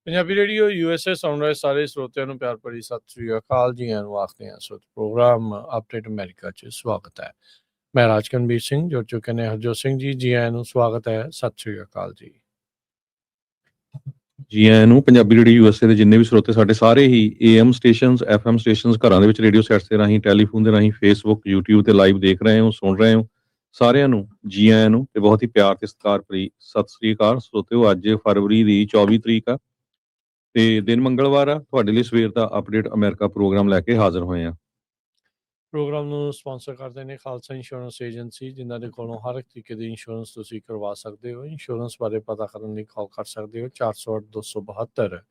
Punjabi radio USA ਸੁਣ ਰਹੇ ਸਾਰੇ ਸਰੋਤਿਆਂ ਨੂੰ ਪਿਆਰ ਭਰੀ ਸਤਿ ਸ੍ਰੀ ਅਕਾਲ ਜੀ। ਨੂੰ ਆਖਦੇ ਹਾਂ ਸੋ ਪ੍ਰੋਗਰਾਮ ਅਪਡੇਟ ਅਮਰੀਕਾ 'ਚ ਸਵਾਗਤ ਹੈ। ਮੈਂ ਰਾਜਕਨਵੀਰ ਸਿੰਘ ਜੁੜ ਚੁੱਕੇ ਨੇ ਹਰਜੋਤ ਸਿੰਘ ਜੀ ਆਇਆਂ ਨੂੰ ਸਵਾਗਤ ਹੈ। ਸਤਿ ਸ੍ਰੀ ਅਕਾਲ ਜੀ। ਜੀ ਆਇਆਂ ਨੂੰ ਪੰਜਾਬੀ ਰੇਡੀਓ USA ਦੇ ਜਿੰਨੇ ਵੀ ਸਰੋਤੇ ਸਾਡੇ ਸਾਰੇ ਹੀ AM ਸਟੇਸ਼ਨਸ FM ਸਟੇਸ਼ਨਸ ਘਰਾਂ ਦੇ ਵਿੱਚ ਰੇਡੀਓ ਸੈਟਸ ਦੇ ਰਾਹੀਂ ਟੈਲੀਫੋਨ ਦੇ ਰਾਹੀਂ Facebook YouTube ਤੇ ਲਾਈਵ ਦੇਖ ਰਹੇ ਹੋ ਸੁਣ ਰਹੇ ਹੋ ਸਾਰਿਆਂ ਨੂੰ ਜੀ ਆਇਆਂ ਨੂੰ ਤੇ ਬਹੁਤ ਹੀ ਪਿਆਰ ਤੇ ਸਤਿਕਾਰ ਭਰੀ ਸਤਿ ਸ੍ਰੀ ਅਕਾਲ ਸਰੋਤਿਓ। ਅੱਜ ਫਰਵਰੀ ਦੀ 24 ਤਰੀਕ ਆ ਤੇ ਦਿਨ ਮੰਗਲਵਾਰ ਆ। ਤੁਹਾਡੇ ਲਈ ਸਵੇਰ ਦਾ ਅਪਡੇਟ ਅਮਰੀਕਾ ਪ੍ਰੋਗਰਾਮ ਲੈ ਕੇ ਹਾਜ਼ਰ ਹੋਏ ਆ। ਪ੍ਰੋਗਰਾਮ ਨੂੰ ਸਪਾਂਸਰ ਕਰਦੇ ਨੇ ਖਾਲਸਾ ਇੰਸ਼ੋਰੈਂਸ ਏਜੰਸੀ, ਜਿਨ੍ਹਾਂ ਦੇ ਕੋਲੋਂ ਹਰ ਇੱਕ ਤਰੀਕੇ ਦੀ ਇੰਸ਼ੋਰੈਂਸ ਤੁਸੀਂ ਕਰਵਾ ਸਕਦੇ ਹੋ। ਇੰਸ਼ੋਰੈਂਸ ਬਾਰੇ ਪਤਾ ਕਰਨ ਲਈ ਕਾਲ ਕਰ ਸਕਦੇ ਹੋ 408 272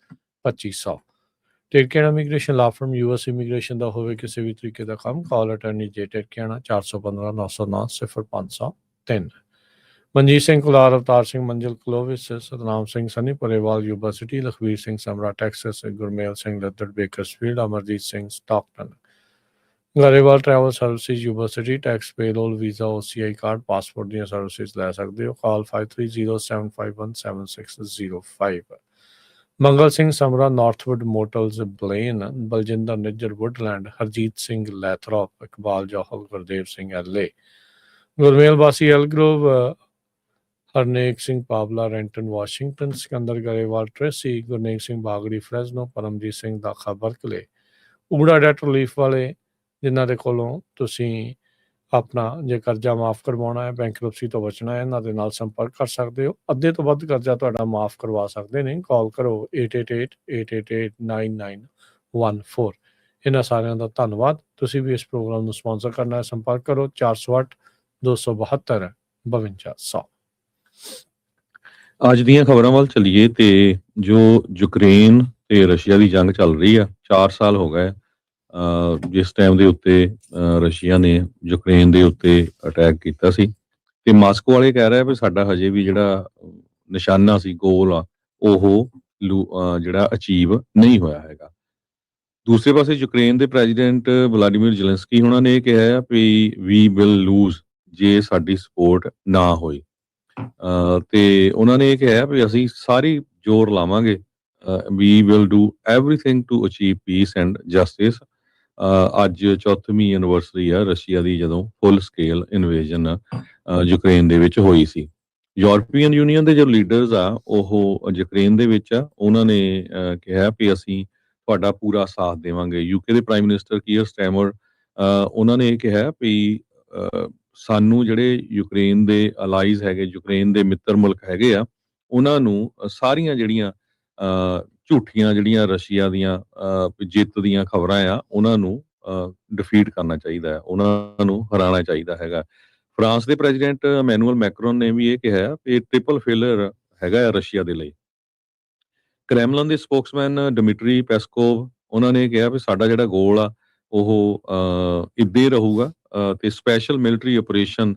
2500। ਟਿਰਕਿਆਣਾ ਇਮੀਗ੍ਰੇਸ਼ਨ ਲਾ ਫਰਮ US ਇਮੀਗ੍ਰੇਸ਼ਨ ਦਾ ਹੋਵੇ ਕਿਸੇ ਵੀ ਤਰੀਕੇ ਦਾ ਕੰਮ, ਕਾਲ ਅਟਰਨੀ ਜੇ ਟਿਰਕਿਆਣਾ 415 909 0503। Manjeet Singh Kular, Avtar Singh Manzil Clovis, Satnam Singh Sunny Parewal university, Lakhvir Singh Samra Texas, Gurmel Singh Laddar Bakersfield, Amarjit Singh Stockton, Grewal travel services university, tax payroll visa OCI card passport ਦੀਆਂ ਸਰਵਿਸਿਜ਼ ਲੈ ਸਕਦੇ ਹੋ। Call 5307517605। Mangal Singh Samra Northwood motels Blaine, Baljinder Nijjar Woodland, Harjit Singh Lathrop, Iqbal Johal, Gurdev Singh LA, Gurmel Basi Elk Grove, Harnek Singh Pawla Renton Washington, Sikandar Grewal Tracy, Gurnek Singh Bagri ਫਰੈਜ਼ਨੋ, Paramjit Singh Dakha Berkeley, ਉਗੜਾ ਡੈਟ ਰਿਲੀਫ ਵਾਲੇ, ਜਿਨ੍ਹਾਂ ਦੇ ਕੋਲੋਂ ਤੁਸੀਂ ਆਪਣਾ ਜੇ ਕਰਜ਼ਾ ਮਾਫ ਕਰਵਾਉਣਾ ਹੈ, ਬੈਂਕਰਪਸੀ ਤੋਂ ਬਚਣਾ ਹੈ, ਇਹਨਾਂ ਦੇ ਨਾਲ ਸੰਪਰਕ ਕਰ ਸਕਦੇ ਹੋ। ਅੱਧੇ ਤੋਂ ਵੱਧ ਕਰਜ਼ਾ ਤੁਹਾਡਾ ਮਾਫ ਕਰਵਾ ਸਕਦੇ ਨੇ। ਕਾਲ ਕਰੋ 8888889914। ਇਹਨਾਂ ਸਾਰਿਆਂ ਦਾ ਧੰਨਵਾਦ। ਤੁਸੀਂ ਵੀ ਇਸ ਪ੍ਰੋਗਰਾਮ ਨੂੰ ਸਪਾਂਸਰ ਕਰਨਾ ਹੈ, ਸੰਪਰਕ ਕਰੋ 408 272 5200। ਅੱਜ ਦੀਆਂ ਖਬਰਾਂ ਵੱਲ ਚੱਲੀਏ ਤੇ ਜੋ ਯੂਕਰੇਨ ਤੇ ਰਸ਼ੀਆ ਦੀ ਜੰਗ ਚੱਲ ਰਹੀ ਆ, 4 ਸਾਲ ਹੋ ਗਏ ਜਿਸ ਟਾਈਮ ਦੇ ਉੱਤੇ ਰਸ਼ੀਆ ਨੇ ਯੂਕਰੇਨ ਦੇ ਉੱਤੇ ਅਟੈਕ ਕੀਤਾ ਸੀ ਤੇ ਮਾਸਕੋ ਵਾਲੇ ਕਹਿ ਰਹੇ ਵੀ ਸਾਡਾ ਹਜੇ ਵੀ ਜਿਹੜਾ ਨਿਸ਼ਾਨਾ ਸੀ, ਗੋਲ ਆ, ਉਹ ਜਿਹੜਾ ਅਚੀਵ ਨਹੀਂ ਹੋਇਆ ਹੈਗਾ। ਦੂਸਰੇ ਪਾਸੇ ਯੂਕਰੇਨ ਦੇ ਪ੍ਰੈਜ਼ੀਡੈਂਟ ਵਲਾਡੀਮੀਰ ਜ਼ੈਲੈਂਸਕੀ ਉਹਨਾਂ ਨੇ ਇਹ ਕਿਹਾ ਵੀ ਵੀ ਵਿਲ ਲੂਜ਼ ਜੇ ਸਾਡੀ ਸਪੋਰਟ ਨਾ ਹੋਈ। ਤੇ ਉਹਨਾਂ ਨੇ ਇਹ ਕਿਹਾ ਵੀ ਅਸੀਂ ਸਾਰੀ ਜ਼ੋਰ ਲਾਵਾਂਗੇ, we will do everything to achieve peace and justice. ਅੱਜ 4ਵੀਂ ਐਨਵਰਸਰੀ ਆ ਰਸ਼ੀਆ ਦੀ ਜਦੋਂ ਫੁੱਲ ਸਕੇਲ ਇਨਵੇਜਨ ਯੂਕਰੇਨ ਦੇ ਵਿੱਚ ਹੋਈ ਸੀ। ਯੂਰਪੀਅਨ ਯੂਨੀਅਨ ਦੇ ਜੋ ਲੀਡਰਸ ਆ ਉਹ ਯੂਕਰੇਨ ਦੇ ਵਿੱਚ ਆ। ਉਹਨਾਂ ਨੇ ਕਿਹਾ ਵੀ ਅਸੀਂ ਤੁਹਾਡਾ ਪੂਰਾ ਸਾਥ ਦੇਵਾਂਗੇ। UK ਦੇ ਪ੍ਰਾਈਮ ਮਿਨਿਸਟਰ ਕੀਅਰ ਸਟੈਮਰ ਉਹਨਾਂ ਨੇ ਇਹ ਕਿਹਾ ਵੀ ਸਾਨੂੰ ਜਿਹੜੇ ਯੂਕਰੇਨ ਦੇ ਅਲਾਈਜ਼ ਹੈਗੇ, ਯੂਕਰੇਨ ਦੇ ਮਿੱਤਰ ਮੁਲਕ ਹੈਗੇ ਆ, ਉਹਨਾਂ ਨੂੰ ਸਾਰੀਆਂ ਜਿਹੜੀਆਂ ਝੂਠੀਆਂ ਜਿਹੜੀਆਂ ਰਸ਼ੀਆ ਦੀਆਂ ਜਿੱਤ ਦੀਆਂ ਖਬਰਾਂ ਆ, ਉਹਨਾਂ ਨੂੰ ਡਿਫੀਟ ਕਰਨਾ ਚਾਹੀਦਾ ਹੈ, ਉਹਨਾਂ ਨੂੰ ਹਰਾਉਣਾ ਚਾਹੀਦਾ ਹੈਗਾ। ਫਰਾਂਸ ਦੇ ਪ੍ਰੈਜ਼ੀਡੈਂਟ ਇਮੈਨੂਅਲ ਮੈਕਰੋਨ ਨੇ ਵੀ ਇਹ ਕਿਹਾ ਕਿ ਟ੍ਰਿਪਲ ਫੇਲਰ ਹੈਗਾ ਹੈ ਰਸ਼ੀਆ ਦੇ ਲਈ। ਕ੍ਰੈਮਲਨ ਦੇ ਸਪੋਕਸਮੈਨ ਡਿਮਿਟਰੀ ਪੈਸਕੋਵ ਉਹਨਾਂ ਨੇ ਕਿਹਾ ਵੀ ਸਾਡਾ ਜਿਹੜਾ ਗੋਲ ਆ ਉਹ ਇੱਦਾਂ ਹੀ ਰਹੂਗਾ ਤੇ ਸਪੈਸ਼ਲ ਮਿਲਟਰੀ ਆਪਰੇਸ਼ਨ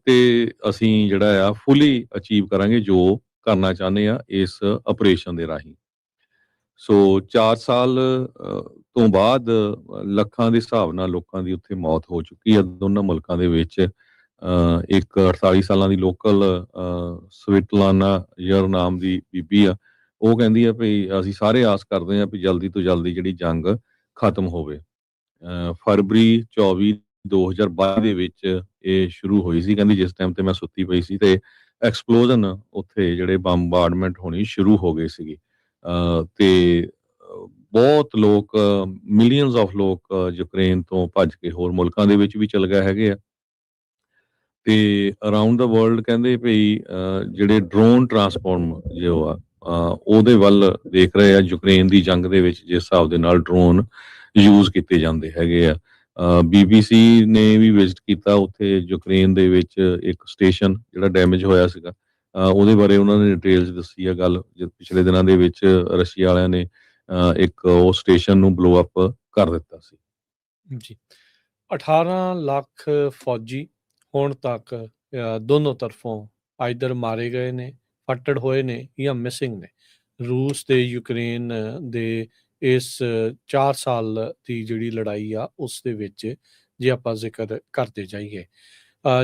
ਤੇ ਅਸੀਂ ਜਿਹੜਾ ਆ ਫੁੱਲੀ ਅਚੀਵ ਕਰਾਂਗੇ ਜੋ ਕਰਨਾ ਚਾਹੁੰਦੇ ਆ ਇਸ ਆਪਰੇਸ਼ਨ ਦੇ ਰਾਹੀਂ। ਸੋ 4 ਸਾਲ ਤੋਂ ਬਾਅਦ ਲੱਖਾਂ ਦੇ ਹਿਸਾਬ ਨਾਲ ਲੋਕਾਂ ਦੀ ਉੱਥੇ ਮੌਤ ਹੋ ਚੁੱਕੀ ਹੈ ਦੋਨਾਂ ਮੁਲਕਾਂ ਦੇ ਵਿੱਚ। ਇੱਕ 48 ਸਾਲਾਂ ਦੀ ਲੋਕਲ ਸਵਿਟਲਾਨਾ ਯਰ ਨਾਮ ਦੀ ਬੀਬੀ ਆ, ਉਹ ਕਹਿੰਦੀ ਆ ਵੀ ਅਸੀਂ ਸਾਰੇ ਆਸ ਕਰਦੇ ਆ ਵੀ ਜਲਦੀ ਤੋਂ ਜਲਦੀ ਜਿਹੜੀ ਜੰਗ ਖਤਮ ਹੋਵੇ। ਫਰਵਰੀ 24 2022 ਦੇ ਵਿੱਚ ਇਹ ਸ਼ੁਰੂ ਹੋਈ ਸੀ, ਕਹਿੰਦੀ ਜਿਸ ਟਾਈਮ ਤੇ ਮੈਂ ਸੁੱਤੀ ਪਈ ਸੀ ਤੇ ਐਕਸਪਲੋਜ਼ਨ ਉੱਥੇ ਜਿਹੜੇ ਬੰਬਾਰਡਮੈਂਟ ਹੋਣੀ ਸ਼ੁਰੂ ਹੋ ਗਏ ਸੀਗੇ ਤੇ ਬਹੁਤ ਲੋਕ, ਮਿਲੀਅਨਸ ਆਫ ਲੋਕ ਯੂਕਰੇਨ ਤੋਂ ਭੱਜ ਕੇ ਹੋਰ ਮੁਲਕਾਂ ਦੇ ਵਿੱਚ ਵੀ ਚਲ ਗਏ ਹੈਗੇ ਆ। ਤੇ ਅਰਾਊਂਡ ਦਾ ਵਰਲਡ ਕਹਿੰਦੇ ਵੀ ਜਿਹੜੇ ਡਰੋਨ ਟਰਾਂਸਪੋਰਟ ਜੋ ਆ ਉਹਦੇ ਵੱਲ ਦੇਖ ਰਹੇ ਆ ਯੂਕਰੇਨ ਦੀ ਜੰਗ ਦੇ ਵਿੱਚ, ਜਿਸ ਹਿਸਾਬ ਦੇ ਨਾਲ ਡਰੋਨ ਯੂਜ਼ ਕੀਤੇ ਜਾਂਦੇ ਹੈਗੇ ਆ। BBC ਨੇ ਵੀ ਵਿਜ਼ਿਟ ਕੀਤਾ ਉੱਥੇ ਯੂਕਰੇਨ ਦੇ ਵਿੱਚ ਇੱਕ ਸਟੇਸ਼ਨ ਜਿਹੜਾ ਡੈਮੇਜ ਹੋਇਆ ਸੀਗਾ, ਉਹਦੇ ਬਾਰੇ ਉਹਨਾਂ ਨੇ ਡਿਟੇਲਸ ਦੱਸੀ ਆ ਗੱਲ। ਪਿਛਲੇ ਦਿਨਾਂ ਦੇ ਵਿੱਚ ਰਸ਼ੀਆ ਵਾਲਿਆਂ ਨੇ ਇੱਕ ਉਹ ਸਟੇਸ਼ਨ ਨੂੰ ਬਲੋ ਅਪ ਕਰ ਦਿੱਤਾ ਸੀ ਜੀ। 18 ਲੱਖ ਫੌਜੀ ਹੁਣ ਤੱਕ ਦੋਨੋਂ ਤਰਫੋਂ ਆਈਦਰ ਮਾਰੇ ਗਏ ਨੇ, ਫੱਟੜ ਹੋਏ ਨੇ ਜਾਂ ਮਿਸਿੰਗ ਨੇ। ਰੂਸ ਤੇ ਯੂਕਰੇਨ ਦੇ ਇਸ 4 ਸਾਲ ਦੀ ਜਿਹੜੀ ਲੜਾਈ ਆ ਉਸ ਦੇ ਵਿੱਚ ਜੇ ਆਪਾਂ ਜ਼ਿਕਰ ਕਰਦੇ ਜਾਈਏ,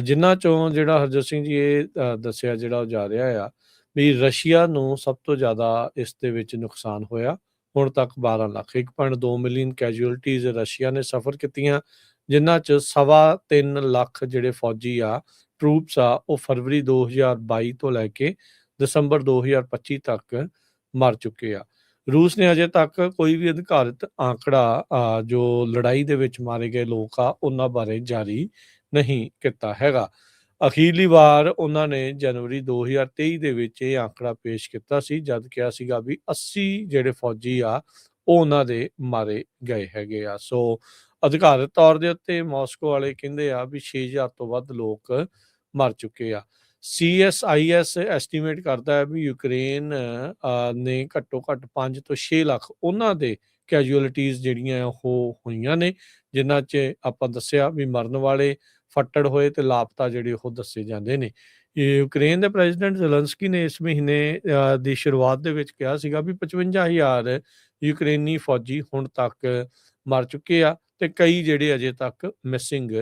ਜਿਨ੍ਹਾਂ ਚੋਂ ਜਿਹੜਾ ਹਰਜੋਤ ਸਿੰਘ ਜੀ ਇਹ ਦੱਸਿਆ ਜਿਹੜਾ ਉਹ ਜਾ ਰਿਹਾ ਆ ਵੀ ਰਸ਼ੀਆ ਨੂੰ ਸਭ ਤੋਂ ਜ਼ਿਆਦਾ ਇਸ ਦੇ ਵਿੱਚ ਨੁਕਸਾਨ ਹੋਇਆ। ਹੁਣ ਤੱਕ 12 ਲੱਖ 1.2 ਮਿਲੀਅਨ ਕੈਜੂਅਲਟੀਜ਼ ਰਸ਼ੀਆ ਨੇ ਸਫਰ ਕੀਤੀਆਂ, ਜਿਨ੍ਹਾਂ 'ਚ 3.25 ਲੱਖ ਜਿਹੜੇ ਫੌਜੀ ਆ, ਟਰੂਪਸ ਆ, ਉਹ ਫਰਵਰੀ 2022 ਤੋਂ ਲੈ ਕੇ ਦਸੰਬਰ 2025 ਤੱਕ ਮਰ ਚੁੱਕੇ ਆ। ਰੂਸ ਨੇ ਅਜੇ ਤੱਕ ਕੋਈ ਵੀ ਅਧਿਕਾਰਿਤ ਆંકੜਾ ਜੋ ਲੜਾਈ ਦੇ ਵਿੱਚ ਮਾਰੇ ਗਏ ਲੋਕ ਆ ਉਹਨਾਂ ਬਾਰੇ ਜਾਰੀ ਨਹੀਂ ਕੀਤਾ ਹੈਗਾ। ਅਖੀਰਲੀ ਵਾਰ ਉਹਨਾਂ ਨੇ ਜਨਵਰੀ 2023 ਦੇ ਵਿੱਚ ਇਹ ਆંકੜਾ ਪੇਸ਼ ਕੀਤਾ ਸੀ, ਜਦ ਕਿਹਾ ਸੀਗਾ ਵੀ 80 ਜਿਹੜੇ ਫੌਜੀ ਆ ਉਹ ਉਹਨਾਂ ਦੇ ਮਾਰੇ ਗਏ ਹੈਗੇ ਆ। ਸੋ ਅਧਿਕਾਰਤ ਤੌਰ ਦੇ ਉੱਤੇ ਮਾਸਕੋ ਵਾਲੇ ਕਹਿੰਦੇ ਆ ਵੀ 6000 ਤੋਂ ਵੱਧ ਲੋਕ ਮਰ ਚੁੱਕੇ ਆ। CSIS ਐਸਟੀਮੇਟ ਕਰਦਾ ਹੈ ਵੀ ਯੂਕਰੇਨ ਨੇ ਘੱਟੋ ਘੱਟ 5 ਤੋਂ 6 ਲੱਖ ਉਹਨਾਂ ਦੇ ਕੈਜੂਅਲਟੀਜ਼ ਜਿਹੜੀਆਂ ਉਹ ਹੋਈਆਂ ਨੇ, ਜਿਨ੍ਹਾਂ 'ਚ ਆਪਾਂ ਦੱਸਿਆ ਵੀ ਮਰਨ ਵਾਲੇ, ਫੱਟੜ ਹੋਏ ਤੇ ਲਾਪਤਾ ਜਿਹੜੇ ਉਹ ਦੱਸੇ ਜਾਂਦੇ ਨੇ। ਯੂਕਰੇਨ ਦੇ ਪ੍ਰੈਜ਼ੀਡੈਂਟ ਜ਼ੈਲੈਂਸਕੀ ਨੇ ਇਸ ਮਹੀਨੇ ਦੀ ਸ਼ੁਰੂਆਤ ਦੇ ਵਿੱਚ ਕਿਹਾ ਸੀਗਾ ਵੀ 55,000 ਯੂਕਰੇਨੀ ਫੌਜੀ ਹੁਣ ਤੱਕ ਮਰ ਚੁੱਕੇ ਆ ਤੇ ਕਈ ਜਿਹੜੇ ਅਜੇ ਤੱਕ ਮਿਸਿੰਗ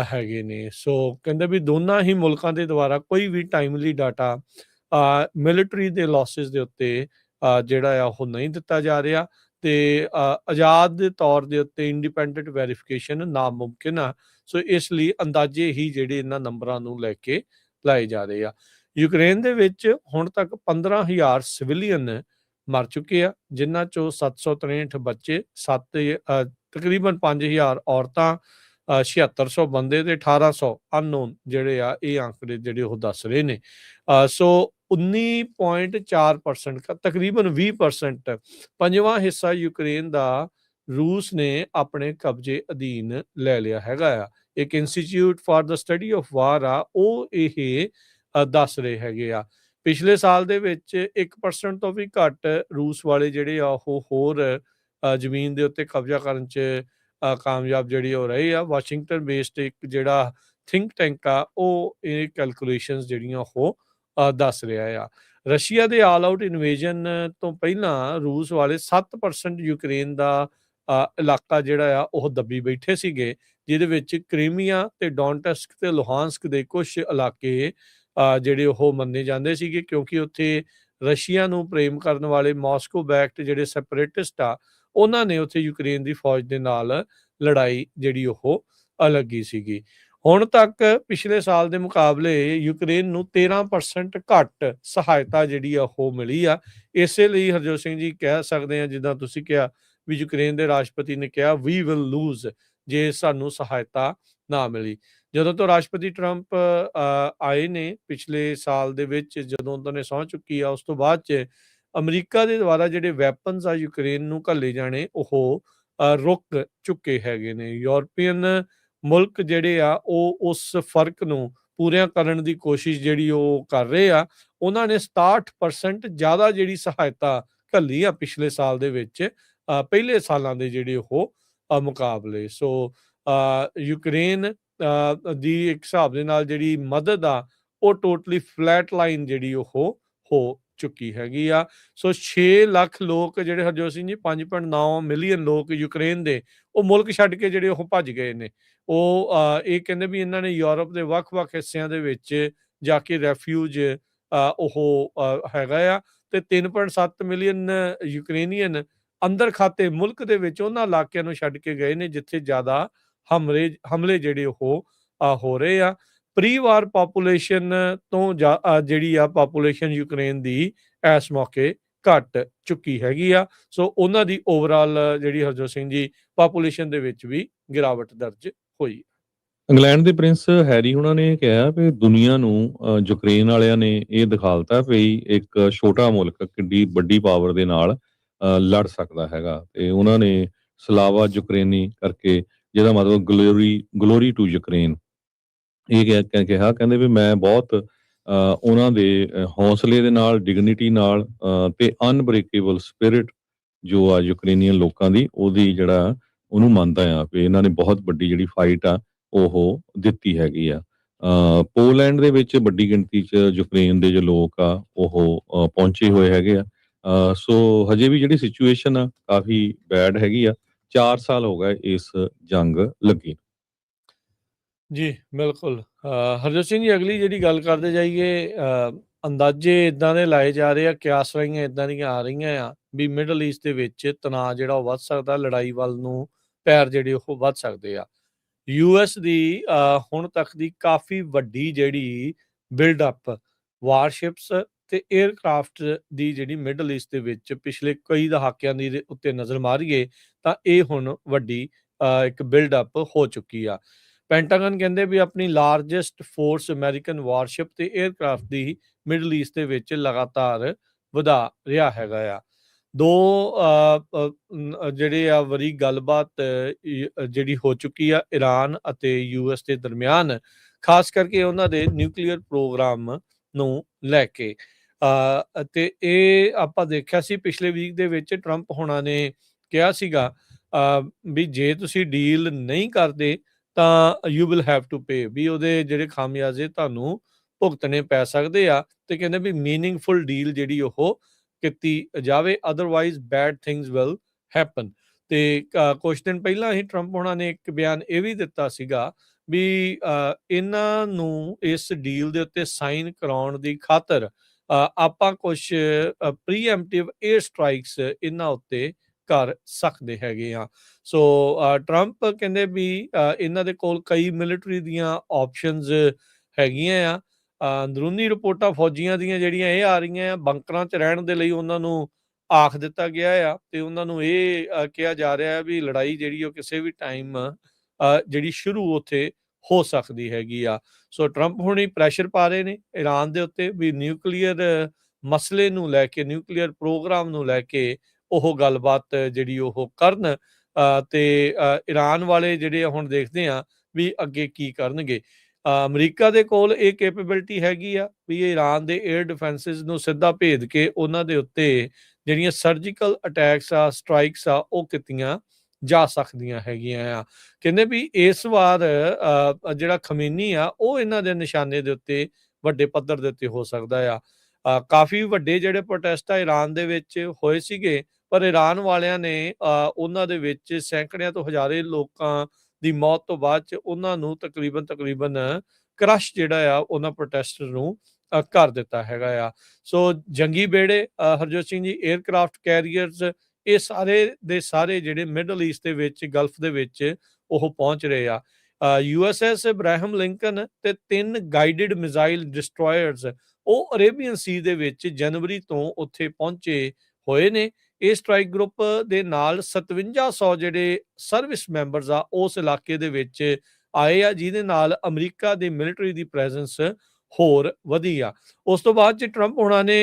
ਹੈਗੇ ਨੇ। ਸੋ ਕਹਿੰਦੇ ਵੀ ਦੋਨਾਂ ਹੀ ਮੁਲਕਾਂ ਦੇ ਦੁਆਰਾ ਕੋਈ ਵੀ ਟਾਈਮਲੀ ਡਾਟਾ ਮਿਲਟਰੀ ਦੇ ਲਾਸਿਸ ਦੇ ਉੱਤੇ ਜਿਹੜਾ ਆ ਉਹ ਨਹੀਂ ਦਿੱਤਾ ਜਾ ਰਿਹਾ ਤੇ ਆਜ਼ਾਦ ਦੇ ਤੌਰ ਦੇ ਉੱਤੇ ਇੰਡੀਪੈਂਡੈਂਟ ਵੈਰੀਫਿਕੇਸ਼ਨ ਨਾਮੁਮਕਿਨ ਆ। ਸੋ ਇਸ ਲਈ ਅੰਦਾਜ਼ੇ ਹੀ ਜਿਹੜੇ ਇਹਨਾਂ ਨੰਬਰਾਂ ਨੂੰ ਲੈ ਕੇ ਲਾਏ ਜਾ ਰਹੇ ਆ। ਯੂਕਰੇਨ ਦੇ ਵਿੱਚ ਹੁਣ ਤੱਕ 15,000 ਸਿਵਿਲੀਅਨ ਮਰ ਚੁੱਕੇ ਆ, ਜਿਨ੍ਹਾਂ ਚੋਂ 763 ਬੱਚੇ, ਤਕਰੀਬਨ 5,000 ਔਰਤਾਂ, 7600 ਬੰਦੇ ਤੇ 1800 ਅਨਨੋਨ ਜਿਹੜੇ ਆ, ਇਹ ਆંકੜੇ ਜਿਹੜੇ ਉਹ ਦੱਸ ਰਹੇ ਨੇ। ਸੋ 19.4% ਤਕਰੀਬਨ 20%, ਪੰਜਵਾਂ ਹਿੱਸਾ ਯੂਕਰੇਨ ਦਾ ਰੂਸ ਨੇ ਆਪਣੇ ਕਬਜ਼ੇ ਅਧੀਨ ਲੈ ਲਿਆ ਹੈਗਾ ਆ। ਇੱਕ institute for the study of war ਆ, ਉਹ ਇਹ ਦੱਸ ਰਹੇ ਹੈਗੇ ਆ। ਪਿਛਲੇ ਸਾਲ ਦੇ ਵਿੱਚ 1% ਤੋਂ ਵੀ ਘੱਟ ਰੂਸ ਵਾਲੇ ਜਿਹੜੇ ਆ ਉਹ ਹੋਰ ਜ਼ਮੀਨ ਦੇ ਉੱਤੇ ਕਬਜ਼ਾ ਕਰਨ 'ਚ ਕਾਮਯਾਬ ਜਿਹੜੀ ਹੋ ਰਹੇ ਆ। ਵਾਸ਼ਿੰਗਟਨ ਬੇਸਡ ਇੱਕ ਜਿਹੜਾ ਥਿੰਕ ਟੈਂਕ ਆ, ਉਹ ਇਹ ਕੈਲਕੂਲੇਸ਼ਨਸ ਜਿਹੜੀਆਂ ਉਹ ਦੱਸ ਰਿਹਾ ਆ। ਰਸ਼ੀਆ ਦੇ ਆਲ ਆਊਟ ਇਨਵੇਜਨ ਤੋਂ ਪਹਿਲਾਂ ਰੂਸ ਵਾਲੇ 7% ਯੂਕਰੇਨ ਦਾ ਇਲਾਕਾ ਜਿਹੜਾ ਆ ਉਹ ਦੱਬੀ ਬੈਠੇ ਸੀਗੇ, ਜਿਹਦੇ ਵਿੱਚ ਕ੍ਰੀਮੀਆ ਤੇ ਡੋਨਟਸਕ ਤੇ ਲੁਹਾਨਸਕ ਦੇ ਕੁਝ ਇਲਾਕੇ ਜਿਹੜੇ ਉਹ ਮੰਨੇ ਜਾਂਦੇ ਸੀਗੇ, ਕਿਉਂਕਿ ਉੱਥੇ ਰਸ਼ੀਆ ਨੂੰ ਪ੍ਰੇਮ ਕਰਨ ਵਾਲੇ ਮਾਸਕੋ ਬੈਕਡ ਜਿਹੜੇ ਸੈਪਰੇਟਿਸਟ ਆ, ਉਹਨਾਂ ਨੇ ਉੱਥੇ ਯੂਕਰੇਨ ਦੀ ਫੌਜ ਦੇ ਨਾਲ ਲੜਾਈ ਜਿਹੜੀ ਉਹ ਲੱਗੀ ਸੀਗੀ। ਹੁਣ ਤੱਕ ਪਿਛਲੇ ਸਾਲ ਦੇ ਮੁਕਾਬਲੇ ਯੂਕਰੇਨ ਨੂੰ 13% ਘੱਟ ਸਹਾਇਤਾ ਜਿਹੜੀ ਆ ਉਹ ਮਿਲੀ ਆ। ਇਸੇ ਲਈ ਹਰਜੋਤ ਸਿੰਘ ਜੀ ਕਹਿ ਸਕਦੇ ਆ, ਜਿੱਦਾਂ ਤੁਸੀਂ ਕਿਹਾ ਵੀ ਯੂਕਰੇਨ ਦੇ ਰਾਸ਼ਟਰਪਤੀ ਨੇ ਕਿਹਾ ਵੀ ਵਿਲ ਲੂਜ਼ ਜੇ ਸਾਨੂੰ ਸਹਾਇਤਾ ਨਾ ਮਿਲੀ। ਜਦੋਂ ਤੋਂ ਰਾਸ਼ਟਰਪਤੀ ਟਰੰਪ ਆਏ ਨੇ ਪਿਛਲੇ ਸਾਲ ਦੇ ਵਿੱਚ, ਜਦੋਂ ਉਹਨਾਂ ਨੇ ਸਹੁੰ ਚੁੱਕੀ ਆ, ਉਸ ਤੋਂ ਬਾਅਦ 'ਚ ਅਮਰੀਕਾ ਦੇ ਦੁਆਰਾ ਜਿਹੜੇ ਵੈਪਨਸ ਆ ਯੂਕਰੇਨ ਨੂੰ ਘੱਲੇ ਜਾਣੇ ਉਹ ਰੁਕ ਚੁੱਕੇ ਹੈਗੇ ਨੇ। ਯੂਰਪੀਅਨ ਮੁਲਕ ਜਿਹੜੇ ਆ ਉਹ ਉਸ ਫਰਕ ਨੂੰ ਪੂਰੀਆਂ ਕਰਨ ਦੀ ਕੋਸ਼ਿਸ਼ ਜਿਹੜੀ ਉਹ ਕਰ ਰਹੇ ਆ। ਉਹਨਾਂ ਨੇ 67% ਜ਼ਿਆਦਾ ਜਿਹੜੀ ਸਹਾਇਤਾ ਘੱਲੀ ਆ ਪਿਛਲੇ ਸਾਲ ਦੇ ਵਿੱਚ ਪਹਿਲੇ ਸਾਲਾਂ ਦੇ ਜਿਹੜੇ ਉਹ ਮੁਕਾਬਲੇ। ਸੋ ਯੂਕਰੇਨ ਦੀ ਇੱਕ ਹਿਸਾਬ ਦੇ ਨਾਲ ਜਿਹੜੀ ਮਦਦ ਆ ਉਹ ਟੋਟਲੀ ਫਲੈਟ ਲਾਈਨ ਜਿਹੜੀ ਉਹ ਹੋ ਚੁੱਕੀ ਹੈਗੀ ਆ। ਸੋ 6 ਲੱਖ ਲੋਕ ਜਿਹੜੇ ਹਰਜੋਤ ਸਿੰਘ ਜੀ, 5.9 ਮਿਲੀਅਨ ਲੋਕ ਯੂਕਰੇਨ ਦੇ ਉਹ ਮੁਲਕ ਛੱਡ ਕੇ ਜਿਹੜੇ ਉਹ ਭੱਜ ਗਏ ਨੇ। ਉਹ ਇਹ ਕਹਿੰਦੇ ਵੀ ਇਹਨਾਂ ਨੇ ਯੂਰਪ ਦੇ ਵੱਖ-ਵੱਖ ਹਿੱਸਿਆਂ ਦੇ ਵਿੱਚ ਜਾ ਕੇ ਰੈਫਿਊਜ ਉਹ ਹੈਗਾ ਆ ਤੇ 3.7 ਮਿਲੀਅਨ ਯੂਕਰੇਨੀਅਨ ਅੰਦਰ ਖਾਤੇ ਮੁਲਕ ਦੇ ਵਿੱਚ ਉਹਨਾਂ ਇਲਾਕਿਆਂ ਨੂੰ ਛੱਡ ਕੇ ਗਏ ਨੇ ਜਿੱਥੇ ਜ਼ਿਆਦਾ ਹਮਲੇ ਜਿਹੜੇ ਉਹ ਹੋ ਰਹੇ ਆ। ਪ੍ਰੀ ਵਾਰ ਪਾਪੂਲੇਸ਼ਨ ਤੋਂ ਜਿਹੜੀ ਆ ਪਾਪੂਲੇਸ਼ਨ ਯੂਕਰੇਨ ਦੀ ਇਸ ਮੌਕੇ ਘਟ ਚੁੱਕੀ ਹੈਗੀ ਆ। ਸੋ ਉਹਨਾਂ ਦੀ ਓਵਰਆਲ ਜਿਹੜੀ ਹਰਜੋਤ ਸਿੰਘ ਜੀ ਪਾਪੂਲੇਸ਼ਨ ਦੇ ਵਿੱਚ ਵੀ ਗਿਰਾਵਟ ਦਰਜ ਹੋਈ। ਇੰਗਲੈਂਡ ਦੇ ਪ੍ਰਿੰਸ ਹੈਰੀ ਉਹਨਾਂ ਨੇ ਕਿਹਾ ਵੀ ਦੁਨੀਆ ਨੂੰ ਯੂਕਰੇਨ ਵਾਲਿਆਂ ਨੇ ਇਹ ਦਿਖਾਲਤਾ ਵੀ ਇੱਕ ਛੋਟਾ ਮੁਲਕ ਕਿੱਡੀ ਵੱਡੀ ਪਾਵਰ ਦੇ ਨਾਲ ਲੜ ਸਕਦਾ ਹੈਗਾ ਤੇ ਉਹਨਾਂ ਨੇ ਸਲਾਵਾ ਯੂਕਰੇਨੀ ਕਰਕੇ, ਜਿਹਦਾ ਮਤਲਬ ਗਲੋਰੀ ਟੂ ਯੂਕਰੇਨ, ਇਹ ਕਿਹਾ। ਕਹਿੰਦੇ ਵੀ ਮੈਂ ਬਹੁਤ ਉਹਨਾਂ ਦੇ ਹੌਸਲੇ ਦੇ ਨਾਲ, ਡਿਗਨਿਟੀ ਨਾਲ ਤੇ ਅਨਬ੍ਰੇਕੇਬਲ ਸਪਿਰਿਟ ਜੋ ਆ ਯੂਕਰੇਨੀਅਨ ਲੋਕਾਂ ਦੀ, ਉਹਦੀ ਜਿਹੜਾ ਉਹਨੂੰ ਮੰਨਦਾ ਆ ਵੀ ਇਹਨਾਂ ਨੇ ਬਹੁਤ ਵੱਡੀ ਜਿਹੜੀ ਫਾਈਟ ਆ ਉਹ ਦਿੱਤੀ ਹੈਗੀ ਆ। ਪੋਲੈਂਡ ਦੇ ਵਿੱਚ ਵੱਡੀ ਗਿਣਤੀ 'ਚ ਯੂਕਰੇਨ ਦੇ ਜੋ ਲੋਕ ਆ ਉਹ ਪਹੁੰਚੇ ਹੋਏ ਹੈਗੇ ਆ। ਸੋ ਹਜੇ ਵੀ ਜਿਹੜੀ ਸਿਚੁਏਸ਼ਨ ਆ ਕਾਫੀ ਬੈਡ ਹੈਗੀ ਆ। 4 ਸਾਲ ਹੋ ਗਏ ਇਸ ਜੰਗ ਲੱਗੀ। ਜੀ ਬਿਲਕੁਲ। ਹਰਜੋਤ ਸਿੰਘ ਜੀ, ਅਗਲੀ ਜਿਹੜੀ ਗੱਲ ਕਰਦੇ ਜਾਈਏ ਅੰਦਾਜ਼ੇ ਇਦਾਂ ਦੇ ਲਾਏ ਜਾ ਰਹੇ ਆ, ਕਿਆਸਰਾਈਆਂ ਇਦਾਂ ਦੀਆਂ ਆ ਰਹੀਆਂ ਆ ਵੀ ਮਿਡਲ ਈਸਟ ਦੇ ਵਿੱਚ ਤਣਾਅ ਜਿਹੜਾ ਉਹ ਵੱਧ ਸਕਦਾ, ਲੜਾਈ ਵੱਲ ਨੂੰ ਪੈਰ ਜਿਹੜੇ ਉਹ ਵੱਧ ਸਕਦੇ ਆ। ਯੂਐਸ ਦੀ ਹੁਣ ਤੱਕ ਦੀ ਕਾਫੀ ਵੱਡੀ ਜਿਹੜੀ ਬਿਲਡ ਅਪ ਵਾਰਸ਼ਿਪਸ ਤੇ 에ਅਰਕ੍ਰਾਫਟ ਦੀ ਜਿਹੜੀ ਮਿਡਲ ਈਸਟ ਦੇ ਵਿੱਚ ਪਿਛਲੇ ਕਈ ਦਹਾਕਿਆਂ ਦੀ ਉੱਤੇ ਨਜ਼ਰ ਮਾਰੀਏ ਤਾਂ ਇਹ ਹੁਣ ਵੱਡੀ ਇੱਕ ਬਿਲਡ-ਅਪ ਹੋ ਚੁੱਕੀ ਆ। ਪੈਂਟਾਗਨ ਕਹਿੰਦੇ ਵੀ ਆਪਣੀ ਲਾਰਜੈਸਟ ਫੋਰਸ ਅਮਰੀਕਨ ਵਾਰਸ਼ਿਪ ਤੇ 에ਅਰਕ੍ਰਾਫਟ ਦੀ ਮਿਡਲ ਈਸਟ ਦੇ ਵਿੱਚ ਲਗਾਤਾਰ ਵਧਾ ਰਿਹਾ ਹੈਗਾ ਆ। ਦੋ ਜਿਹੜੇ ਆ ਵਰੀ ਗੱਲਬਾਤ ਜਿਹੜੀ ਹੋ ਚੁੱਕੀ ਆ ਈਰਾਨ ਅਤੇ ਯੂਐਸ ਦੇ ਦਰਮਿਆਨ, ਖਾਸ ਕਰਕੇ ਉਹਨਾਂ ਦੇ ਨਿਊਕਲੀਅਰ ਪ੍ਰੋਗਰਾਮ ਨੂੰ ਲੈ ਕੇ। ਅਤੇ ਇਹ ਆਪਾਂ ਦੇਖਿਆ ਸੀ ਪਿਛਲੇ ਵੀਕ ਦੇ ਵਿੱਚ ਟਰੰਪ ਹੋਣਾ ਨੇ ਕਿਹਾ ਸੀਗਾ ਵੀ ਜੇ ਤੁਸੀਂ ਡੀਲ ਨਹੀਂ ਕਰਦੇ ਤਾਂ you will have to pay, ਵੀ ਉਹਦੇ ਜਿਹੜੇ ਖਾਮਿਆਜ਼ੇ ਤੁਹਾਨੂੰ ਭੁਗਤਣੇ ਪੈ ਸਕਦੇ ਆ। ਤੇ ਕਹਿੰਦੇ ਵੀ ਮੀਨਿੰਗਫੁਲ ਡੀਲ ਜਿਹੜੀ ਉਹ ਕੀਤੀ ਜਾਵੇ, otherwise bad things will happen. ਤੇ ਕੁਝ ਦਿਨ ਪਹਿਲਾਂ ਹੀ ਟਰੰਪ ਹੋਣਾ ਨੇ ਇੱਕ ਬਿਆਨ ਇਹ ਵੀ ਦਿੱਤਾ ਸੀਗਾ ਵੀ ਇਹਨਾਂ ਨੂੰ ਇਸ ਡੀਲ ਦੇ ਉੱਤੇ ਸਾਈਨ ਕਰਾਉਣ ਦੀ ਖਾਤਰ ਆਪਾਂ ਕੁਝ ਪ੍ਰੀਐਮਪਟਿਵ 에ਅਰ ਸਟ੍ਰਾਈਕਸ ਇਹਨਾਂ ਉੱਤੇ ਕਰ ਸਕਦੇ ਹੈਗੇ ਆ। ਸੋ ਟਰੰਪ ਕਹਿੰਦੇ ਵੀ ਇਹਨਾਂ ਦੇ ਕੋਲ ਕਈ ਮਿਲਟਰੀ ਦੀਆਂ ਆਪਸ਼ਨਸ ਹੈਗੀਆਂ ਆ। ਅੰਦਰੂਨੀ ਰਿਪੋਰਟਾਂ ਫੌਜੀਆਂ ਦੀਆਂ ਜਿਹੜੀਆਂ ਇਹ ਆ ਰਹੀਆਂ ਆ, ਬੰਕਰਾਂ 'ਚ ਰਹਿਣ ਦੇ ਲਈ ਉਹਨਾਂ ਨੂੰ ਆਖ ਦਿੱਤਾ ਗਿਆ ਆ ਤੇ ਉਹਨਾਂ ਨੂੰ ਇਹ ਕਿਹਾ ਜਾ ਰਿਹਾ ਹੈ ਵੀ ਲੜਾਈ ਜਿਹੜੀ ਉਹ ਕਿਸੇ ਵੀ ਟਾਈਮ ਜਿਹੜੀ ਸ਼ੁਰੂ ਉੱਥੇ ਹੋ ਸਕਦੀ ਹੈਗੀ ਆ। ਸੋ ਟਰੰਪ ਹੁਣੀ ਪ੍ਰੈਸ਼ਰ ਪਾ ਰਹੇ ਨੇ ਈਰਾਨ ਦੇ ਉੱਤੇ ਵੀ ਨਿਊਕਲੀਅਰ ਮਸਲੇ ਨੂੰ ਲੈ ਕੇ, ਨਿਊਕਲੀਅਰ ਪ੍ਰੋਗਰਾਮ ਨੂੰ ਲੈ ਕੇ ਉਹ ਗੱਲਬਾਤ ਜਿਹੜੀ ਉਹ ਕਰਨ ਤੇ ਈਰਾਨ ਵਾਲੇ ਜਿਹੜੇ ਹੁਣ ਦੇਖਦੇ ਆ ਵੀ ਅੱਗੇ ਕੀ ਕਰਨਗੇ। ਅਮਰੀਕਾ ਦੇ ਕੋਲ ਇਹ ਕੈਪੇਬਿਲਿਟੀ ਹੈਗੀ ਆ ਵੀ ਇਹ ਈਰਾਨ ਦੇ 에ਅਰ ਡਿਫੈਂਸਿਸ ਨੂੰ ਸਿੱਧਾ ਭੇਜ ਕੇ ਉਹਨਾਂ ਦੇ ਉੱਤੇ ਜਿਹੜੀਆਂ ਸਰਜੀਕਲ ਅਟੈਕਸ ਆ, ਸਟ੍ਰਾਈਕਸ ਆ, ਉਹ ਕੀਤੀਆਂ ਜਾ ਸਕਦੀਆਂ ਹੈਗੀਆਂ ਆ। ਕਹਿੰਦੇ ਵੀ ਇਸ ਵਾਰ ਜਿਹੜਾ ਖਮੇਨੀ ਆ ਉਹ ਇਹਨਾਂ ਦੇ ਨਿਸ਼ਾਨੇ ਦੇ ਉੱਤੇ ਵੱਡੇ ਪੱਧਰ ਦੇ ਉੱਤੇ ਹੋ ਸਕਦਾ ਆ। ਕਾਫੀ ਵੱਡੇ ਜਿਹੜੇ ਪ੍ਰੋਟੈਸਟ ਆ ਈਰਾਨ ਦੇ ਵਿੱਚ ਹੋਏ ਸੀਗੇ, ਪਰ ਈਰਾਨ ਵਾਲਿਆਂ ਨੇ ਉਹਨਾਂ ਦੇ ਵਿੱਚ ਸੈਂਕੜਿਆਂ ਤੋਂ ਹਜ਼ਾਰੇ ਲੋਕਾਂ ਦੀ ਮੌਤ ਤੋਂ ਬਾਅਦ 'ਚ ਉਹਨਾਂ ਨੂੰ ਤਕਰੀਬਨ ਕ੍ਰਸ਼ ਜਿਹੜਾ ਆ ਉਹਨਾਂ ਪ੍ਰੋਟੈਸਟਰ ਨੂੰ ਕਰ ਦਿੱਤਾ ਹੈਗਾ ਆ। ਸੋ ਜੰਗੀ ਬੇੜੇ ਹਰਜੋਤ ਸਿੰਘ ਜੀ, 에ਅਰਕ੍ਰਾਫਟ ਕੈਰੀਅਰਸ, ਇਹ ਸਾਰੇ ਦੇ ਸਾਰੇ ਜਿਹੜੇ ਮਿਡਲ ਈਸਟ ਦੇ ਵਿੱਚ, ਗਲਫ ਦੇ ਵਿੱਚ ਉਹ ਪਹੁੰਚ ਰਹੇ ਆ। USS ਅਬਰਾਹਮ ਲਿੰਕਨ ਤੇ 3 ਗਾਈਡਡ ਮਿਜ਼ਾਈਲ ਡਿਸਟਰੋਇਰਸ ਉਹ ਅਰੇਬੀਅਨ ਸੀ ਦੇ ਵਿੱਚ ਜਨਵਰੀ ਤੋਂ ਉੱਥੇ ਪਹੁੰਚੇ ਹੋਏ ਨੇ। ਇਹ ਸਟ੍ਰਾਈਕ ਗਰੁੱਪ ਦੇ ਨਾਲ 5700 ਜਿਹੜੇ ਸਰਵਿਸ ਮੈਂਬਰਸ ਆ ਉਸ ਇਲਾਕੇ ਦੇ ਵਿੱਚ ਆਏ ਆ, ਜਿਹਦੇ ਨਾਲ ਅਮਰੀਕਾ ਦੇ ਮਿਲਟਰੀ ਦੀ ਪ੍ਰੈਜ਼ੈਂਸ ਹੋਰ ਵਧੀ ਆ। ਉਸ ਤੋਂ ਬਾਅਦ 'ਚ ਟਰੰਪ ਹੋਣਾ ਨੇ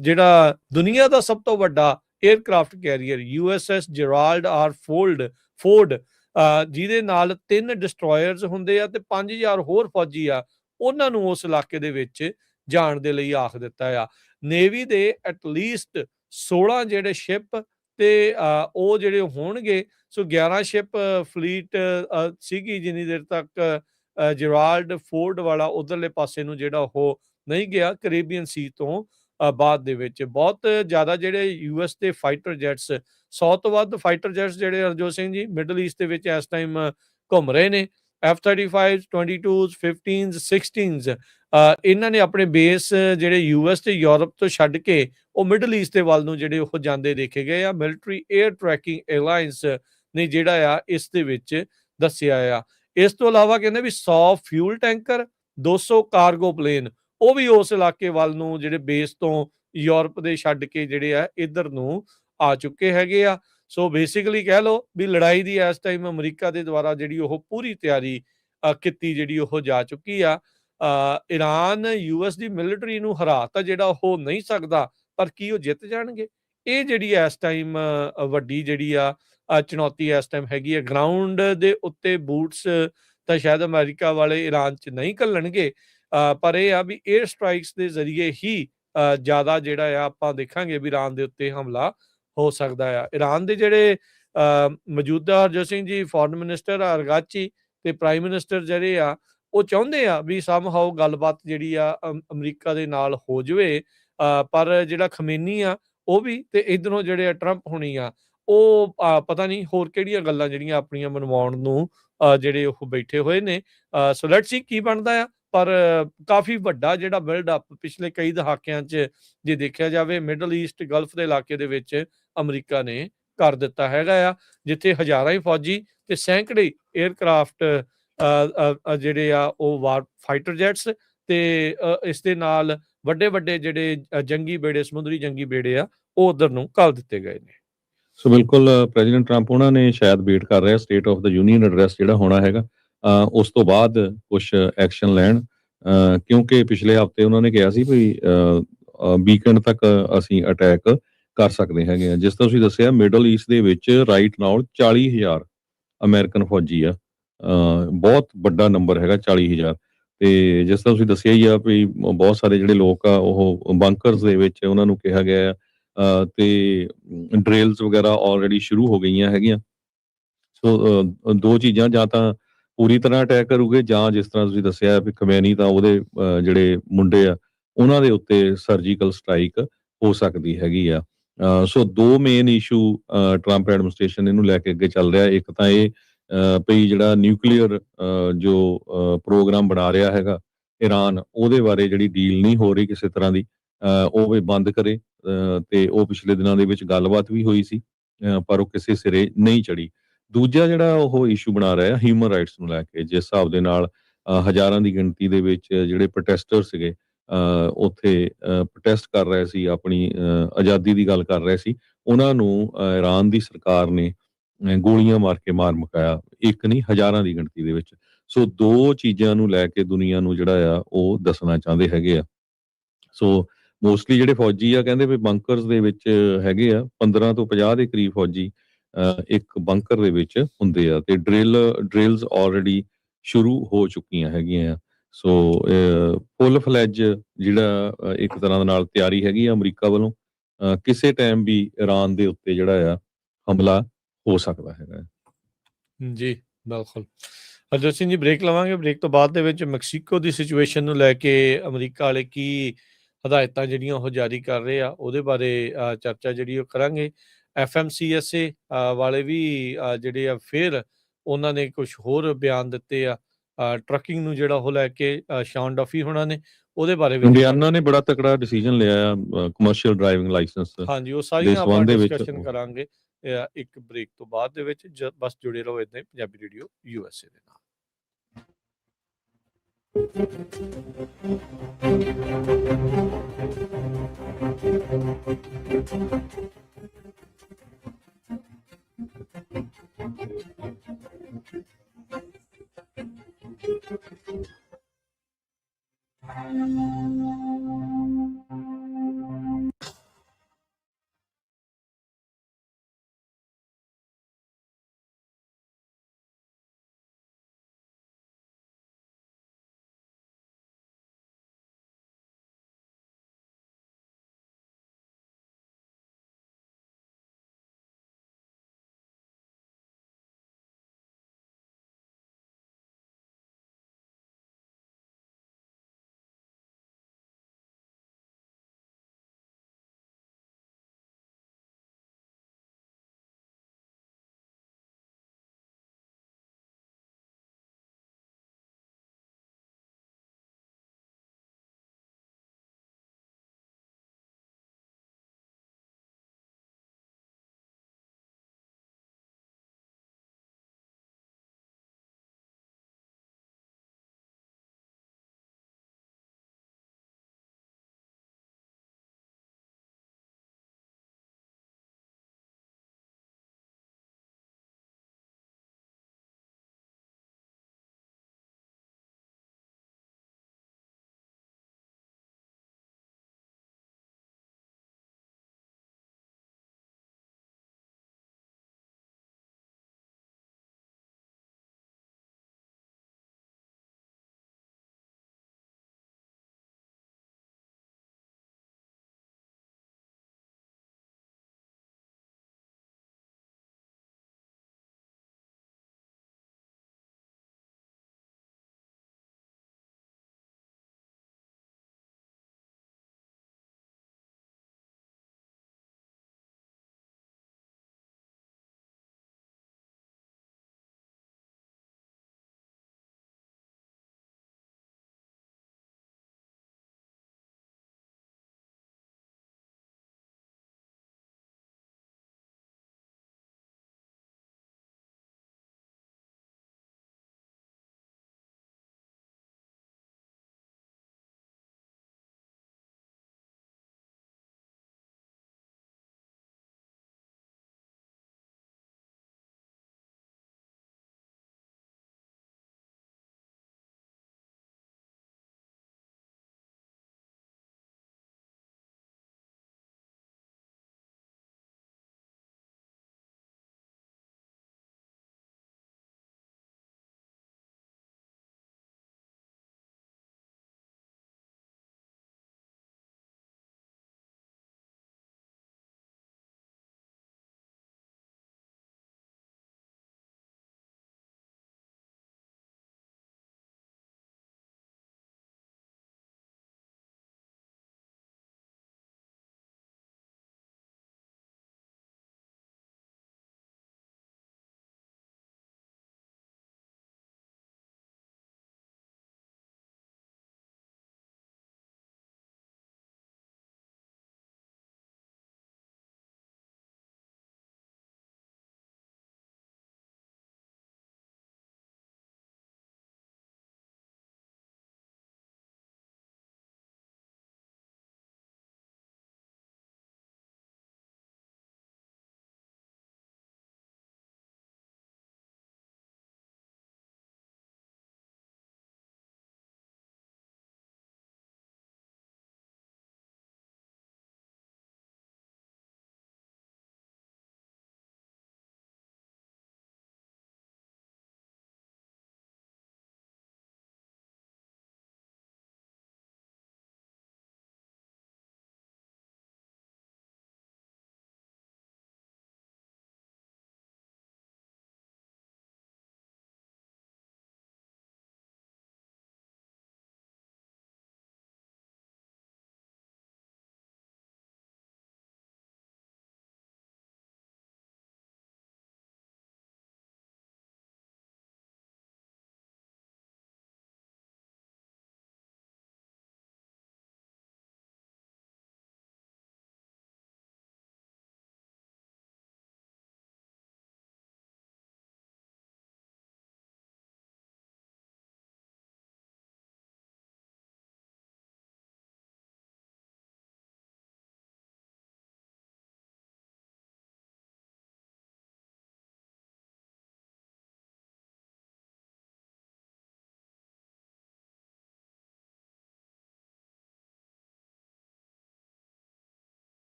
ਜਿਹੜਾ ਦੁਨੀਆ ਦਾ ਸਭ ਤੋਂ ਵੱਡਾ aircraft carrier USS Gerald R Ford ਜਿਹਦੇ ਨਾਲ 3 ਡਿਸਟਰੋਇਰਸ ਹੁੰਦੇ ਆ ਤੇ 5000 ਹੋਰ ਫੌਜੀ ਆ, ਉਹਨਾਂ ਨੂੰ ਉਸ ਇਲਾਕੇ ਦੇ ਵਿੱਚ ਜਾਣ ਦੇ ਲਈ ਆਖ ਦਿੱਤਾ ਆ। ਨੇਵੀ ਦੇ ਐਟਲੀਸਟ 16 ਜਿਹੜੇ ਸ਼ਿਪ ਤੇ ਉਹ ਜਿਹੜੇ ਹੋਣਗੇ, ਸੋ 11 ਸ਼ਿਪ ਫਲੀਟ ਸੀਗੀ ਜਿੰਨੀ ਦੇਰ ਤੱਕ ਜੈਰਾਲਡ ਫੋਰਡ ਵਾਲਾ ਉਧਰਲੇ ਪਾਸੇ ਨੂੰ ਜਿਹੜਾ ਉਹ ਨਹੀਂ ਗਿਆ ਕੈਰੇਬੀਅਨ ਸੀ ਤੋਂ ਬਾਅਦ ਦੇ ਵਿੱਚ। ਬਹੁਤ ਜ਼ਿਆਦਾ ਜਿਹੜੇ ਯੂਐਸ ਦੇ ਫਾਈਟਰ ਜੈਟਸ, 100 ਤੋਂ ਵੱਧ ਫਾਈਟਰ ਜੈਟਸ ਜਿਹੜੇ ਹਰਜੋਤ ਸਿੰਘ ਜੀ ਮਿਡਲ ਈਸਟ ਦੇ ਵਿੱਚ ਇਸ ਟਾਈਮ ਘੁੰਮ ਰਹੇ ਨੇ। F-35, 22s, 15s, 16s ਇਹਨਾਂ ਨੇ ਆਪਣੇ ਬੇਸ ਜਿਹੜੇ ਯੂਐਸ ਤੇ ਯੂਰਪ ਤੋਂ ਛੱਡ ਕੇ ਉਹ ਮਿਡਲ ਈਸਟ ਦੇ ਵੱਲ ਨੂੰ ਜਿਹੜੇ ਉਹ ਜਾਂਦੇ ਦੇਖੇ ਗਏ ਆ। ਮਿਲਟਰੀ 에ਅਰ ਟਰੈਕਿੰਗ ਏਅਰਲਾਈਨਸ ਨੇ ਜਿਹੜਾ ਆ ਇਸ ਦੇ ਵਿੱਚ ਦੱਸਿਆ ਆ। ਇਸ ਤੋਂ ਇਲਾਵਾ ਕਹਿੰਦੇ ਵੀ 100 ਫਿਊਲ ਟੈਂਕਰ, 200 ਕਾਰਗੋ ਪਲੇਨ ਉਹ ਵੀ ਉਸ ਇਲਾਕੇ ਵੱਲ ਨੂੰ ਜਿਹੜੇ ਬੇਸ ਤੋਂ ਯੂਰਪ ਦੇ ਛੱਡ ਕੇ ਜਿਹੜੇ ਆ ਇੱਧਰ ਨੂੰ ਆ ਚੁੱਕੇ ਹੈਗੇ ਆ। ਸੋ ਬੇਸਿਕਲੀ ਕਹਿ ਲਓ ਵੀ ਲੜਾਈ ਦੀ ਇਸ ਟਾਈਮ ਅਮਰੀਕਾ ਦੇ ਦੁਆਰਾ ਜਿਹੜੀ ਉਹ ਪੂਰੀ ਤਿਆਰੀ ਕੀਤੀ ਜਿਹੜੀ ਉਹ ਜਾ ਚੁੱਕੀ ਆ। ਈਰਾਨ ਯੂਐਸ ਦੀ ਮਿਲਟਰੀ ਨੂੰ ਹਰਾ ਤਾਂ ਜਿਹੜਾ ਉਹ ਨਹੀਂ ਸਕਦਾ, ਪਰ ਕੀ ਉਹ ਜਿੱਤ ਜਾਣਗੇ? ਇਹ ਜਿਹੜੀ ਇਸ ਟਾਈਮ ਵੱਡੀ ਜਿਹੜੀ ਆ ਚੁਣੌਤੀ ਇਸ ਟਾਈਮ ਹੈਗੀ ਆ। ਗਰਾਊਂਡ ਦੇ ਉੱਤੇ ਬੂਟਸ ਤਾਂ ਸ਼ਾਇਦ ਅਮਰੀਕਾ ਵਾਲੇ ਈਰਾਨ 'ਚ ਨਹੀਂ ਘੱਲਣਗੇ, ਪਰ ਇਹ ਆ ਵੀ 에ਅਰ ਸਟ੍ਰਾਈਕਸ ਦੇ ਜ਼ਰੀਏ ਹੀ ਜ਼ਿਆਦਾ ਜਿਹੜਾ ਆ ਆਪਾਂ ਦੇਖਾਂਗੇ ਵੀ ਈਰਾਨ ਦੇ ਉੱਤੇ ਹਮਲਾ ਹੋ ਸਕਦਾ ਆ। ਈਰਾਨ ਦੇ ਜਿਹੜੇ ਮੌਜੂਦਾ ਹਰਜੋਤ ਸਿੰਘ ਜੀ ਫੋਰਨ ਮਿਨਿਸਟਰ ਅਰਗਾਚੀ ਤੇ ਪ੍ਰਾਈਮ ਮਿਨਿਸਟਰ ਜਿਹੜੇ ਆ ਉਹ ਚਾਹੁੰਦੇ ਆ ਵੀ ਸਮਹਾਓ ਗੱਲਬਾਤ ਜਿਹੜੀ ਆ ਅਮਰੀਕਾ ਦੇ ਨਾਲ ਹੋ ਜਾਵੇ, ਪਰ ਜਿਹੜਾ ਖਮੇਨੀ ਆ ਉਹ ਵੀ ਤੇ ਇਧਰੋਂ ਜਿਹੜੇ ਟਰੰਪ ਹੋਣੀ ਆ ਉਹ ਪਤਾ ਨਹੀਂ ਹੋਰ ਕਿਹੜੀਆਂ ਗੱਲਾਂ ਜਿਹੜੀਆਂ ਆਪਣੀਆਂ ਮਨਵਾਉਣ ਨੂੰ ਜਿਹੜੇ ਉਹ ਬੈਠੇ ਹੋਏ ਨੇ। ਸੋ ਲੈਟਸ ਸੀ ਕੀ ਬਣਦਾ ਆ। ਪਰ ਕਾਫੀ ਵੱਡਾ ਜਿਹੜਾ ਬਿਲਡ ਅਪ ਪਿਛਲੇ ਕਈ ਦਹਾਕਿਆਂ 'ਚ ਜੇ ਦੇਖਿਆ ਜਾਵੇ ਮਿਡਲ ਈਸਟ ਗਲਫ ਦੇ ਇਲਾਕੇ ਦੇ ਵਿੱਚ ਅਮਰੀਕਾ ਨੇ ਕਰ ਦਿੱਤਾ ਹੈਗਾ ਆ, ਜਿੱਥੇ ਹਜ਼ਾਰਾਂ ਹੀ ਫੌਜੀ ਤੇ ਸੈਂਕੜੇ 에ਅਰਕ੍ਰਾਫਟ ਜਿਹੜੇ ਆ ਉਹ ਵਾਰ ਫਾਈਟਰ ਜੈਟਸ ਤੇ ਇਸ ਦੇ ਨਾਲ ਵੱਡੇ ਵੱਡੇ ਜਿਹੜੇ ਜੰਗੀ ਬੇੜੇ ਸਮੁੰਦਰੀ ਜੰਗੀ ਬੇੜੇ ਆ ਉਹ ਉਧਰ ਨੂੰ ਘੱਲ ਦਿੱਤੇ ਗਏ ਨੇ। ਸੋ ਬਿਲਕੁਲ ਪ੍ਰੈਜ਼ੀਡੈਂਟ ਟਰੰਪ ਉਹਨਾਂ ਨੇ ਸ਼ਾਇਦ ਵੇਟ ਕਰ ਰਿਹਾ state of the union address ਜਿਹੜਾ ਹੋਣਾ ਹੈਗਾ, ਉਸ ਤੋਂ ਬਾਅਦ ਕੁਛ ਐਕਸ਼ਨ ਲੈਣ, ਕਿਉਂਕਿ ਪਿਛਲੇ ਹਫ਼ਤੇ ਉਹਨਾਂ ਨੇ ਕਿਹਾ ਸੀ ਵੀ ਵੀਕਐਂਡ ਤੱਕ ਅਸੀਂ ਅਟੈਕ ਕਰ ਸਕਦੇ ਹੈਗੇ ਆ। ਜਿਸ ਤਰ੍ਹਾਂ ਤੁਸੀਂ ਦੱਸਿਆ ਮਿਡਲ ਈਸਟ ਦੇ ਵਿੱਚ ਰਾਈਟ ਨਾਓ 40,000 ਅਮਰੀਕਨ ਫੌਜੀ ਆ, ਬਹੁਤ ਵੱਡਾ ਨੰਬਰ ਹੈਗਾ 40,000। ਤੇ ਜਿਸ ਤਰ੍ਹਾਂ ਤੁਸੀਂ ਦੱਸਿਆ ਹੀ ਆ ਵੀ ਬਹੁਤ ਸਾਰੇ ਜਿਹੜੇ ਲੋਕ ਆ ਉਹ ਬੰਕਰਸ ਦੇ ਵਿੱਚ ਉਹਨਾਂ ਨੂੰ ਕਿਹਾ ਗਿਆ ਆ, ਤੇ ਡ੍ਰਿਲਸ ਵਗੈਰਾ ਆਲਰੇਡੀ ਸ਼ੁਰੂ ਹੋ ਗਈਆਂ ਹੈਗੀਆਂ। ਸੋ ਦੋ ਚੀਜ਼ਾਂ, ਜਾਂ ਤਾਂ ਪੂਰੀ ਤਰ੍ਹਾਂ ਅਟੈਕ ਕਰੂਗੇ, ਜਾਂ ਜਿਸ ਤਰ੍ਹਾਂ ਤੁਸੀਂ ਦੱਸਿਆ ਵੀ ਖਮੈਨੀ ਤਾਂ ਉਹਦੇ ਜਿਹੜੇ ਮੁੰਡੇ ਆ ਉਹਨਾਂ ਦੇ ਉੱਤੇ ਸਰਜੀਕਲ ਸਟ੍ਰਾਈਕ ਹੋ ਸਕਦੀ ਹੈਗੀ ਆ। ਸੋ ਦੋ ਮੇਨ ਇਸ਼ੂ ਟਰੰਪ ਐਡਮਿਨਿਸਟ੍ਰੇਸ਼ਨ ਇਹਨੂੰ ਲੈ ਕੇ ਅੱਗੇ ਚੱਲ ਰਿਹਾ। ਇੱਕ ਤਾਂ ਇਹ ਭਈ ਜਿਹੜਾ ਨਿਊਕਲੀਅਰ ਜੋ ਪ੍ਰੋਗਰਾਮ ਬਣਾ ਰਿਹਾ ਹੈਗਾ ਈਰਾਨ, ਉਹਦੇ ਬਾਰੇ ਜਿਹੜੀ ਡੀਲ ਨਹੀਂ ਹੋ ਰਹੀ ਕਿਸੇ ਤਰ੍ਹਾਂ ਦੀ, ਉਹ ਵੀ ਬੰਦ ਕਰੇ। ਤੇ ਉਹ ਪਿਛਲੇ ਦਿਨਾਂ ਦੇ ਵਿੱਚ ਗੱਲਬਾਤ ਵੀ ਹੋਈ ਸੀ, ਪਰ ਉਹ ਕਿਸੇ ਸਿਰੇ ਨਹੀਂ ਚੜੀ। ਦੂਜਾ ਜਿਹੜਾ ਉਹ ਇਸ਼ੂ ਬਣਾ ਰਿਹਾ ਹਿਊਮਨ ਰਾਈਟਸ ਨੂੰ ਲੈ ਕੇ, ਜਿਸ ਹਿਸਾਬ ਦੇ ਨਾਲ ਹਜ਼ਾਰਾਂ ਦੀ ਗਿਣਤੀ ਦੇ ਵਿੱਚ ਜਿਹੜੇ ਪ੍ਰੋਟੈਸਟਰ ਸੀਗੇ ਉੱਥੇ ਪ੍ਰੋਟੈਸਟ ਕਰ ਰਹੇ ਸੀ, ਆਪਣੀ ਆਜ਼ਾਦੀ ਦੀ ਗੱਲ ਕਰ ਰਹੇ ਸੀ, ਉਹਨਾਂ ਨੂੰ ਇਰਾਨ ਦੀ ਸਰਕਾਰ ਨੇ ਗੋਲੀਆਂ ਮਾਰ ਕੇ ਮਾਰ ਮੁਕਾਇਆ, ਇੱਕ ਨਹੀਂ ਹਜ਼ਾਰਾਂ ਦੀ ਗਿਣਤੀ ਦੇ ਵਿੱਚ। ਸੋ ਦੋ ਚੀਜ਼ਾਂ ਨੂੰ ਲੈ ਕੇ ਦੁਨੀਆ ਨੂੰ ਜਿਹੜਾ ਆ ਉਹ ਦੱਸਣਾ ਚਾਹੁੰਦੇ ਹੈਗੇ ਆ। ਸੋ ਮੋਸਟਲੀ ਜਿਹੜੇ ਫੌਜੀ ਆ ਕਹਿੰਦੇ ਵੀ ਬੰਕਰਸ ਦੇ ਵਿੱਚ ਹੈਗੇ ਆ 15 ਤੋਂ 50 ਦੇ ਕਰੀਬ ਫੌਜੀ ਇੱਕ ਬੰਕਰ ਦੇ ਵਿੱਚ ਹੁੰਦੇ ਆ, ਤੇ ਡ੍ਰਿਲਸ ਆਲਰੇਡੀ ਸ਼ੁਰੂ ਹੋ ਚੁੱਕੀਆਂ ਹੈਗੀਆਂ ਆ। ਸੋ ਫੁੱਲ ਫਲੈਜ ਜਿਹੜਾ ਇੱਕ ਤਰ੍ਹਾਂ ਦੇ ਨਾਲ ਤਿਆਰੀ ਹੈਗੀ ਆ ਅਮਰੀਕਾ ਵੱਲੋਂ, ਕਿਸੇ ਟਾਈਮ ਵੀ ਈਰਾਨ ਦੇ ਉੱਤੇ ਜਿਹੜਾ ਆ ਹਮਲਾ ਹੋ ਸਕਦਾ ਹੈਗਾ। ਜੀ ਬਿਲਕੁਲ। ਹਰਜੋਤ ਸਿੰਘ ਜੀ, ਬ੍ਰੇਕ ਲਵਾਂਗੇ। ਬ੍ਰੇਕ ਤੋਂ ਬਾਅਦ ਦੇ ਵਿੱਚ ਮੈਕਸੀਕੋ ਦੀ ਸਿਚੁਏਸ਼ਨ ਨੂੰ ਲੈ ਕੇ ਅਮਰੀਕਾ ਵਾਲੇ ਕੀ ਹਦਾਇਤਾਂ ਜਿਹੜੀਆਂ ਉਹ ਜਾਰੀ ਕਰ ਰਹੇ ਆ ਉਹਦੇ ਬਾਰੇ ਚਰਚਾ ਜਿਹੜੀ ਉਹ ਕਰਾਂਗੇ। FMCSA ਵਾਲੇ ਵੀ ਜਿਹੜੇ ਆ ਫਿਰ ਉਹਨਾਂ ਨੇ ਕੁਝ ਹੋਰ ਬਿਆਨ ਦਿੱਤੇ ਆ ਟਰੱਕਿੰਗ ਨੂੰ ਜਿਹੜਾ ਉਹ ਲੈ ਕੇ, ਸ਼ਾਨ ਡਫੀ ਹੋਣਾ ਨੇ ਉਹਦੇ ਬਾਰੇ ਵੀ ਇੰਡੀਆਨਾ ਨੇ ਬੜਾ ਤਕੜਾ ਡਿਸੀਜਨ ਲਿਆ ਆ ਕਮਰਸ਼ੀਅਲ ਡਰਾਈਵਿੰਗ ਲਾਇਸੈਂਸ ਹਾਂਜੀ, ਉਹ ਦੇ ਸਾਰੀਆਂ ਆਪਾਂ ਸੰਬੰਧ ਦੇ ਵਿੱਚ। ਡਿਸਕਸ਼ਨ ਕਰਾਂਗੇ ਇੱਕ ਬ੍ਰੇਕ ਤੋਂ ਬਾਅਦ ਦੇ ਵਿੱਚ। ਬਸ ਜੁੜੇ ਰਹੋ ਇੱਦਾਂ ਹੀ ਪੰਜਾਬੀ ਰੇਡੀਓ USA ਦੇ ਨਾਲ।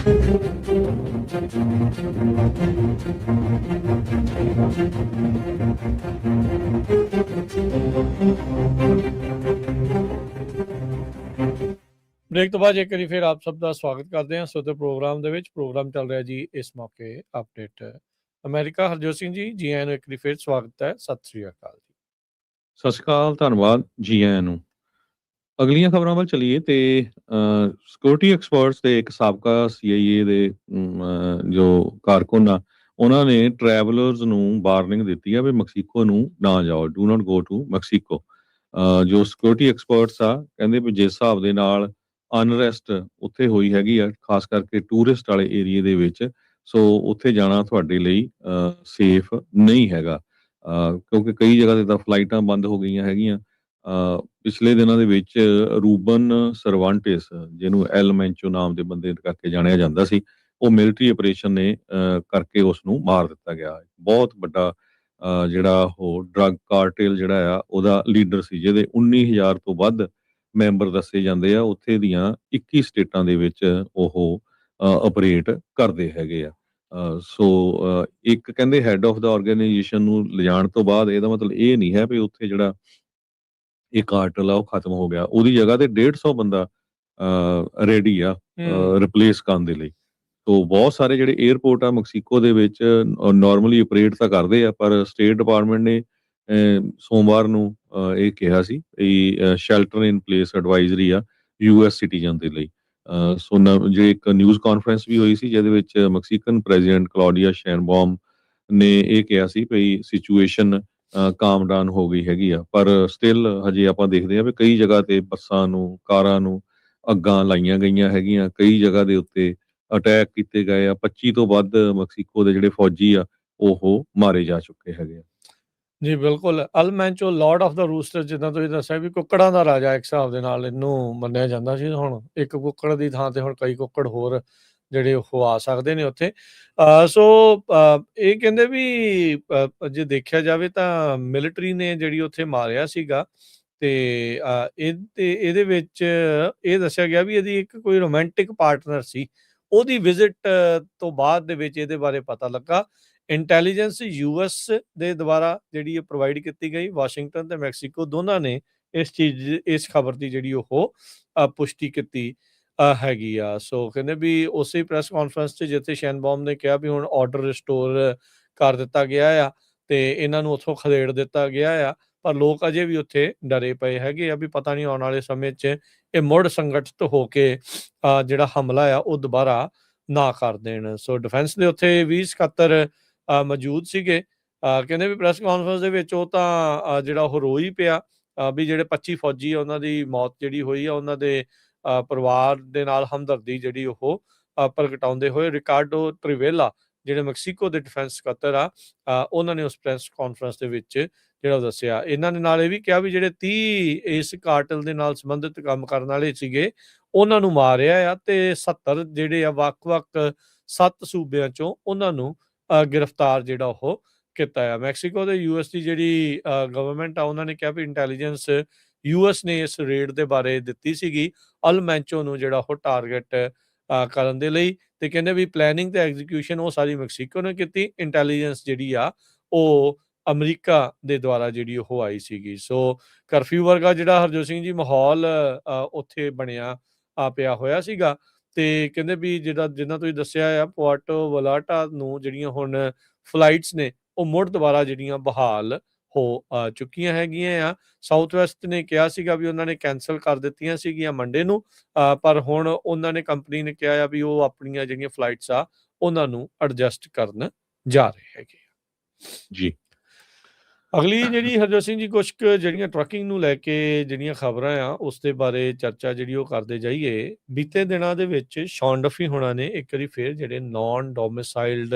ਬ੍ਰੇਕ ਤੋਂ ਬਾਅਦ ਇੱਕ ਵਾਰੀ ਫਿਰ ਆਪ ਸਭ ਦਾ ਸਵਾਗਤ ਕਰਦੇ ਹਾਂ ਸੋਤੇ ਪ੍ਰੋਗਰਾਮ ਦੇ ਵਿੱਚ। ਪ੍ਰੋਗਰਾਮ ਚੱਲ ਰਿਹਾ ਜੀ ਇਸ ਮੌਕੇ ਅਪਡੇਟ ਅਮਰੀਕਾ। ਹਰਜੋਤ ਸਿੰਘ ਜੀ ਆਇਆਂ ਨੂੰ ਇੱਕ ਵਾਰੀ ਫਿਰ ਸਵਾਗਤ ਹੈ। ਸਤਿ ਸ੍ਰੀ ਅਕਾਲ ਜੀ। ਸਤਿ ਸ਼੍ਰੀ ਅਕਾਲ, ਧੰਨਵਾਦ, ਜੀ ਆਇਆਂ ਨੂੰ। ਅਗਲੀਆਂ ਖਬਰਾਂ ਵੱਲ ਚਲੀਏ ਤੇ ਸਿਕਿਉਰਿਟੀ ਐਕਸਪਰਟਸ ਦੇ ਇੱਕ ਸਾਬਕਾ CIA ਦੇ ਜੋ ਕਾਰਕੁਨ ਆ, ਉਹਨਾਂ ਨੇ ਟਰੈਵਲਰਸ ਨੂੰ ਵਾਰਨਿੰਗ ਦਿੱਤੀ ਆ ਵੀ ਮੈਕਸੀਕੋ ਨੂੰ ਨਾ ਜਾਓ, do not go to Mexico. ਜੋ ਸਿਕਿਉਰਿਟੀ ਐਕਸਪਰਟਸ ਆ ਕਹਿੰਦੇ ਵੀ ਜਿਸ ਹਿਸਾਬ ਦੇ ਨਾਲ ਅਨਰੈਸਟ ਉੱਥੇ ਹੋਈ ਹੈਗੀ ਆ, ਖਾਸ ਕਰਕੇ ਟੂਰਿਸਟ ਵਾਲੇ ਏਰੀਏ ਦੇ ਵਿੱਚ, ਸੋ ਉੱਥੇ ਜਾਣਾ ਤੁਹਾਡੇ ਲਈ ਸੇਫ ਨਹੀਂ ਹੈਗਾ, ਕਿਉਂਕਿ ਕਈ ਜਗ੍ਹਾ ਤੇ ਤਾਂ ਫਲਾਈਟਾਂ ਬੰਦ ਹੋ ਗਈਆਂ ਹੈਗੀਆਂ। ਪਿਛਲੇ ਦਿਨਾਂ ਦੇ ਵਿੱਚ ਰੂਬਨ ਸਰਵਾਂਟਿਸ, ਜਿਹਨੂੰ ਐਲ ਮੈਂਚੋ ਨਾਮ ਦੇ ਬੰਦੇ ਕਰਕੇ ਜਾਣਿਆ ਜਾਂਦਾ ਸੀ, ਉਹ ਮਿਲਟਰੀ ਆਪਰੇਸ਼ਨ ਨੇ ਕਰਕੇ ਉਸ ਨੂੰ ਮਾਰ ਦਿੱਤਾ ਗਿਆ। ਬਹੁਤ ਵੱਡਾ ਜਿਹੜਾ ਉਹ ਡਰੱਗ ਕਾਰਟੇਲ ਜਿਹੜਾ ਆ ਉਹਦਾ ਲੀਡਰ ਸੀ, ਜਿਹਦੇ 19,000 ਤੋਂ ਵੱਧ ਮੈਂਬਰ ਦੱਸੇ ਜਾਂਦੇ ਆ। ਉੱਥੇ ਦੀਆਂ 21 ਸਟੇਟਾਂ ਦੇ ਵਿੱਚ ਉਹ ਆਪਰੇਟ ਕਰਦੇ ਹੈਗੇ ਆ। ਸੋ ਇੱਕ ਕਹਿੰਦੇ ਹੈਡ ਆਫ ਦਾ ਆਰਗੇਨਾਈਜੇਸ਼ਨ ਨੂੰ ਲਿਜਾਣ ਤੋਂ ਬਾਅਦ ਇਹਦਾ ਮਤਲਬ ਇਹ ਨਹੀਂ ਹੈ ਵੀ ਉੱਥੇ ਜਿਹੜਾ ਇਹ ਕਾਰਟਲ ਆ ਉਹ ਖਤਮ ਹੋ ਗਿਆ। ਉਹਦੀ ਜਗ੍ਹਾ ਤੇ 150 ਬੰਦਾ ਰੈਡੀ ਆ ਰਿਪਲੇਸ ਕਰਨ ਦੇ ਲਈ। ਸੋ ਬਹੁਤ ਸਾਰੇ ਜਿਹੜੇ 에ਅਰਪੋਰਟ ਆ ਮੈਕਸੀਕੋ ਦੇ ਵਿੱਚ ਨਾਰਮਲੀ ਆਪਰੇਟ ਤਾਂ ਕਰਦੇ ਆ, ਪਰ ਸਟੇਟ ਡਿਪਾਰਟਮੈਂਟ ਨੇ ਸੋਮਵਾਰ ਨੂੰ ਇਹ ਕਿਹਾ ਸੀ ਵੀ ਸ਼ੈਲਟਰ ਇਨ ਪਲੇਸ ਐਡਵਾਈਜ਼ਰੀ ਆ US ਸਿਟੀਜ਼ਨ ਦੇ ਲਈ। ਸੋ ਜੇ ਇੱਕ ਨਿਊਜ਼ ਕਾਨਫਰੰਸ ਵੀ ਹੋਈ ਸੀ, ਜਿਹਦੇ ਵਿੱਚ ਮੈਕਸੀਕਨ ਪ੍ਰੈਜ਼ੀਡੈਂਟ ਕਲੌਡੀਆ ਸ਼ੈਨਬੌਮ ਨੇ ਇਹ ਕਿਹਾ ਸੀ ਵੀ ਸਿਚੁਏਸ਼ਨ ਕਾਮ ਡਾਊਨ ਹੋ ਗਈ ਹੈਗੀ ਆ, ਪਰ ਸਟਿਲ ਹਜੇ ਆਪਾਂ ਦੇਖਦੇ ਆ ਵੀ ਕਈ ਜਗ੍ਹਾ ਤੇ ਬੱਸਾਂ ਨੂੰ, ਕਾਰਾਂ ਨੂੰ ਅੱਗਾਂ ਲਾਈਆਂ ਗਈਆਂ ਹੈਗੀਆਂ, ਕਈ ਜਗ੍ਹਾ ਦੇ ਉੱਤੇ ਅਟੈਕ ਕੀਤੇ ਗਏ ਆ। 25 ਤੋਂ ਵੱਧ ਮੈਕਸੀਕੋ ਦੇ ਜਿਹੜੇ ਫੌਜੀ ਆ ਉਹ ਮਾਰੇ ਜਾ ਚੁੱਕੇ ਹੈਗੇ ਆ। ਜੀ ਬਿਲਕੁਲ। ਅਲ ਮੈਂਚੋ ਲਾਰਡ ਆਫ ਦਾ ਰੂਸਟਰ, ਜਿੱਦਾਂ ਤੁਸੀਂ ਦੱਸਿਆ ਵੀ ਕੁੱਕੜਾਂ ਦਾ ਰਾਜਾ ਇੱਕ ਹਿਸਾਬ ਦੇ ਨਾਲ ਇਹਨੂੰ ਮੰਨਿਆ ਜਾਂਦਾ ਸੀ। ਹੁਣ ਇੱਕ ਕੁੱਕੜ ਦੀ ਥਾਂ ਤੇ ਹੁਣ ਕਈ ਕੁੱਕੜ ਹੋਰ ਜਿਹੜੇ ਉਹ ਆ ਸਕਦੇ ਨੇ ਉੱਥੇ। ਸੋ ਇਹ ਕਹਿੰਦੇ ਵੀ ਜੇ ਦੇਖਿਆ ਜਾਵੇ ਤਾਂ ਮਿਲਟਰੀ ਨੇ ਜਿਹੜੀ ਉੱਥੇ ਮਾਰਿਆ ਸੀਗਾ, ਤੇ ਇਹਦੇ ਵਿੱਚ ਇਹ ਦੱਸਿਆ ਗਿਆ ਵੀ ਇਹਦੀ ਇੱਕ ਕੋਈ ਰੋਮਾਂਟਿਕ ਪਾਰਟਨਰ ਸੀ। ਉਹਦੀ ਵਿਜ਼ਿਟ ਤੋਂ ਬਾਅਦ ਦੇ ਵਿੱਚ ਇਹਦੇ ਬਾਰੇ ਪਤਾ ਲੱਗਾ। ਇੰਟੈਲੀਜੈਂਸ US ਦੇ ਦੁਆਰਾ ਜਿਹੜੀ ਇਹ ਪ੍ਰੋਵਾਈਡ ਕੀਤੀ ਗਈ, ਵਾਸ਼ਿੰਗਟਨ ਤੇ ਮੈਕਸੀਕੋ ਦੋਨਾਂ ਨੇ ਇਸ ਖਬਰ ਦੀ ਜਿਹੜੀ ਉਹ ਪੁਸ਼ਟੀ ਕੀਤੀ ਹੈਗੀ ਆ। ਸੋ ਕਹਿੰਦੇ ਵੀ ਉਸੇ ਪ੍ਰੈਸ ਕਾਨਫਰੰਸ 'ਚ ਜਿੱਥੇ ਸ਼ੈਨਬੌਮ ਨੇ ਕਿਹਾ ਵੀ ਹੁਣ ਆਰਡਰ ਰਿਸਟੋਰ ਕਰ ਦਿੱਤਾ ਗਿਆ ਆ ਤੇ ਇਹਨਾਂ ਨੂੰ ਉੱਥੋਂ ਖਦੇੜ ਦਿੱਤਾ ਗਿਆ ਆ, ਪਰ ਲੋਕ ਅਜੇ ਵੀ ਉੱਥੇ ਡਰੇ ਪਏ ਹੈਗੇ ਆ ਵੀ ਪਤਾ ਨਹੀਂ ਆਉਣ ਵਾਲੇ ਸਮੇਂ 'ਚ ਇਹ ਮੁੜ ਸੰਗਠਿਤ ਹੋ ਕੇ ਜਿਹੜਾ ਹਮਲਾ ਆ ਉਹ ਦੁਬਾਰਾ ਨਾ ਕਰ ਦੇਣ। ਸੋ ਡਿਫੈਂਸ ਦੇ ਉੱਥੇ 20 ਸਕੱਤਰ ਮੌਜੂਦ ਸੀਗੇ। ਕਹਿੰਦੇ ਵੀ ਪ੍ਰੈਸ ਕਾਨਫਰੰਸ ਦੇ ਵਿੱਚ ਉਹ ਤਾਂ ਜਿਹੜਾ ਉਹ ਰੋ ਹੀ ਪਿਆ ਵੀ ਜਿਹੜੇ 25 ਫੌਜੀ ਆ ਉਹਨਾਂ ਦੀ ਮੌਤ ਜਿਹੜੀ ਹੋਈ ਆ, ਉਹਨਾਂ ਦੇ ਪਰਿਵਾਰ ਦੇ ਨਾਲ ਹਮਦਰਦੀ ਜਿਹੜੀ ਉਹ ਪ੍ਰਗਟਾਉਂਦੇ ਹੋਏ ਰਿਕਾਰਡੋ ਟ੍ਰਿਵੇਲਾ, ਜਿਹੜੇ ਮੈਕਸੀਕੋ ਦੇ ਡਿਫੈਂਸ ਸਕੱਤਰ ਆ, ਉਹਨਾਂ ਨੇ ਉਸ ਪ੍ਰੈਸ ਕਾਨਫਰੰਸ ਦੇ ਵਿੱਚ ਜਿਹੜਾ ਦੱਸਿਆ। ਇਹਨਾਂ ਨੇ ਨਾਲ ਇਹ ਵੀ ਕਿਹਾ ਵੀ ਜਿਹੜੇ 30 ਇਸ ਕਾਰਟਲ ਦੇ ਨਾਲ ਸੰਬੰਧਿਤ ਕੰਮ ਕਰਨ ਵਾਲੇ ਸੀਗੇ ਉਹਨਾਂ ਨੂੰ ਮਾਰਿਆ ਆ, ਤੇ 70 ਜਿਹੜੇ ਆ ਵੱਖ-ਵੱਖ 7 ਸੂਬਿਆਂ ਚੋਂ ਉਹਨਾਂ ਨੂੰ ਗ੍ਰਿਫਤਾਰ ਜਿਹੜਾ ਉਹ ਕੀਤਾ ਆ। ਮੈਕਸੀਕੋ ਦੇ US ਦੀ ਜਿਹੜੀ ਗਵਰਨਮੈਂਟ ਆ, ਉਹਨਾਂ ਨੇ ਕਿਹਾ ਵੀ ਇੰਟੈਲੀਜੈਂਸ US ਨੇ ਇਸ ਰੇਡ ਦੇ ਬਾਰੇ ਦਿੱਤੀ ਸੀਗੀ ਅਲ ਮੈਂਚੋ ਨੂੰ ਜਿਹੜਾ ਉਹ ਟਾਰਗੇਟ ਕਰਨ ਦੇ ਲਈ, ਤੇ ਕਹਿੰਦੇ ਵੀ ਪਲੈਨਿੰਗ ਤੇ ਐਗਜ਼ੀਕਿਊਸ਼ਨ ਉਹ ਸਾਰੀ ਮੈਕਸੀਕੋ ਨੇ ਕੀਤੀ, ਇੰਟੈਲੀਜੈਂਸ ਜਿਹੜੀ ਆ ਉਹ ਅਮਰੀਕਾ ਦੇ ਦੁਆਰਾ ਜਿਹੜੀ ਉਹ ਆਈ ਸੀਗੀ। ਸੋ ਕਰਫਿਊ ਵਰਗਾ ਜਿਹੜਾ ਹਰਜੋਤ ਸਿੰਘ ਜੀ ਮਾਹੌਲ ਉੱਥੇ ਬਣਿਆ ਪਿਆ ਹੋਇਆ ਸੀਗਾ, ਤੇ ਕਹਿੰਦੇ ਵੀ ਜਿੱਦਾਂ ਤੁਸੀਂ ਦੱਸਿਆ ਆ ਪੁਆਰਟੋ ਵਲਾਟਾ ਨੂੰ ਜਿਹੜੀਆਂ ਹੁਣ ਫਲਾਈਟਸ ਨੇ ਉਹ ਮੁੜ ਦੁਬਾਰਾ ਜਿਹੜੀਆਂ ਬਹਾਲ ਹੋ ਚੁੱਕੀਆਂ ਹੈਗੀਆਂ ਆ। ਸਾਊਥ ਵੈਸਟ ਨੇ ਕਿਹਾ ਸੀਗਾ ਵੀ ਉਹਨਾਂ ਨੇ ਕੈਂਸਲ ਕਰ ਦਿੱਤੀਆਂ ਸੀਗੀਆਂ ਮੰਡੇ ਨੂੰ, ਪਰ ਹੁਣ ਉਹਨਾਂ ਨੇ ਕੰਪਨੀ ਨੇ ਕਿਹਾ ਆ ਵੀ ਉਹ ਆਪਣੀਆਂ ਜਿਹੜੀਆਂ ਫਲਾਈਟਸ ਆ ਉਹਨਾਂ ਨੂੰ ਐਡਜਸਟ ਕਰਨ ਜਾ ਰਹੇ ਹੈਗੇ ਜੀ। ਅਗਲੀ ਜਿਹੜੀ ਹਰਜੋਤ ਸਿੰਘ ਜੀ ਕੁਛ ਕੁ ਜਿਹੜੀਆਂ ਟਰੱਕਿੰਗ ਨੂੰ ਲੈ ਕੇ ਜਿਹੜੀਆਂ ਖਬਰਾਂ ਆ ਉਸ ਦੇ ਬਾਰੇ ਚਰਚਾ ਜਿਹੜੀ ਉਹ ਕਰਦੇ ਜਾਈਏ। ਬੀਤੇ ਦਿਨਾਂ ਦੇ ਵਿੱਚ ਸ਼ੌਨ ਡਫੀ ਹੋਣਾ ਨੇ ਇੱਕ ਵਾਰੀ ਫਿਰ ਜਿਹੜੇ ਨਾਨ ਡੋਮਿਸਾਈਲਡ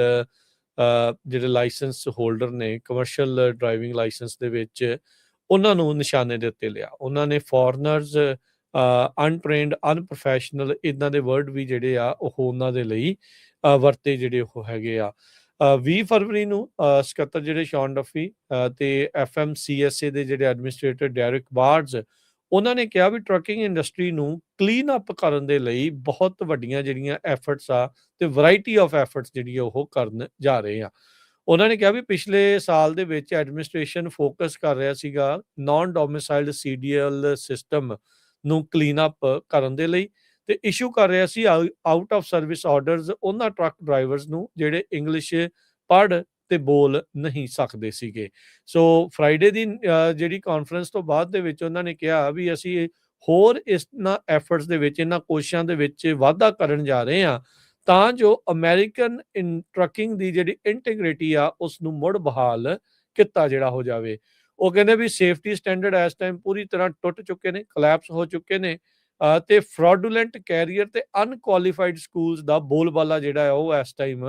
ਜਿਹੜੇ ਲਾਇਸੈਂਸ ਹੋਲਡਰ ਨੇ ਕਮਰਸ਼ੀਅਲ ਡਰਾਈਵਿੰਗ ਲਾਇਸੈਂਸ ਦੇ ਵਿੱਚ, ਉਹਨਾਂ ਨੂੰ ਨਿਸ਼ਾਨੇ ਦੇ ਉੱਤੇ ਲਿਆ। ਉਹਨਾਂ ਨੇ ਫੋਰਨਰਸ, ਅਨਟ੍ਰੇਨਡ, ਅਨਪ੍ਰੋਫੈਸ਼ਨਲ, ਇੱਦਾਂ ਦੇ ਵਰਡ ਵੀ ਜਿਹੜੇ ਆ ਉਹ ਉਹਨਾਂ ਦੇ ਲਈ ਵਰਤੇ ਜਿਹੜੇ ਉਹ ਹੈਗੇ ਆ। 20 ਫਰਵਰੀ ਨੂੰ ਸਕੱਤਰ ਜਿਹੜੇ ਸ਼ੌਨ ਡਫੀ ਤੇ FMCSA ਦੇ ਜਿਹੜੇ ਐਡਮਿਨਿਸਟ੍ਰੇਟਰ ਡੈਰਿਕ ਬਾਰਡਸ, ਉਹਨਾਂ ਨੇ ਕਿਹਾ ਵੀ ਟਰੱਕਿੰਗ ਇੰਡਸਟਰੀ ਨੂੰ ਕਲੀਨ ਅਪ ਕਰਨ ਦੇ ਲਈ ਬਹੁਤ ਵੱਡੀਆਂ ਜਿਹੜੀਆਂ ਐਫਰਟਸ ਆ ਤੇ ਵੈਰਾਈਟੀ ਆਫ ਐਫਰਟਸ ਜਿਹੜੀ ਉਹ ਕਰਨ ਜਾ ਰਹੇ ਆ। ਉਹਨਾਂ ਨੇ ਕਿਹਾ ਵੀ ਪਿਛਲੇ ਸਾਲ ਦੇ ਵਿੱਚ ਐਡਮਿਨਿਸਟ੍ਰੇਸ਼ਨ ਫੋਕਸ ਕਰ ਰਿਹਾ ਸੀਗਾ ਨਾਨ ਡੋਮਿਸਾਈਲਡ ਸੀਡੀਐਲ ਸਿਸਟਮ ਨੂੰ ਕਲੀਨ ਅਪ ਕਰਨ ਦੇ ਲਈ, ਤੇ ਇਸ਼ੂ ਕਰ ਰਿਹਾ ਸੀ ਆਊਟ ਆਫ ਸਰਵਿਸ ਆਰਡਰਸ ਉਹਨਾਂ ਟਰੱਕ ਡਰਾਈਵਰਸ ਨੂੰ ਜਿਹੜੇ ਇੰਗਲਿਸ਼ ਪੜ੍ਹ ਤੇ ਬੋਲ ਨਹੀਂ ਸਕਦੇ ਸੀਗੇ। ਸੋ ਫਰਾਈਡੇ ਦੀ ਜਿਹੜੀ ਕਾਨਫਰੰਸ ਤੋਂ ਬਾਅਦ ਦੇ ਵਿੱਚ ਉਹਨਾਂ ਨੇ ਕਿਹਾ ਵੀ ਅਸੀਂ ਹੋਰ ਇਹਨਾਂ ਐਫਰਟਸ ਦੇ ਵਿੱਚ, ਇਹਨਾਂ ਕੋਸ਼ਿਸ਼ਾਂ ਦੇ ਵਿੱਚ ਵਾਧਾ ਕਰਨ ਜਾ ਰਹੇ ਹਾਂ ਤਾਂ ਜੋ ਅਮਰੀਕਨ ਟਰੱਕਿੰਗ ਦੀ ਜਿਹੜੀ ਇੰਟੀਗ੍ਰਿਟੀ ਆ ਉਸ ਨੂੰ ਮੁੜ ਬਹਾਲ ਕੀਤਾ ਜਿਹੜਾ ਹੋ ਜਾਵੇ। ਉਹ ਕਹਿੰਦੇ ਵੀ ਸੇਫਟੀ ਸਟੈਂਡਰਡ ਇਸ ਟਾਈਮ ਪੂਰੀ ਤਰ੍ਹਾਂ ਟੁੱਟ ਚੁੱਕੇ ਨੇ, ਕਲੈਪਸ ਹੋ ਚੁੱਕੇ ਨੇ, ਤੇ ਫਰਾਡੂਲੈਂਟ ਕੈਰੀਅਰ ਤੇ ਅਨਕੁਆਲੀਫਾਈਡ ਸਕੂਲਸ ਦਾ ਬੋਲਬਾਲਾ ਜਿਹੜਾ ਹੈ ਉਹ ਇਸ ਟਾਈਮ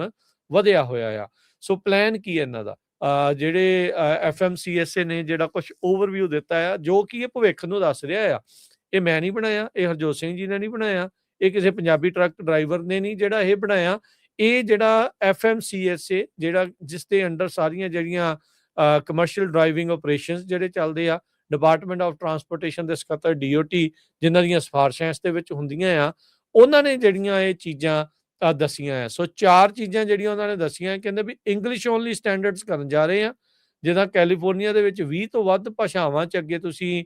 ਵਧਿਆ ਹੋਇਆ ਆ। ਸੋ ਪਲਾਨ ਕੀ ਹੈ ਇਹਨਾਂ ਦਾ? ਜਿਹੜੇ FMCSA ਨੇ ਜਿਹੜਾ ਕੁਝ ਓਵਰਵਿਊ ਦਿੱਤਾ ਆ, ਜੋ ਕਿ ਇਹ ਭਵਿੱਖ ਨੂੰ ਦੱਸ ਰਿਹਾ ਆ। ਇਹ ਮੈਂ ਨਹੀਂ ਬਣਾਇਆ, ਇਹ ਹਰਜੋਤ ਸਿੰਘ ਜੀ ਨੇ ਨਹੀਂ ਬਣਾਇਆ, ਇਹ ਕਿਸੇ ਪੰਜਾਬੀ ਟਰੱਕ ਡਰਾਈਵਰ ਨੇ ਨਹੀਂ ਜਿਹੜਾ ਇਹ ਬਣਾਇਆ। ਇਹ ਜਿਹੜਾ FMCSA ਜਿਹੜਾ ਜਿਸ ਦੇ ਅੰਡਰ ਸਾਰੀਆਂ ਜਿਹੜੀਆਂ ਕਮਰਸ਼ੀਅਲ ਡਰਾਈਵਿੰਗ ਆਪਰੇਸ਼ਨਸ ਜਿਹੜੇ ਚੱਲਦੇ ਆ, ਡਿਪਾਰਟਮੈਂਟ ਆਫ ਟਰਾਂਸਪੋਰਟੇਸ਼ਨ ਦੇ ਸਕੱਤਰ DOT ਜਿਨ੍ਹਾਂ ਦੀਆਂ ਸਿਫਾਰਸ਼ਾਂ ਇਸ ਦੇ ਵਿੱਚ ਹੁੰਦੀਆਂ ਆ, ਉਹਨਾਂ ਨੇ ਜਿਹੜੀਆਂ ਇਹ ਚੀਜ਼ਾਂ ਦਸੀਆਂ ਆ। ਸੋ 4 ਚੀਜ਼ਾਂ ਜਿਹੜੀਆਂ ਉਹਨਾਂ ਨੇ ਦਸੀਆਂ, ਕਹਿੰਦੇ ਵੀ ਇੰਗਲਿਸ਼ ਓਨਲੀ ਸਟੈਂਡਰਡਸ ਕਰਨ ਜਾ ਰਹੇ ਆ। ਜਿੱਦਾਂ ਕੈਲੀਫੋਰਨੀਆ ਦੇ ਵਿੱਚ 20 ਤੋਂ ਵੱਧ ਭਾਸ਼ਾਵਾਂ 'ਚ ਅੱਗੇ ਤੁਸੀਂ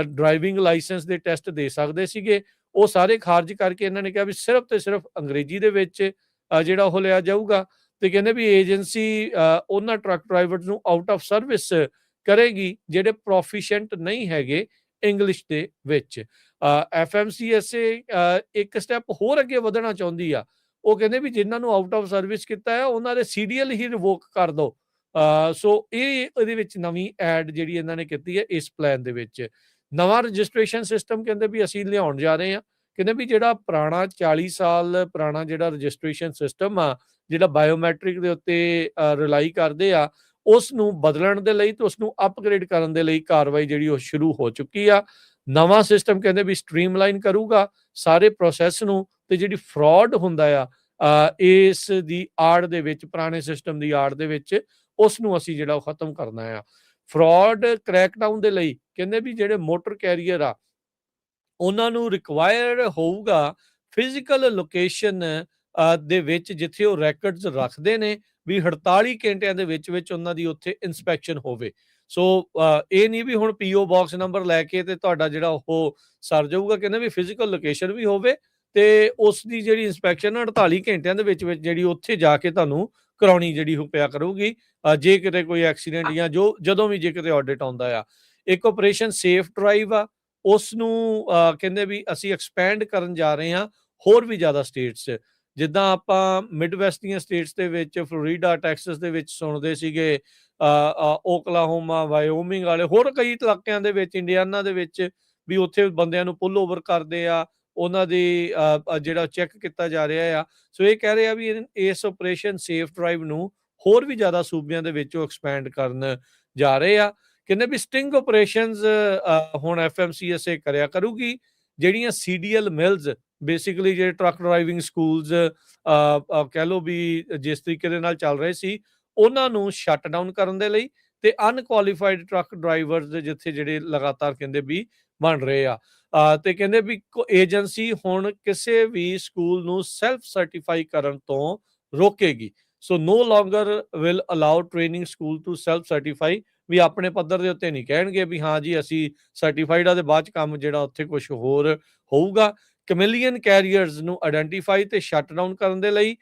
ਡਰਾਈਵਿੰਗ ਲਾਇਸੈਂਸ ਦੇ ਟੈਸਟ ਦੇ ਸਕਦੇ ਸੀਗੇ, ਉਹ ਸਾਰੇ ਖਾਰਜ ਕਰਕੇ ਇਹਨਾਂ ਨੇ ਕਿਹਾ ਵੀ ਸਿਰਫ ਤੇ ਸਿਰਫ ਅੰਗਰੇਜ਼ੀ ਦੇ ਵਿੱਚ ਜਿਹੜਾ ਉਹ ਲਿਆ ਜਾਊਗਾ। ਤੇ ਕਹਿੰਦੇ ਵੀ ਏਜੰਸੀ ਉਹਨਾਂ ਟਰੱਕ ਡਰਾਈਵਰਸ ਨੂੰ ਆਊਟ ਆਫ ਸਰਵਿਸ ਕਰੇਗੀ ਜਿਹੜੇ ਪ੍ਰੋਫੀਸ਼ੀਐਂਟ ਨਹੀਂ ਹੈਗੇ ਇੰਗਲਿਸ਼ ਦੇ ਵਿੱਚ। FMCSA ਇੱਕ ਸਟੈਪ ਹੋਰ ਅੱਗੇ ਵਧਣਾ ਚਾਹੁੰਦੀ ਆ। ਉਹ ਕਹਿੰਦੇ ਵੀ ਜਿਨ੍ਹਾਂ ਨੂੰ ਆਊਟ ਆਫ ਸਰਵਿਸ ਕੀਤਾ ਹੈ ਉਹਨਾਂ ਦੇ CDL ਹੀ ਰਿਵੋਕ ਕਰ ਦਿਓ। ਸੋ ਇਹਦੇ ਵਿੱਚ ਨਵੀਂ ਐਡ ਜਿਹੜੀ ਇਹਨਾਂ ਨੇ ਕੀਤੀ ਹੈ ਇਸ ਪਲਾਨ ਦੇ ਵਿੱਚ। ਨਵਾਂ ਰਜਿਸਟ੍ਰੇਸ਼ਨ ਸਿਸਟਮ ਕਹਿੰਦੇ ਵੀ ਅਸੀਂ ਲਿਆਉਣ ਜਾ ਰਹੇ ਹਾਂ। ਕਹਿੰਦੇ ਵੀ ਜਿਹੜਾ ਪੁਰਾਣਾ 40 ਸਾਲ ਪੁਰਾਣਾ ਜਿਹੜਾ ਰਜਿਸਟ੍ਰੇਸ਼ਨ ਸਿਸਟਮ ਆ, ਜਿਹੜਾ ਬਾਇਓਮੈਟ੍ਰਿਕ ਦੇ ਉੱਤੇ ਰਿਲਾਈ ਕਰਦੇ ਆ, ਉਸ ਨੂੰ ਬਦਲਣ ਦੇ ਲਈ ਤੇ ਉਸ ਨੂੰ ਅਪਗ੍ਰੇਡ ਕਰਨ ਦੇ ਲਈ ਕਾਰਵਾਈ ਜਿਹੜੀ ਉਹ ਸ਼ੁਰੂ ਹੋ ਚੁੱਕੀ ਆ। ਨਵਾਂ ਸਿਸਟਮ ਕਹਿੰਦੇ ਵੀ ਸਟ੍ਰੀਮਲਾਈਨ ਕਰੂਗਾ ਸਾਰੇ ਪ੍ਰੋਸੈਸ ਨੂੰ, ਤੇ ਜਿਹੜੀ ਫਰਾਡ ਹੁੰਦਾ ਆ ਇਸ ਦੀ ਆੜ ਦੇ ਵਿੱਚ, ਪੁਰਾਣੇ ਸਿਸਟਮ ਦੀ ਆੜ ਦੇ ਵਿੱਚ, ਉਸ ਨੂੰ ਅਸੀਂ ਜਿਹੜਾ ਉਹ ਖਤਮ ਕਰਨਾ ਆ। ਫਰਾਡ ਕ੍ਰੈਕਡਾਊਨ ਦੇ ਲਈ ਕਹਿੰਦੇ ਵੀ ਜਿਹੜੇ ਮੋਟਰ ਕੈਰੀਅਰ ਆ ਉਹਨਾਂ ਨੂੰ ਰਿਕਵਾਇਰਡ ਹੋਊਗਾ ਫਿਜ਼ੀਕਲ ਲੋਕੇਸ਼ਨ ਦੇ ਵਿੱਚ ਜਿੱਥੇ ਉਹ ਰੈਕਰਡਸ ਰੱਖਦੇ ਨੇ, ਵੀ 48 ਘੰਟਿਆਂ ਦੇ ਵਿੱਚ ਉਹਨਾਂ ਦੀ ਉੱਥੇ ਇਨਸਪੈਕਸ਼ਨ ਹੋਵੇ। ਸੋ ਇਹ ਨਹੀਂ ਵੀ ਹੁਣ PO ਬਾਕਸ ਨੰਬਰ ਲੈ ਕੇ ਤੇ ਤੁਹਾਡਾ ਜਿਹੜਾ ਉਹ ਸਰ ਜਾਊਗਾ। ਕਹਿੰਦੇ ਵੀ ਫਿਜ਼ੀਕਲ ਲੋਕੇਸ਼ਨ ਵੀ ਹੋਵੇ ਤੇ ਉਸ ਦੀ ਜਿਹੜੀ ਇਨਸਪੈਕਸ਼ਨ 48 ਘੰਟਿਆਂ ਦੇ ਵਿੱਚ ਜਿਹੜੀ ਉੱਥੇ ਜਾ ਕੇ ਤੁਹਾਨੂੰ ਕਰਾਉਣੀ ਜਿਹੜੀ ਉਹ ਪਿਆ ਕਰੂਗੀ ਜੇ ਕਿਤੇ ਕੋਈ ਐਕਸੀਡੈਂਟ ਜਾਂ ਜਦੋਂ ਵੀ ਜੇ ਕਿਤੇ ਆਡਿਟ ਆਉਂਦਾ ਆ। ਇੱਕ ਆਪਰੇਸ਼ਨ ਸੇਫ ਡਰਾਈਵ ਆ, ਉਸ ਨੂੰ ਕਹਿੰਦੇ ਵੀ ਅਸੀਂ ਐਕਸਪੈਂਡ ਕਰਨ ਜਾ ਰਹੇ ਹਾਂ ਹੋਰ ਵੀ ਜ਼ਿਆਦਾ ਸਟੇਟਸ 'ਚ। ਜਿੱਦਾਂ ਆਪਾਂ ਮਿਡਵੈਸਟ ਦੀਆਂ ਸਟੇਟਸ ਦੇ ਵਿੱਚ, ਫਲੋਰੀਡਾ, ਟੈਕਸਸ ਦੇ ਵਿੱਚ ਸੁਣਦੇ ਸੀਗੇ, ਓਕਲਾਹੋਮਾ, ਵਾਇਓਮਿੰਗ ਵਾਲੇ, ਹੋਰ ਕਈ ਇਲਾਕਿਆਂ ਦੇ ਵਿੱਚ, ਇੰਡੀਆਨਾ ਦੇ ਵਿੱਚ ਵੀ ਉੱਥੇ ਬੰਦਿਆਂ ਨੂੰ ਪੁੱਲ ਓਵਰ ਕਰਦੇ ਆ, ਉਹਨਾਂ ਦੀ ਜਿਹੜਾ ਚੈੱਕ ਕੀਤਾ ਜਾ ਰਿਹਾ ਆ। ਸੋ ਇਹ ਕਹਿ ਰਹੇ ਆ ਵੀ ਇਸ ਆਪਰੇਸ਼ਨ ਸੇਫ ਡਰਾਈਵ ਨੂੰ ਹੋਰ ਵੀ ਜ਼ਿਆਦਾ ਸੂਬਿਆਂ ਦੇ ਵਿੱਚ ਉਹ ਐਕਸਪੈਂਡ ਕਰਨ ਜਾ ਰਹੇ ਆ। ਕਹਿੰਦੇ ਵੀ ਸਟਿੰਗ ਆਪਰੇਸ਼ਨਸ ਹੁਣ FMCSA ਕਰਿਆ ਕਰੂਗੀ। ਜਿਹੜੀਆਂ CDL ਮਿਲਸ ਬੇਸਿਕਲੀ ਜਿਹੜੇ ਟਰੱਕ ਡਰਾਈਵਿੰਗ ਸਕੂਲਸ ਕਹਿ ਲਓ ਵੀ ਜਿਸ ਤਰੀਕੇ ਦੇ ਨਾਲ ਚੱਲ ਰਹੇ ਸੀ, ਉਹਨਾਂ ਨੂੰ ਸ਼ਟ ਡਾਊਨ ਕਰਨ ਦੇ ਲਈ, ਤੇ ਅਨਕੁਆਲੀਫਾਈਡ ਟਰੱਕ ਡਰਾਈਵਰਸ ਜਿੱਥੇ ਜਿਹੜੇ ਲਗਾਤਾਰ ਕਹਿੰਦੇ ਵੀ ਬਣ ਰਹੇ ਆ। ਤੇ ਕਹਿੰਦੇ ਵੀ ਏਜੰਸੀ ਹੁਣ ਕਿਸੇ ਵੀ ਸਕੂਲ ਨੂੰ ਸੈਲਫ ਸਰਟੀਫਾਈ ਕਰਨ ਤੋਂ ਰੋਕੇਗੀ। So no longer will allow training school to self certify, ਵੀ ਆਪਣੇ ਪੱਧਰ ਦੇ ਉੱਤੇ ਨਹੀਂ ਕਹਿਣਗੇ ਵੀ ਹਾਂ ਜੀ ਅਸੀਂ ਸਰਟੀਫਾਈਡ ਆ ਤੇ ਬਾਅਦ ਚ ਕੰਮ ਜਿਹੜਾ ਉੱਥੇ ਕੁਝ ਹੋਰ ਹੋਊਗਾ। ਕਮਿਲੀਅਨ ਕੈਰੀਅਰਸ ਨੂੰ ਆਇਡੈਂਟੀਫਾਈ ਤੇ ਸ਼ਟ ਡਾਊਨ ਕਰਨ ਦੇ ਲਈ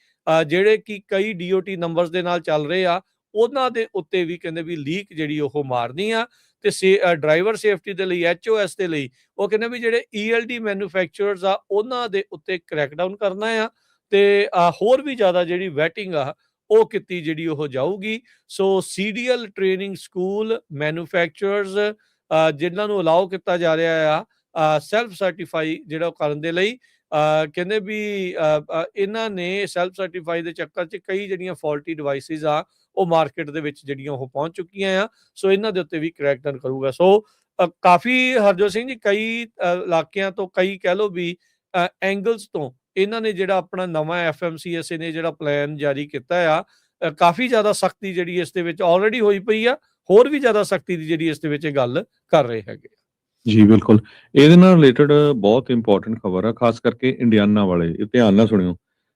ਜਿਹੜੇ ਕਿ ਕਈ DOT ਨੰਬਰਸ ਦੇ ਨਾਲ ਚੱਲ ਰਹੇ ਆ, ਉਹਨਾਂ ਦੇ ਉੱਤੇ ਵੀ ਕਹਿੰਦੇ ਵੀ ਲੀਕ ਜਿਹੜੀ ਉਹ ਮਾਰਨੀ ਆ। ਤੇ ਡਰਾਈਵਰ ਸੇਫਟੀ ਦੇ ਲਈ, HOS ਦੇ ਲਈ, ਉਹ ਕਹਿੰਦੇ ਵੀ ਜਿਹੜੇ ELD ਮੈਨੂਫੈਕਚਰਰਸ ਆ ਉਹਨਾਂ ਦੇ ਉੱਤੇ ਕ੍ਰੈਕਡਾਊਨ ਕਰਨਾ ਆ, ਤੇ ਹੋਰ ਵੀ ਜ਼ਿਆਦਾ ਜਿਹੜੀ ਵੈਟਿੰਗ ਆ ਉਹ ਕੀਤੀ ਜਿਹੜੀ ਉਹ ਜਾਊਗੀ। ਸੋ CDL ਟ੍ਰੇਨਿੰਗ ਸਕੂਲ ਮੈਨੂਫੈਕਚਰਰਸ ਜਿਨ੍ਹਾਂ ਨੂੰ ਅਲਾਉ ਕੀਤਾ ਜਾ ਰਿਹਾ ਆ ਸੈਲਫ ਸਰਟੀਫਾਈ ਜਿਹੜਾ ਉਹ ਕਰਨ ਦੇ ਲਈ, ਕਹਿੰਦੇ ਵੀ ਇਹਨਾਂ ਨੇ ਸੈਲਫ ਸਰਟੀਫਾਈ ਦੇ ਚੱਕਰ 'ਚ ਕਈ ਜਿਹੜੀਆਂ ਫਾਲਟੀ ਡਿਵਾਈਸਿਸ ਆ ਉਹ ਮਾਰਕੀਟ ਦੇ ਵਿੱਚ ਜਿਹੜੀਆਂ ਉਹ ਪਹੁੰਚ ਚੁੱਕੀਆਂ ਆ। ਸੋ ਇਹਨਾਂ ਦੇ ਉੱਤੇ ਵੀ ਕ੍ਰੈਕਡਾਊਨ ਕਰੂਗਾ। ਸੋ ਕਾਫੀ ਹਰਜੋਤ ਸਿੰਘ ਜੀ ਕਈ ਇਲਾਕਿਆਂ ਤੋਂ, ਕਈ ਕਹਿ ਲਓ ਵੀ ਐਂਗਲਸ ਤੋਂ ਇਹਨਾਂ ਨੇ ਜਿਹੜਾ ਆਪਣਾ ਨਵਾਂ FMCSA ਨੇ ਜਿਹੜਾ ਪਲਾਨ ਜਾਰੀ ਕੀਤਾ ਆ, ਕਾਫੀ ਜ਼ਿਆਦਾ ਸਖਤੀ ਜਿਹੜੀ ਇਸ ਦੇ ਵਿੱਚ ਆਲਰੇਡੀ ਹੋਈ ਪਈ ਆ, ਹੋਰ ਵੀ ਜ਼ਿਆਦਾ ਸਖਤੀ ਦੀ ਜਿਹੜੀ ਇਸ ਦੇ ਵਿੱਚ ਗੱਲ ਕਰ ਰਹੇ ਹੈਗੇ। ਜੀ ਬਿਲਕੁਲ। ਇਹਦੇ ਨਾਲ ਰਿਲੇਟਡ ਬਹੁਤ ਇੰਪੋਰਟੈਂਟ ਖਬਰ ਆ, ਖਾਸ ਕਰਕੇ ਇੰਡੀਆਨਾ ਵਾਲੇ, ਇਹ ਧਿਆਨ ਨਾਲ ਸੁਣਿਓ।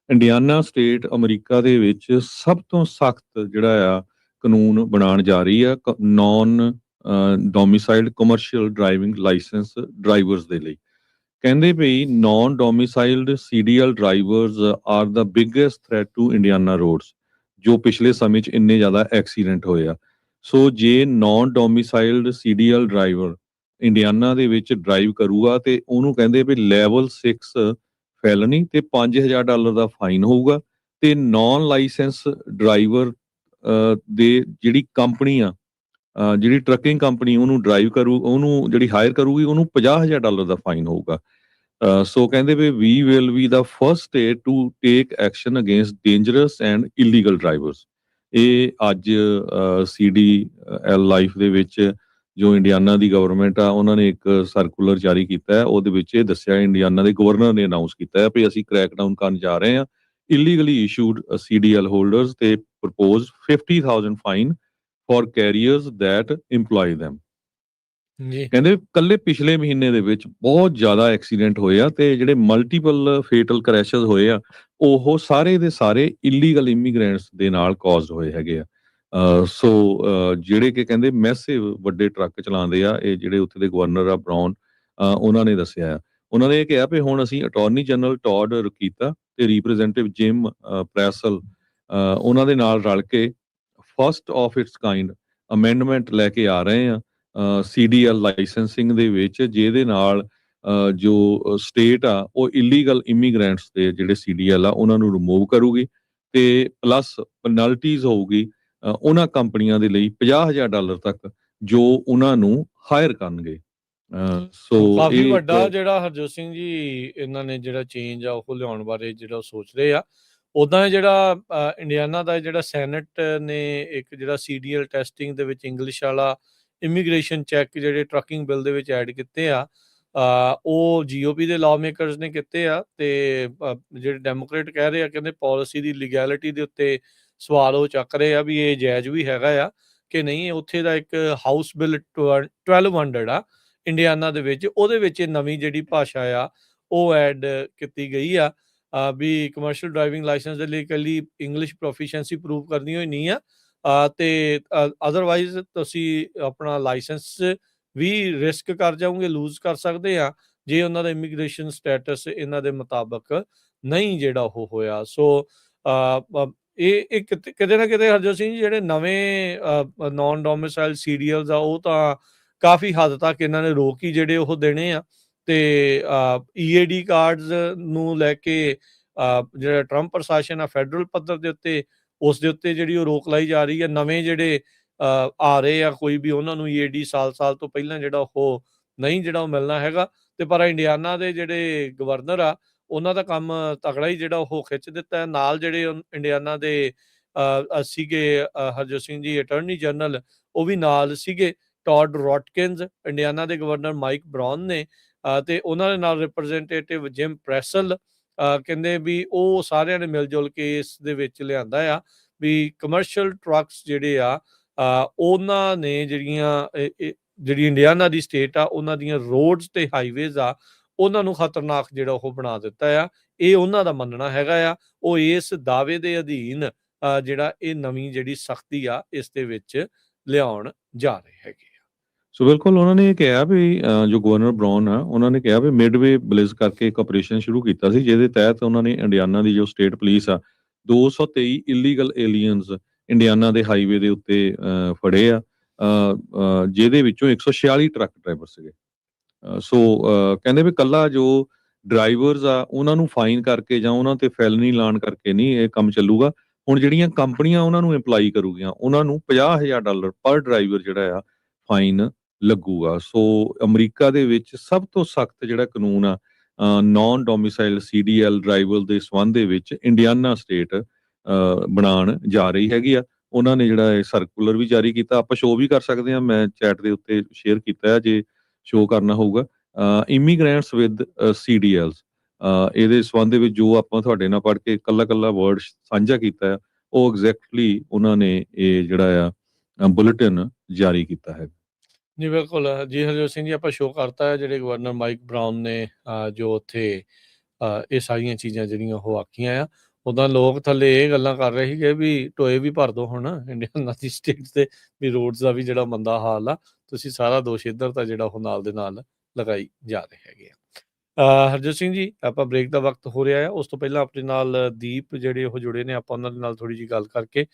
ਇੰਡੀਆਨਾ ਸਟੇਟ ਅਮਰੀਕਾ ਦੇ ਵਿੱਚ ਸਭ ਤੋਂ ਸਖਤ ਜਿਹੜਾ ਆ ਕਾਨੂੰਨ ਬਣਾਉਣ ਜਾ ਰਹੀ ਆ non domiciled commercial driving licence drivers ਦੇ ਲਈ। ਕਹਿੰਦੇ ਵੀ non domiciled CDL drivers are the biggest threat to Indiana roads, ਜੋ ਪਿਛਲੇ ਸਮੇਂ 'ਚ ਇੰਨੇ ਜ਼ਿਆਦਾ ਐਕਸੀਡੈਂਟ ਹੋਏ ਆ। ਸੋ ਜੇ non domiciled CDL driver Indiana ਦੇ ਵਿੱਚ ਡਰਾਈਵ ਕਰੂਗਾ ਤੇ ਉਹਨੂੰ ਕਹਿੰਦੇ ਵੀ ਲੈਵਲ 6 ਫੈਲਨੀ ਤੇ $5000 ਦਾ ਫਾਈਨ ਹੋਊਗਾ, ਤੇ ਨੌਨ ਲਾਇਸੈਂਸ ਡਰਾਈਵਰ ਦੇ ਜਿਹੜੀ ਕੰਪਨੀ ਆ, ਜਿਹੜੀ ਟਰੱਕਿੰਗ ਕੰਪਨੀ ਉਹਨੂੰ ਡਰਾਈਵ ਕਰੂ, ਉਹਨੂੰ ਜਿਹੜੀ ਹਾਇਰ ਕਰੂਗੀ, ਉਹਨੂੰ $50000 ਦਾ ਫਾਈਨ ਹੋਊਗਾ। ਸੋ ਕਹਿੰਦੇ ਵੀ we will be the first state to take action against dangerous and illegal drivers. ਇਹ ਅੱਜ CDL ਲਾਈਫ ਦੇ ਵਿੱਚ ਜੋ ਇੰਡੀਆਨਾ ਦੀ ਗਵਰਨਮੈਂਟ ਆ, ਉਹਨਾਂ ਨੇ ਇੱਕ ਸਰਕੂਲਰ ਜਾਰੀ ਕੀਤਾ ਹੈ। ਉਹਦੇ ਵਿੱਚ ਇਹ ਦੱਸਿਆ, ਇੰਡੀਆਨਾ ਦੇ ਗਵਰਨਰ ਨੇ ਅਨਾਉਂਸ ਕੀਤਾ ਹੈ ਵੀ ਅਸੀਂ ਕ੍ਰੈਕਡਾਊਨ ਕਰਨ ਜਾ ਰਹੇ ਹਾਂ ਇਲੀਗਲੀ ਇਸ਼ੂਡ CDL ਹੋਲਡਰਸ ਤੇ propose 50,000 fine for carriers that employee them। ਜੀ ਕਹਿੰਦੇ ਕੱਲੇ ਪਿਛਲੇ ਮਹੀਨੇ ਦੇ ਵਿੱਚ ਬਹੁਤ ਜ਼ਿਆਦਾ ਐਕਸੀਡੈਂਟ ਹੋਏ ਆ, ਤੇ ਜਿਹੜੇ ਮਲਟੀਪਲ ਫੇਟਲ ਕ੍ਰੈਸ਼ਸ ਹੋਏ ਆ, ਉਹ ਸਾਰੇ ਦੇ ਸਾਰੇ ਇਲੀਗਲ ਇਮੀਗ੍ਰੈਂਟਸ ਦੇ ਨਾਲ ਕਾਜ਼ਡ ਹੋਏ ਹੈਗੇ ਆ। ਸੋ ਜਿਹੜੇ ਕਿ ਕਹਿੰਦੇ ਮੈਸਿਵ ਵੱਡੇ ਟਰੱਕ ਚਲਾਉਂਦੇ ਆ, ਇਹ ਜਿਹੜੇ ਉੱਥੇ ਦੇ ਗਵਰਨਰ ਆ ਬਰਾਊਨ, ਉਹਨਾਂ ਨੇ ਦੱਸਿਆ ਆ। ਉਹਨਾਂ ਨੇ ਇਹ ਕਿਹਾ ਵੀ ਹੁਣ ਅਸੀਂ ਅਟਾਰਨੀ ਜਨਰਲ ਟੌਡ ਰਕੀਤਾ ਤੇ ਰਿਪਰੈਜ਼ੈਂਟੇਟਿਵ ਜਿਮ ਪ੍ਰੈਸਲ, ਉਹਨਾਂ ਦੇ ਨਾਲ ਰਲ ਕੇ first of its kind amendment ਲੈ ਕੇ ਆ ਰਹੇ ਆ CDL ਲਾਇਸੈਂਸਿੰਗ ਦੇ ਵਿੱਚ, ਜਿਹਦੇ ਨਾਲ ਜੋ ਸਟੇਟ ਆ ਉਹ ਇਲੀਗਲ ਇਮੀਗ੍ਰੈਂਟਸ ਦੇ ਜਿਹੜੇ CDL ਆ ਉਹਨਾਂ ਨੂੰ ਰਿਮੂਵ ਕਰੂਗੀ, ਤੇ ਪਲੱਸ ਪੈਨਲਟੀਜ਼ ਹੋਊਗੀ ਉਹਨਾਂ ਕੰਪਨੀਆਂ ਦੇ ਲਈ $50,000 ਤੱਕ ਜੋ ਉਹਨਾਂ ਨੂੰ ਹਾਇਰ ਕਰਨਗੇ। ਸੋ ਕਾਫੀ ਇਹ ਵੱਡਾ ਇੱਕ ਜਿਹੜਾ ਹਰਜੋਤ ਸਿੰਘ ਜੀ ਇਹਨਾਂ ਨੇ ਜਿਹੜਾ ਚੇਂਜ ਆ ਉਹ ਲਿਆਉਣ ਬਾਰੇ ਜਿਹੜਾ ਉਹ ਸੋਚ ਰਹੇ ਆ। ਉਦਾਂ ਜਿਹੜਾ ਇੰਡੀਆਨਾ ਦਾ ਜਿਹੜਾ ਸੈਨੇਟ ਨੇ ਇੱਕ ਜਿਹੜਾ CDL ਟੈਸਟਿੰਗ ਦੇ ਵਿੱਚ ਇੰਗਲਿਸ਼ ਵਾਲਾ ਇਮੀਗ੍ਰੇਸ਼ਨ ਚੈੱਕ ਜਿਹੜੇ ਟਰੱਕਿੰਗ ਬਿੱਲ ਦੇ ਵਿੱਚ ਐਡ ਕੀਤੇ ਆ, ਉਹ GOP ਦੇ ਲਾਅ ਮੇਕਰਸ ਨੇ ਕੀਤੇ ਆ, ਤੇ ਜਿਹੜੇ ਡੈਮੋਕ੍ਰੇਟ ਕਹਿ ਰਹੇ ਆ, ਕਹਿੰਦੇ ਪਾਲਿਸੀ ਦੀ ਲੀਗੈਲਿਟੀ ਦੇ ਉੱਤੇ ਸਵਾਲ ਉਹ ਚੱਕ ਰਹੇ ਆ ਵੀ ਇਹ ਜਾਇਜ਼ ਵੀ ਹੈਗਾ ਆ ਕਿ ਨਹੀਂ। ਉੱਥੇ ਦਾ ਇੱਕ ਹਾਊਸ ਬਿੱਲ 1200 ਆ ਇੰਡੀਆਨਾ ਦੇ ਵਿੱਚ, ਉਹਦੇ ਵਿੱਚ ਇਹ ਨਵੀਂ ਜਿਹੜੀ ਭਾਸ਼ਾ ਆ ਉਹ ਐਡ ਕੀਤੀ ਗਈ ਆ ਵੀ ਕਮਰਸ਼ੀਅਲ ਡਰਾਈਵਿੰਗ ਲਾਇਸੈਂਸ ਦੇ ਲਈ ਇਕੱਲੀ ਇੰਗਲਿਸ਼ ਪ੍ਰੋਫੀਸ਼ੀਐਂਸੀ ਪ੍ਰੂਵ ਕਰਨੀ ਹੋਈ ਨਹੀਂ ਆ, ਤੇ ਅਦਰਵਾਈਜ਼ ਤੁਸੀਂ ਆਪਣਾ ਲਾਇਸੈਂਸ ਵੀ ਰਿਸਕ ਕਰ ਜਾਓਗੇ, ਲੂਜ਼ ਕਰ ਸਕਦੇ ਆ ਜੇ ਉਹਨਾਂ ਦਾ ਇਮੀਗ੍ਰੇਸ਼ਨ ਸਟੇਟਸ ਇਹਨਾਂ ਦੇ ਮੁਤਾਬਕ ਨਹੀਂ ਜਿਹੜਾ ਉਹ ਹੋਇਆ। ਸੋ ਇਹ ਕਿਤੇ ਨਾ ਕਿਤੇ ਹਰਜੋਤ ਸਿੰਘ ਜੀ ਜਿਹੜੇ ਨਵੇਂ ਨੌਨ ਡੋਮਿਸਾਈਲ CDLs ਆ ਉਹ ਤਾਂ ਕਾਫੀ ਹੱਦ ਤੱਕ ਇਹਨਾਂ ਨੇ ਰੋਕ ਹੀ ਜਿਹੜੇ ਉਹ ਦੇਣੇ ਆ, ਤੇ EAD ਕਾਰਡਸ ਨੂੰ ਲੈ ਕੇ ਜਿਹੜਾ ਟਰੰਪ ਪ੍ਰਸ਼ਾਸਨ ਆ ਫੈਡਰਲ ਪੱਧਰ ਦੇ ਉੱਤੇ, ਉਸ ਦੇ ਉੱਤੇ ਜਿਹੜੀ ਉਹ ਰੋਕ ਲਾਈ ਜਾ ਰਹੀ ਹੈ। ਨਵੇਂ ਜਿਹੜੇ ਆ ਰਹੇ ਆ ਕੋਈ ਵੀ, ਉਹਨਾਂ ਨੂੰ EAD ਸਾਲ ਤੋਂ ਪਹਿਲਾਂ ਜਿਹੜਾ ਉਹ ਨਹੀਂ ਜਿਹੜਾ ਉਹ ਮਿਲਣਾ ਹੈਗਾ। ਤੇ ਪਰ ਇੰਡੀਆਨਾ ਦੇ ਜਿਹੜੇ ਗਵਰਨਰ ਆ ਉਹਨਾਂ ਦਾ ਕੰਮ ਤਕੜਾ ਹੀ ਜਿਹੜਾ ਉਹ ਖਿੱਚ ਦਿੱਤਾ ਹੈ। ਨਾਲ ਜਿਹੜੇ ਇੰਡੀਆਨਾ ਦੇ ਸੀਗੇ ਹਰਜੋਤ ਸਿੰਘ ਜੀ ਅਟਾਰਨੀ ਜਨਰਲ, ਉਹ ਵੀ ਨਾਲ ਸੀਗੇ, ਟੌਡ ਰੌਟਕਿਨਸ, ਇੰਡੀਆਨਾ ਦੇ ਗਵਰਨਰ ਮਾਈਕ ਬਰਾਊਨ ਨੇ, ਤੇ ਉਹਨਾਂ ਦੇ ਨਾਲ ਰਿਪਰੈਜ਼ੈਂਟੇਟਿਵ ਜਿਮ ਪ੍ਰੈਸਲ। ਕਹਿੰਦੇ ਵੀ ਉਹ ਸਾਰਿਆਂ ਨੇ ਮਿਲ ਜੁਲ ਕੇ ਇਸ ਦੇ ਵਿੱਚ ਲਿਆਂਦਾ ਆ ਵੀ ਕਮਰਸ਼ੀਅਲ ਟਰੱਕਸ ਜਿਹੜੇ ਆ ਉਹਨਾਂ ਨੇ ਜਿਹੜੀ ਇੰਡੀਆਨਾ ਦੀ ਸਟੇਟ ਆ ਉਹਨਾਂ ਦੀਆਂ ਰੋਡਸ ਤੇ ਹਾਈਵੇਜ਼ ਆ ਉਹਨਾਂ ਨੂੰ ਖਤਰਨਾਕ ਜਿਹੜਾ ਉਹ ਬਣਾ ਦਿੱਤਾ ਆ। ਇਹ ਉਹਨਾਂ ਦਾ ਮੰਨਣਾ ਹੈਗਾ ਆ। ਉਹ ਇਸ ਦਾਅਵੇ ਦੇ ਅਧੀਨ ਜਿਹੜਾ ਇਹ ਨਵੀਂ ਜਿਹੜੀ ਸਖਤੀ ਆ ਇਸ ਦੇ ਵਿੱਚ ਲਿਆਉਣ ਜਾ ਰਹੇ ਹੈਗੇ ਆ। ਸੋ ਬਿਲਕੁਲ ਉਹਨਾਂ ਨੇ ਇਹ ਕਿਹਾ ਵੀ ਜੋ ਗਵਰਨਰ ਬਰਾਊਨ ਆ, ਉਹਨਾਂ ਨੇ ਕਿਹਾ ਵੀ ਮਿਡਵੇ ਬਲਿਜ਼ ਕਰਕੇ ਇੱਕ ਆਪਰੇਸ਼ਨ ਸ਼ੁਰੂ ਕੀਤਾ ਸੀ, ਜਿਹਦੇ ਤਹਿਤ ਉਹਨਾਂ ਨੇ ਇੰਡੀਆਨਾ ਦੀ ਜੋ ਸਟੇਟ ਪੁਲਿਸ ਆ 223 ਇਲੀਗਲ ਏਲੀਅਨਸ ਇੰਡੀਆਨਾ ਦੇ ਹਾਈਵੇ ਦੇ ਉੱਤੇ ਫੜੇ ਆ, ਜਿਹਦੇ ਵਿੱਚੋਂ 146 ਟਰੱਕ ਡਰਾਈਵਰ ਸੀਗੇ। ਸੋ ਕਹਿੰਦੇ ਵੀ ਕੱਲਾ ਜੋ ਡਰਾਈਵਰਸ ਆ ਉਹਨਾਂ ਨੂੰ ਫਾਈਨ ਕਰਕੇ ਜਾਂ ਉਹਨਾਂ ਤੇ ਫੈਲਨੀ ਲਾਣ ਕਰਕੇ ਨਹੀਂ ਇਹ ਕੰਮ ਚੱਲੂਗਾ। ਹੁਣ ਜਿਹੜੀਆਂ ਕੰਪਨੀਆਂ ਉਹਨਾਂ ਨੂੰ ਇੰਪਲਾਈ ਕਰੂਗੀਆਂ ਉਹਨਾਂ ਨੂੰ $50,000 ਪਰ ਡਰਾਈਵਰ ਜਿਹੜਾ ਆ ਫਾਈਨ ਲੱਗੂਗਾ। ਸੋ ਅਮਰੀਕਾ ਦੇ ਵਿੱਚ ਸਭ ਤੋਂ ਸਖਤ ਜਿਹੜਾ ਕਾਨੂੰਨ ਆ ਨੌਨ ਡੋਮਿਸਾਈਲ CDL ਡਰਾਈਵਰ ਦੇ ਸੰਬੰਧ ਦੇ ਵਿੱਚ ਇੰਡੀਆਨਾ ਸਟੇਟ ਬਣਾਉਣ ਜਾ ਰਹੀ ਹੈਗੀ ਆ। ਉਹਨਾਂ ਨੇ ਜਿਹੜਾ ਇਹ ਸਰਕੂਲਰ ਵੀ ਜਾਰੀ ਕੀਤਾ, ਆਪਾਂ ਸ਼ੋਅ ਵੀ ਕਰ ਸਕਦੇ ਹਾਂ, ਮੈਂ ਚੈਟ ਦੇ ਉੱਤੇ ਸ਼ੇਅਰ ਕੀਤਾ ਹੈ ਜੇ ਸ਼ੋਅ ਕਰਨਾ ਹੋਊਗਾ। ਇਮੀਗ੍ਰੈਂਟਸ ਵਿਦ CDLs, ਇਹਦੇ ਸੰਬੰਧ ਦੇ ਵਿੱਚ ਜੋ ਆਪਾਂ ਤੁਹਾਡੇ ਨਾਲ ਪੜ੍ਹ ਕੇ ਕੱਲਾ ਵਰਡ ਸਾਂਝਾ ਕੀਤਾ ਹੈ, ਉਹ ਐਗਜ਼ੈਕਟਲੀ ਉਹਨਾਂ ਨੇ ਇਹ ਜਿਹੜਾ ਆ ਬੁਲੇਟਿਨ ਜਾਰੀ ਕੀਤਾ ਹੈ। ਜੀ ਬਿਲਕੁਲ ਜੀ ਹਰਜੋਤ ਸਿੰਘ ਜੀ ਆਪਾਂ ਸ਼ੋਅ ਕਰਤਾ ਹੈ ਜਿਹੜੇ ਗਵਰਨਰ ਮਾਈਕ ਬਰਾਊਨ ਨੇ ਜੋ ਉੱਥੇ ਇਹ ਸਾਰੀਆਂ ਚੀਜ਼ਾਂ ਜਿਹੜੀਆਂ ਉਹ ਆਖੀਆਂ ਆ ਉਦਾਂ ਲੋਕ ਥੱਲੇ ਇਹ ਗੱਲਾਂ ਕਰ ਰਹੇ ਸੀਗੇ ਵੀ ਟੋਏ ਵੀ ਭਰ ਦੋ ਹੁਣ ਇੰਡੀਅਨ ਦੀ ਸਟੇਟ ਤੇ ਵੀ ਰੋਡਸ ਦਾ ਵੀ ਜਿਹੜਾ ਮੰਦਾ ਹਾਲ ਆ ਤੁਸੀਂ ਸਾਰਾ ਦੋਸ਼ ਇੱਧਰ ਤਾਂ ਜਿਹੜਾ ਉਹ ਨਾਲ ਦੇ ਨਾਲ ਲਗਾਈ ਜਾ ਰਹੇ ਹੈਗੇ ਆ ਹਰਜੋਤ ਸਿੰਘ ਜੀ ਆਪਾਂ ਬ੍ਰੇਕ ਦਾ ਵਕਤ ਹੋ ਰਿਹਾ ਆ ਉਸ ਤੋਂ ਪਹਿਲਾਂ ਆਪਣੇ ਨਾਲ ਦੀਪ ਜਿਹੜੇ ਉਹ ਜੁੜੇ ਨੇ ਆਪਾਂ ਉਹਨਾਂ ਦੇ ਨਾਲ ਥੋੜੀ ਜਿਹੀ ਗੱਲ ਕਰਕੇ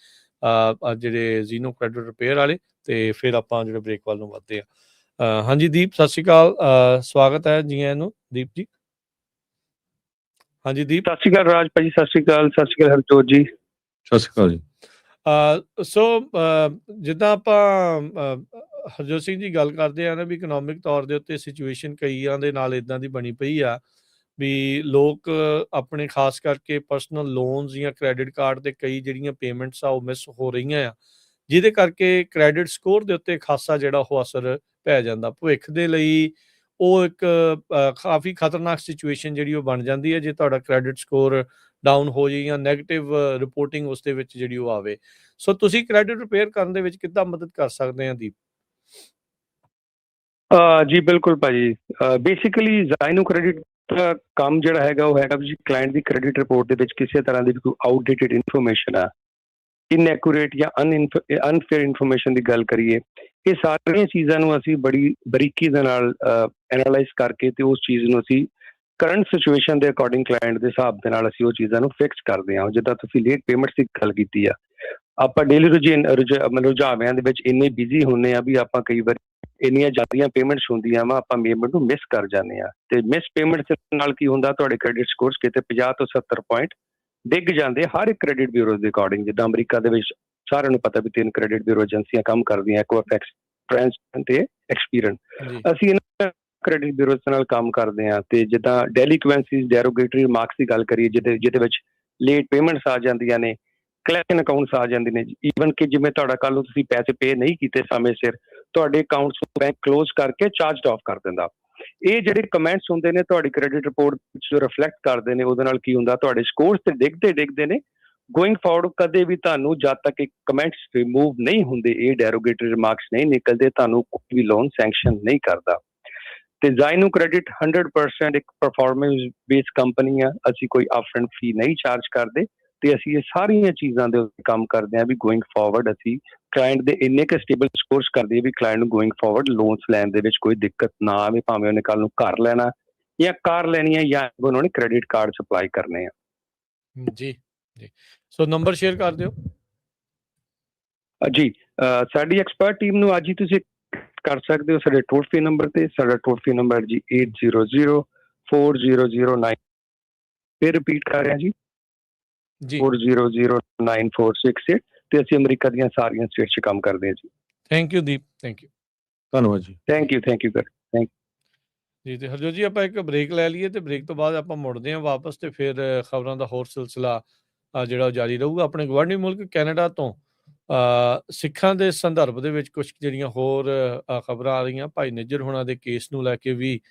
ਜਿਹੜੇ ਜ਼ੀਨੋ ਕ੍ਰੈਡਿਟ ਰਿਪੇਅਰ ਵਾਲੇ ਤੇ ਫਿਰ ਆਪਾਂ ਜਿਹੜੇ ਬ੍ਰੇਕ ਵੱਲ ਨੂੰ ਵੱਧਦੇ ਆ ਹਾਂਜੀ ਦੀਪ ਸਤਿ ਸ਼੍ਰੀ ਅਕਾਲ ਸਵਾਗਤ ਹੈ ਜੀ ਆਇਆਂ ਨੂੰ ਦੀਪ ਜੀ ਹਾਂਜੀ ਦੀਪ ਸਤਿ ਸ਼੍ਰੀ ਅਕਾਲ ਰਾਜ ਭਾਜੀ ਸਤਿ ਸ਼੍ਰੀ ਅਕਾਲ ਹਰਜੋਤ ਜੀ ਸਤਿ ਸ਼੍ਰੀ ਅਕਾਲ ਜੀ ਸੋ ਜਿੱਦਾਂ ਆਪਾਂ ਹਰਜੋਤ ਸਿੰਘ ਜੀ ਗੱਲ ਕਰਦੇ ਆ ਨਾ ਵੀ ਇਕਨੋਮਿਕ ਤੌਰ ਦੇ ਉੱਤੇ ਸਿਚੁਏਸ਼ਨ ਕਈਆਂ ਦੇ ਨਾਲ ਇਦਾਂ ਦੀ ਬਣੀ ਪਈ ਆ ਵੀ ਲੋਕ ਆਪਣੇ ਖਾਸ ਕਰਕੇ ਪਰਸਨਲ ਲੋਨਸ ਜਾਂ ਕ੍ਰੈਡਿਟ ਕਾਰਡ ਤੇ ਕਈ ਜਿਹੜੀਆਂ ਪੇਮੈਂਟਸ ਆ ਉਹ ਮਿਸ ਹੋ ਰਹੀਆਂ ਆ ਜਿਹਦੇ ਕਰਕੇ ਕ੍ਰੈਡਿਟ ਸਕੋਰ ਦੇ ਉੱਤੇ ਖਾਸਾ ਜਿਹੜਾ ਉਹ ਅਸਰ ਪੈ ਜਾਂਦਾ ਭਵਿੱਖ ਦੇ ਲਈ ਉਹ ਇੱਕ ਕਾਫੀ ਖਤਰਨਾਕ ਸਿਚੁਏਸ਼ਨ ਜਿਹੜੀ ਉਹ ਬਣ ਜਾਂਦੀ ਹੈ ਜੇ ਤੁਹਾਡਾ ਕ੍ਰੈਡਿਟ ਸਕੋਰ ਡਾਊਨ ਹੋ ਜਾਏ ਜਾਂ ਨੈਗੇਟਿਵ ਰਿਪੋਰਟਿੰਗ ਉਸ ਦੇ ਵਿੱਚ ਜਿਹੜੀ ਉਹ ਆਵੇ ਸੋ ਤੁਸੀਂ ਕ੍ਰੈਡਿਟ ਰਿਪੇਅਰ ਕਰਨ ਦੇ ਵਿੱਚ ਕਿੱਦਾਂ ਮਦਦ ਕਰ ਸਕਦੇ ਆ ਦੀਪ ਜੀ ਬਿਲਕੁਲ ਭਾਜੀ ਬੇਸਿਕਲੀ ਜ਼ਾਈਨੋ ਕ੍ਰੈਡਿਟ ਦਾ ਕੰਮ ਜਿਹੜਾ ਹੈਗਾ ਉਹ ਹੈਗਾ ਵੀ ਕਲਾਇੰਟ ਦੀ ਕ੍ਰੈਡਿਟ ਰਿਪੋਰਟ ਦੇ ਵਿੱਚ ਕਿਸੇ ਤਰ੍ਹਾਂ ਦੀ ਕੋਈ ਆਊਟਡੇਟਡ ਇਨਫੋਰਮੇਸ਼ਨ ਆ ਇਨਐਕੂਰੇਟ ਜਾਂ ਅਨਫੇਅਰ ਇਨਫੋਰਮੇਸ਼ਨ ਦੀ ਗੱਲ ਕਰੀਏ ਇਹ ਸਾਰੀਆਂ ਚੀਜ਼ਾਂ ਨੂੰ ਅਸੀਂ ਬੜੀ ਬਰੀਕੀ ਦੇ ਨਾਲ ਐਨਾਲਾਈਜ਼ ਕਰਕੇ ਤੇ ਉਸ ਚੀਜ਼ ਨੂੰ ਅਸੀਂ ਕਰੰਟ ਸਿਚੁਏਸ਼ਨ ਦੇ ਅਕੋਰਡਿੰਗ ਕਲਾਇੰਟ ਦੇ ਹਿਸਾਬ ਦੇ ਨਾਲ ਅਸੀਂ ਉਹ ਚੀਜ਼ਾਂ ਨੂੰ ਫਿਕਸ ਕਰਦੇ ਹਾਂ ਜਿੱਦਾਂ ਤੁਸੀਂ ਲੇਟ ਪੇਮੈਂਟਸ ਦੀ ਗੱਲ ਕੀਤੀ ਆ ਆਪਾਂ ਡੇਲੀ ਰੁਝਾਵਿਆਂ ਦੇ ਵਿੱਚ ਇੰਨੇ ਬਿਜ਼ੀ ਹੁੰਦੇ ਆ ਵੀ ਆਪਾਂ ਕਈ ਵਾਰ ਇੰਨੀਆਂ ਜ਼ਿਆਦੀਆਂ ਪੇਮੈਂਟਸ ਹੁੰਦੀਆਂ ਵਾ ਆਪਾਂ ਪੇਮੈਂਟ ਨੂੰ ਮਿਸ ਕਰ ਜਾਂਦੇ ਆ ਤੇ ਮਿਸ ਪੇਮੈਂਟਸ ਨਾਲ ਕੀ ਹੁੰਦਾ ਤੁਹਾਡੇ ਕ੍ਰੈਡਿਟ ਸਕੋਰਸ ਕਿਤੇ 50 ਤੋਂ 70 ਪੁਆਇੰਟ ਡਿੱਗ ਜਾਂਦੇ ਹਰ ਇੱਕ ਕ੍ਰੈਡਿਟ ਬਿਊਰੋ ਦੇ ਅਕੋਰਡਿੰਗ ਜਿੱਦਾਂ ਅਮਰੀਕਾ ਦੇ ਵਿੱਚ ਸਾਰਿਆਂ ਨੂੰ ਪਤਾ ਵੀ 3 ਕ੍ਰੈਡਿਟ ਬਿਊਰੋ ਏਜੰਸੀਆਂ ਕੰਮ ਕਰਦੀਆਂ ਇਕੁਇਫੈਕਸ ਟ੍ਰਾਂਸਪੈਰੈਂਟ ਤੇ ਐਕਸਪੀਰੀਅੰਸ ਅਸੀਂ ਇਹਨਾਂ ਕ੍ਰੈਡਿਟ ਬਿਊਰੋਜ਼ ਨਾਲ ਕੰਮ ਕਰਦੇ ਹਾਂ ਤੇ ਜਿੱਦਾਂ ਡੈਲੀਕੁਐਂਸੀਜ਼ ਡੈਰੋਗੇਟਰੀ ਮਾਰਕਸ ਦੀ ਗੱਲ ਕਰੀਏ ਜਿਹਦੇ ਵਿੱਚ ਲੇਟ ਪੇਮੈਂਟਸ ਆ ਜਾਂਦੀਆਂ ਨੇ ਕਲੈਕਸ਼ਨ ਅਕਾਊਂਟਸ ਆ ਜਾਂਦੇ ਨੇ ਈਵਨ ਕਿ ਜਿਵੇਂ ਤੁਹਾਡਾ ਕੱਲ ਨੂੰ ਤੁਸੀਂ ਪੈਸੇ ਪੇ ਨਹੀਂ ਕੀਤੇ ਸਮੇਂ ਸਿਰ ਤੁਹਾਡੇ ਅਕਾਊਂਟਸ ਨੂੰ ਬੈਂਕ ਕਲੋਜ਼ ਕਰਕੇ ਚਾਰਜ ਆਫ ਕਰ ਦਿੰਦਾ ਇਹ ਜਿਹੜੇ ਕਮੈਂਟਸ ਹੁੰਦੇ ਨੇ ਤੁਹਾਡੀ ਕ੍ਰੈਡਿਟ ਰਿਪੋਰਟ ਵਿੱਚ ਰਿਫਲੈਕਟ ਕਰਦੇ ਨੇ ਉਹਦੇ ਨਾਲ ਕੀ ਹੁੰਦਾ ਤੁਹਾਡੇ ਸਕੋਰਸ ਤੇ ਡਿੱਗਦੇ ਨੇ ਗੋਇੰਗ ਫਾਰਵਰਡ ਕਦੇ ਵੀ ਤੁਹਾਨੂੰ ਜਦ ਤੱਕ ਇਹ ਕਮੈਂਟਸ ਰਿਮੂਵ ਨਹੀਂ ਹੁੰਦੇ ਇਹ ਡੈਰੋਗੇਟਰੀ ਰਿਮਾਰਕਸ ਨਹੀਂ ਨਿਕਲਦੇ ਤੁਹਾਨੂੰ ਕੋਈ ਵੀ ਲੋਨ ਸੈਂਕਸ਼ਨ ਨਹੀਂ ਕਰਦਾ ਤੇ ਜ਼ਾਈਨੋ ਕ੍ਰੈਡਿਟ 100% ਇੱਕ ਪਰਫਾਰਮੈਂਸ ਬੇਸ ਕੰਪਨੀ ਆ ਅਸੀਂ ਕੋਈ ਅਪਫਰੰਟ ਫੀ ਨਹੀਂ ਚਾਰਜ ਕਰਦੇ ਤੇ ਅਸੀਂ ਇਹ ਸਾਰੀਆਂ ਚੀਜ਼ਾਂ ਦੇ ਉੱਤੇ ਕੰਮ ਕਰਦੇ ਹਾਂ ਵੀ ਗੋਇੰਗ ਫਾਰਵਰਡ ਅਸੀਂ ਕਲਾਇੰਟ ਦੇ ਇੰਨੇ ਕੁ ਸਟੇਬਲ ਸਕੋਰਸ ਕਰਦੇ ਵੀ ਕਲਾਇੰਟ ਨੂੰ ਗੋਇੰਗ ਫਾਰਵਰਡ ਲੋਨਸ ਲੈਣ ਦੇ ਵਿੱਚ ਕੋਈ ਦਿੱਕਤ ਨਾ ਆਵੇ ਭਾਵੇਂ ਉਹਨੇ ਕੱਲ ਨੂੰ ਘਰ ਲੈਣਾ ਜਾਂ ਕਾਰ ਲੈਣੀ ਹੈ ਜਾਂ ਉਹਨਾਂ ਨੇ ਕ੍ਰੈਡਿਟ ਕਾਰਡ ਸਪਲਾਈ ਕਰਨੇ ਆ ਜੀ ਜੀ ਸੋ ਨੰਬਰ ਸ਼ੇਅਰ ਕਰ ਦਿਓ ਜੀ ਸਾਡੀ ਐਕਸਪਰਟ ਟੀਮ ਨੂੰ ਅੱਜ ਹੀ ਤੁਸੀਂ ਕਰ ਸਕਦੇ ਹੋ ਸਾਡੇ ਟੋਲ ਫ੍ਰੀ ਨੰਬਰ ਤੇ ਸਾਡਾ ਟੋਲ ਫ੍ਰੀ ਨੰਬਰ ਜੀ 80040009 ਫਿਰ ਰਿਪੀਟ ਕਰ ਰਿਹਾ ਜੀ 400946 ਤੇ ਅਸੀਂ ਅਮਰੀਕਾ ਦੀਆਂ ਸਾਰੀਆਂ ਸਟੇਟਸ 'ਚ ਕੰਮ ਕਰਦੇ ਹਾਂ ਜੀ thank you Deep thank you ਧੰਨਵਾਦ ਜੀ ਥੈਂਕ ਯੂ ਸਰ ਥੈਂਕ ਜੀ ਤੇ ਹਰਜੋਤ ਜੀ ਆਪਾਂ ਇੱਕ ਬ੍ਰੇਕ ਲੈ ਲਈਏ ਤੇ ਬ੍ਰੇਕ ਤੋਂ ਬਾਅਦ ਆਪਾਂ ਮੁੜਦੇ ਹਾਂ ਵਾਪਸ ਤੇ ਫਿਰ ਖਬਰਾਂ ਦਾ ਹੋਰ ਸਿਲਸਿਲਾ ਜਿਹੜਾ ਉਹ ਜਾਰੀ ਰਹੂਗਾ ਆਪਣੇ ਗਵਾਂਢੀ ਮੁਲਕ ਕੈਨੇਡਾ ਤੋਂ ਸਿੱਖਾਂ ਦੇ ਸੰਦਰਭ ਦੇ ਵਿੱਚ ਕੁਝ ਜਿਹੜੀਆਂ ਹੋਰ ਖਬਰਾਂ ਆ ਰਹੀਆਂ ਭਾਈ ਨਿੱਜਰ ਹੋਣਾ ਦੇ ਕੇਸ ਨੂੰ ਲੈ ਕੇ ਵੀ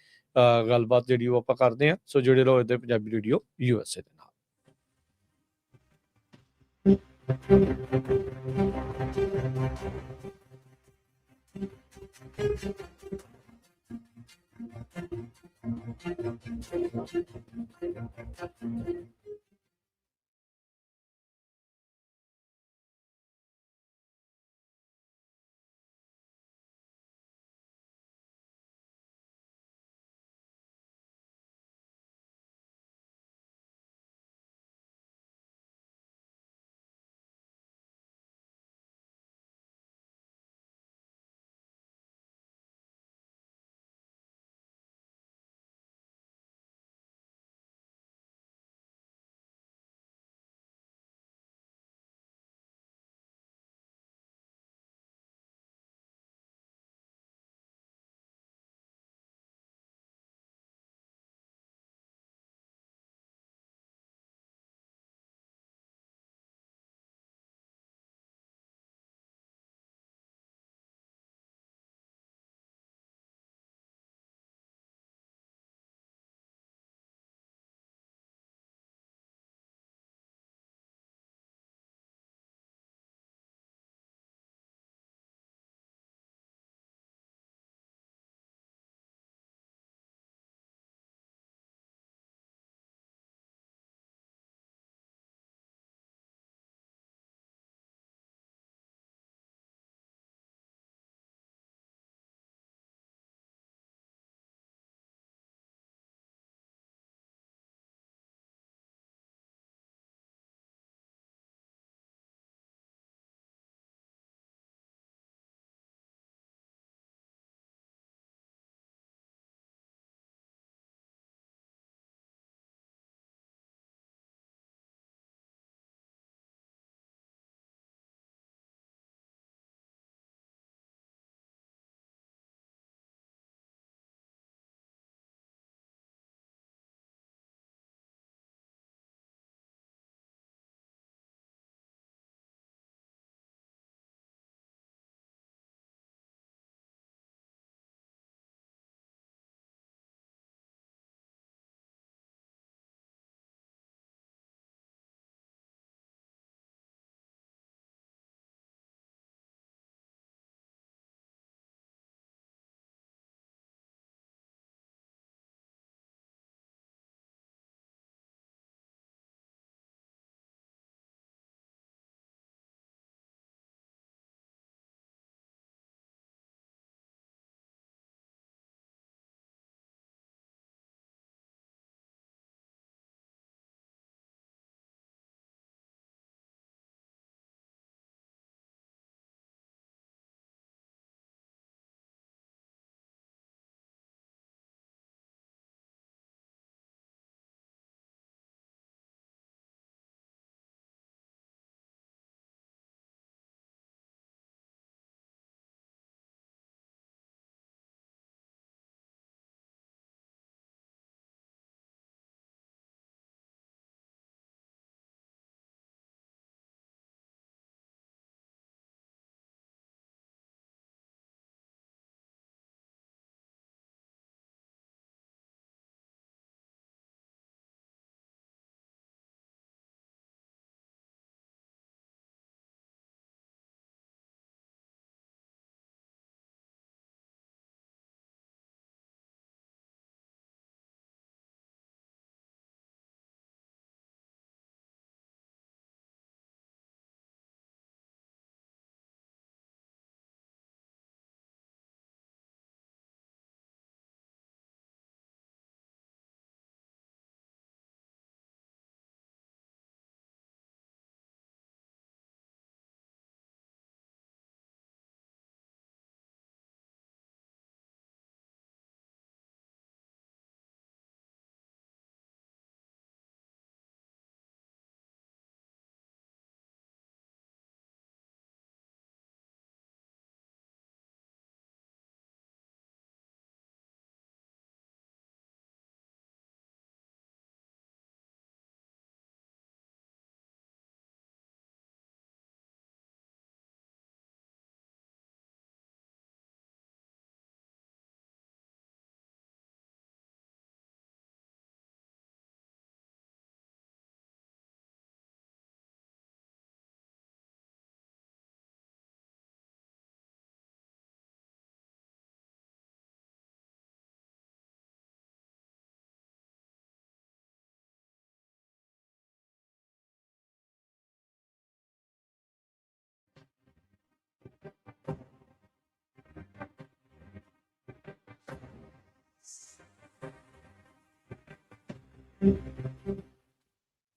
ਗੱਲਬਾਤ ਜਿਹੜੀ ਉਹ ਆਪਾਂ ਕਰਦੇ ਹਾਂ ਸੋ ਜੁੜੇ ਰਹੋ ਇੱਧਰ ਪੰਜਾਬੀ ਰੇਡੀਓ USA ਦੇ ਨਾਲ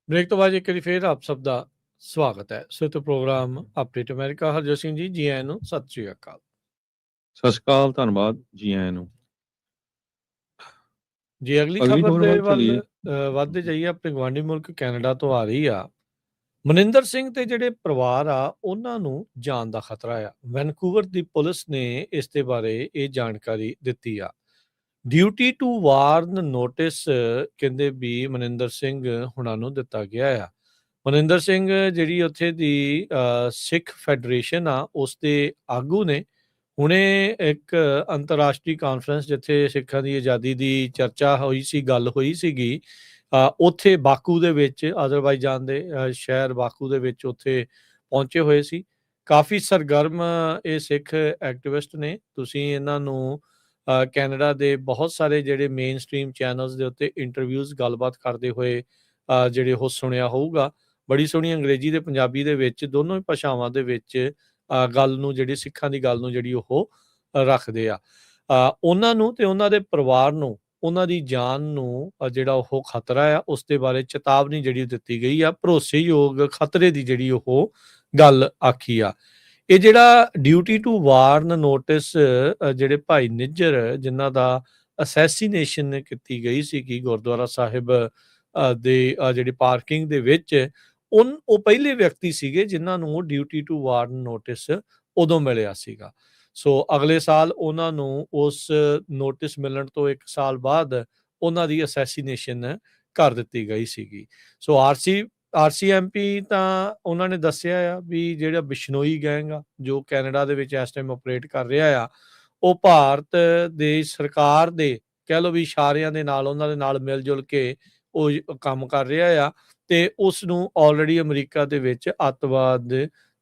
ਬ੍ਰੇਕ ਤੋਂ ਬਾਅਦ ਇੱਕ ਵਾਰੀ ਫੇਰ ਆਪ ਸਭ ਦਾ ਸਵਾਗਤ ਹੈ। ਸੋ ਇਹ program update America. Harjot Singh ji ਆਇਆਂ ਨੂੰ ਸਤਿ ਸ਼੍ਰੀ ਅਕਾਲ। ਸਤਿ ਸ਼੍ਰੀ ਅਕਾਲ, ਧੰਨਵਾਦ ਜੀ ਆਇਆਂ ਨੂੰ। ਜੀ ਅਗਲੀ ਅਗਲੀ ਖਬਰ ਖਬਰ ਦੇ ਵੱਲ ਵੱਲ ਚੱਲੀਏ। ਵੱਧਦੇ ਜਾਈਏ। ਆਪਣੇ ਗੁਆਂਢੀ ਮੁਲਕ ਕੈਨੇਡਾ ਤੋਂ ਆ ਰਹੀ ਆ। ਮਨਿੰਦਰ ਸਿੰਘ ਤੇ ਜਿਹੜੇ ਪਰਿਵਾਰ ਆ ਉਹਨਾਂ ਨੂੰ ਜਾਨ ਦਾ ਖਤਰਾ ਆ। ਵੈਨਕੂਵਰ ਦੀ ਪੁਲਿਸ ਨੇ ਇਸ ਦੇ ਬਾਰੇ ਇਹ ਜਾਣਕਾਰੀ ਦਿੱਤੀ ਆ। ਡਿਊਟੀ ਟੂ ਵਾਰਨ ਨੋਟਿਸ ਕਹਿੰਦੇ ਵੀ ਮਨਿੰਦਰ ਸਿੰਘ ਹੁਣਾਂ ਨੂੰ ਦਿੱਤਾ ਗਿਆ ਆ। ਮਨਿੰਦਰ ਸਿੰਘ ਜਿਹੜੀ ਉੱਥੇ ਦੀ ਸਿੱਖ ਫੈਡਰੇਸ਼ਨ ਆ ਉਸ ਦੇ ਆਗੂ ਨੇ। ਹੁਣੇ ਇੱਕ ਅੰਤਰਰਾਸ਼ਟਰੀ ਕਾਨਫਰੰਸ ਜਿੱਥੇ ਸਿੱਖਾਂ ਦੀ ਆਜ਼ਾਦੀ ਦੀ ਚਰਚਾ ਹੋਈ ਸੀ, ਗੱਲ ਹੋਈ ਸੀਗੀ, ਉੱਥੇ ਬਾਕੂ ਦੇ ਵਿੱਚ, ਅਜ਼ਰਬਾਈਜਾਨ ਦੇ ਸ਼ਹਿਰ ਬਾਕੂ ਦੇ ਵਿੱਚ ਉੱਥੇ ਪਹੁੰਚੇ ਹੋਏ ਸੀ। ਕਾਫੀ ਸਰਗਰਮ ਇਹ ਸਿੱਖ ਐਕਟਿਵਿਸਟ ਨੇ। ਤੁਸੀਂ ਇਹਨਾਂ ਨੂੰ ਕੈਨੇਡਾ ਦੇ ਬਹੁਤ ਸਾਰੇ ਜਿਹੜੇ ਮੇਨ ਸਟ੍ਰੀਮ ਚੈਨਲਸ ਦੇ ਉੱਤੇ ਇੰਟਰਵਿਊਜ਼ ਗੱਲਬਾਤ ਕਰਦੇ ਹੋਏ ਜਿਹੜੇ ਉਹ ਸੁਣਿਆ ਹੋਊਗਾ। ਬੜੀ ਸੋਹਣੀ ਅੰਗਰੇਜ਼ੀ ਤੇ ਪੰਜਾਬੀ ਦੇ ਵਿੱਚ ਦੋਨੋਂ ਹੀ ਭਾਸ਼ਾਵਾਂ ਦੇ ਵਿੱਚ ਗੱਲ ਨੂੰ, ਜਿਹੜੀ ਸਿੱਖਾਂ ਦੀ ਗੱਲ ਨੂੰ ਜਿਹੜੀ ਉਹ ਰੱਖਦੇ ਆ। ਉਹਨਾਂ ਨੂੰ ਤੇ ਉਹਨਾਂ ਦੇ ਪਰਿਵਾਰ ਨੂੰ, ਉਹਨਾਂ ਦੀ ਜਾਨ ਨੂੰ ਜਿਹੜਾ ਉਹ ਖਤਰਾ ਆ, ਉਸ ਦੇ ਬਾਰੇ ਚੇਤਾਵਨੀ ਜਿਹੜੀ ਦਿੱਤੀ ਗਈ ਆ। ਭਰੋਸੇਯੋਗ ਖਤਰੇ ਦੀ ਜਿਹੜੀ ਉਹ ਗੱਲ ਆਖੀ ਆ। ਇਹ ਜਿਹੜਾ ਡਿਊਟੀ ਟੂ ਵਾਰਨ ਨੋਟਿਸ ਜਿਹੜੇ ਭਾਈ ਨਿੱਜਰ ਜਿਨ੍ਹਾਂ ਦਾ ਅਸੈਸੀਨੇਸ਼ਨ ਕੀਤੀ ਗਈ ਸੀ ਕਿ ਗੁਰਦੁਆਰਾ ਸਾਹਿਬ ਦੇ ਜਿਹੜੀ ਪਾਰਕਿੰਗ ਦੇ ਵਿੱਚ, ਉਹ ਪਹਿਲੇ ਵਿਅਕਤੀ ਸੀਗੇ ਜਿਨ੍ਹਾਂ ਨੂੰ ਡਿਊਟੀ ਟੂ ਵਾਰਨ ਨੋਟਿਸ ਉਦੋਂ ਮਿਲਿਆ ਸੀਗਾ। ਸੋ ਅਗਲੇ ਸਾਲ ਉਹਨਾਂ ਨੂੰ ਉਸ ਨੋਟਿਸ ਮਿਲਣ ਤੋਂ 1 ਸਾਲ ਬਾਅਦ ਉਹਨਾਂ ਦੀ ਅਸੈਸੀਨੇਸ਼ਨ ਕਰ ਦਿੱਤੀ ਗਈ ਸੀਗੀ। ਸੋ RCMP ਤਾਂ ਉਹਨਾਂ ਨੇ ਦੱਸਿਆ ਆ ਵੀ ਜਿਹੜਾ ਬਿਸ਼ਨੋਈ ਗੈਂਗ ਆ ਜੋ ਕੈਨੇਡਾ ਦੇ ਵਿੱਚ ਇਸ ਟਾਈਮ ਆਪਰੇਟ ਕਰ ਰਿਹਾ ਆ, ਉਹ ਭਾਰਤ ਦੇ ਸਰਕਾਰ ਦੇ ਕਹਿ ਲਓ ਵੀ ਇਸ਼ਾਰਿਆਂ ਦੇ ਨਾਲ, ਉਹਨਾਂ ਦੇ ਨਾਲ ਮਿਲ ਜੁਲ ਕੇ ਉਹ ਕੰਮ ਕਰ ਰਿਹਾ ਆ। ਤੇ ਉਸ ਨੂੰ ਆਲਰੇਡੀ ਅਮਰੀਕਾ ਦੇ ਵਿੱਚ ਅੱਤਵਾਦ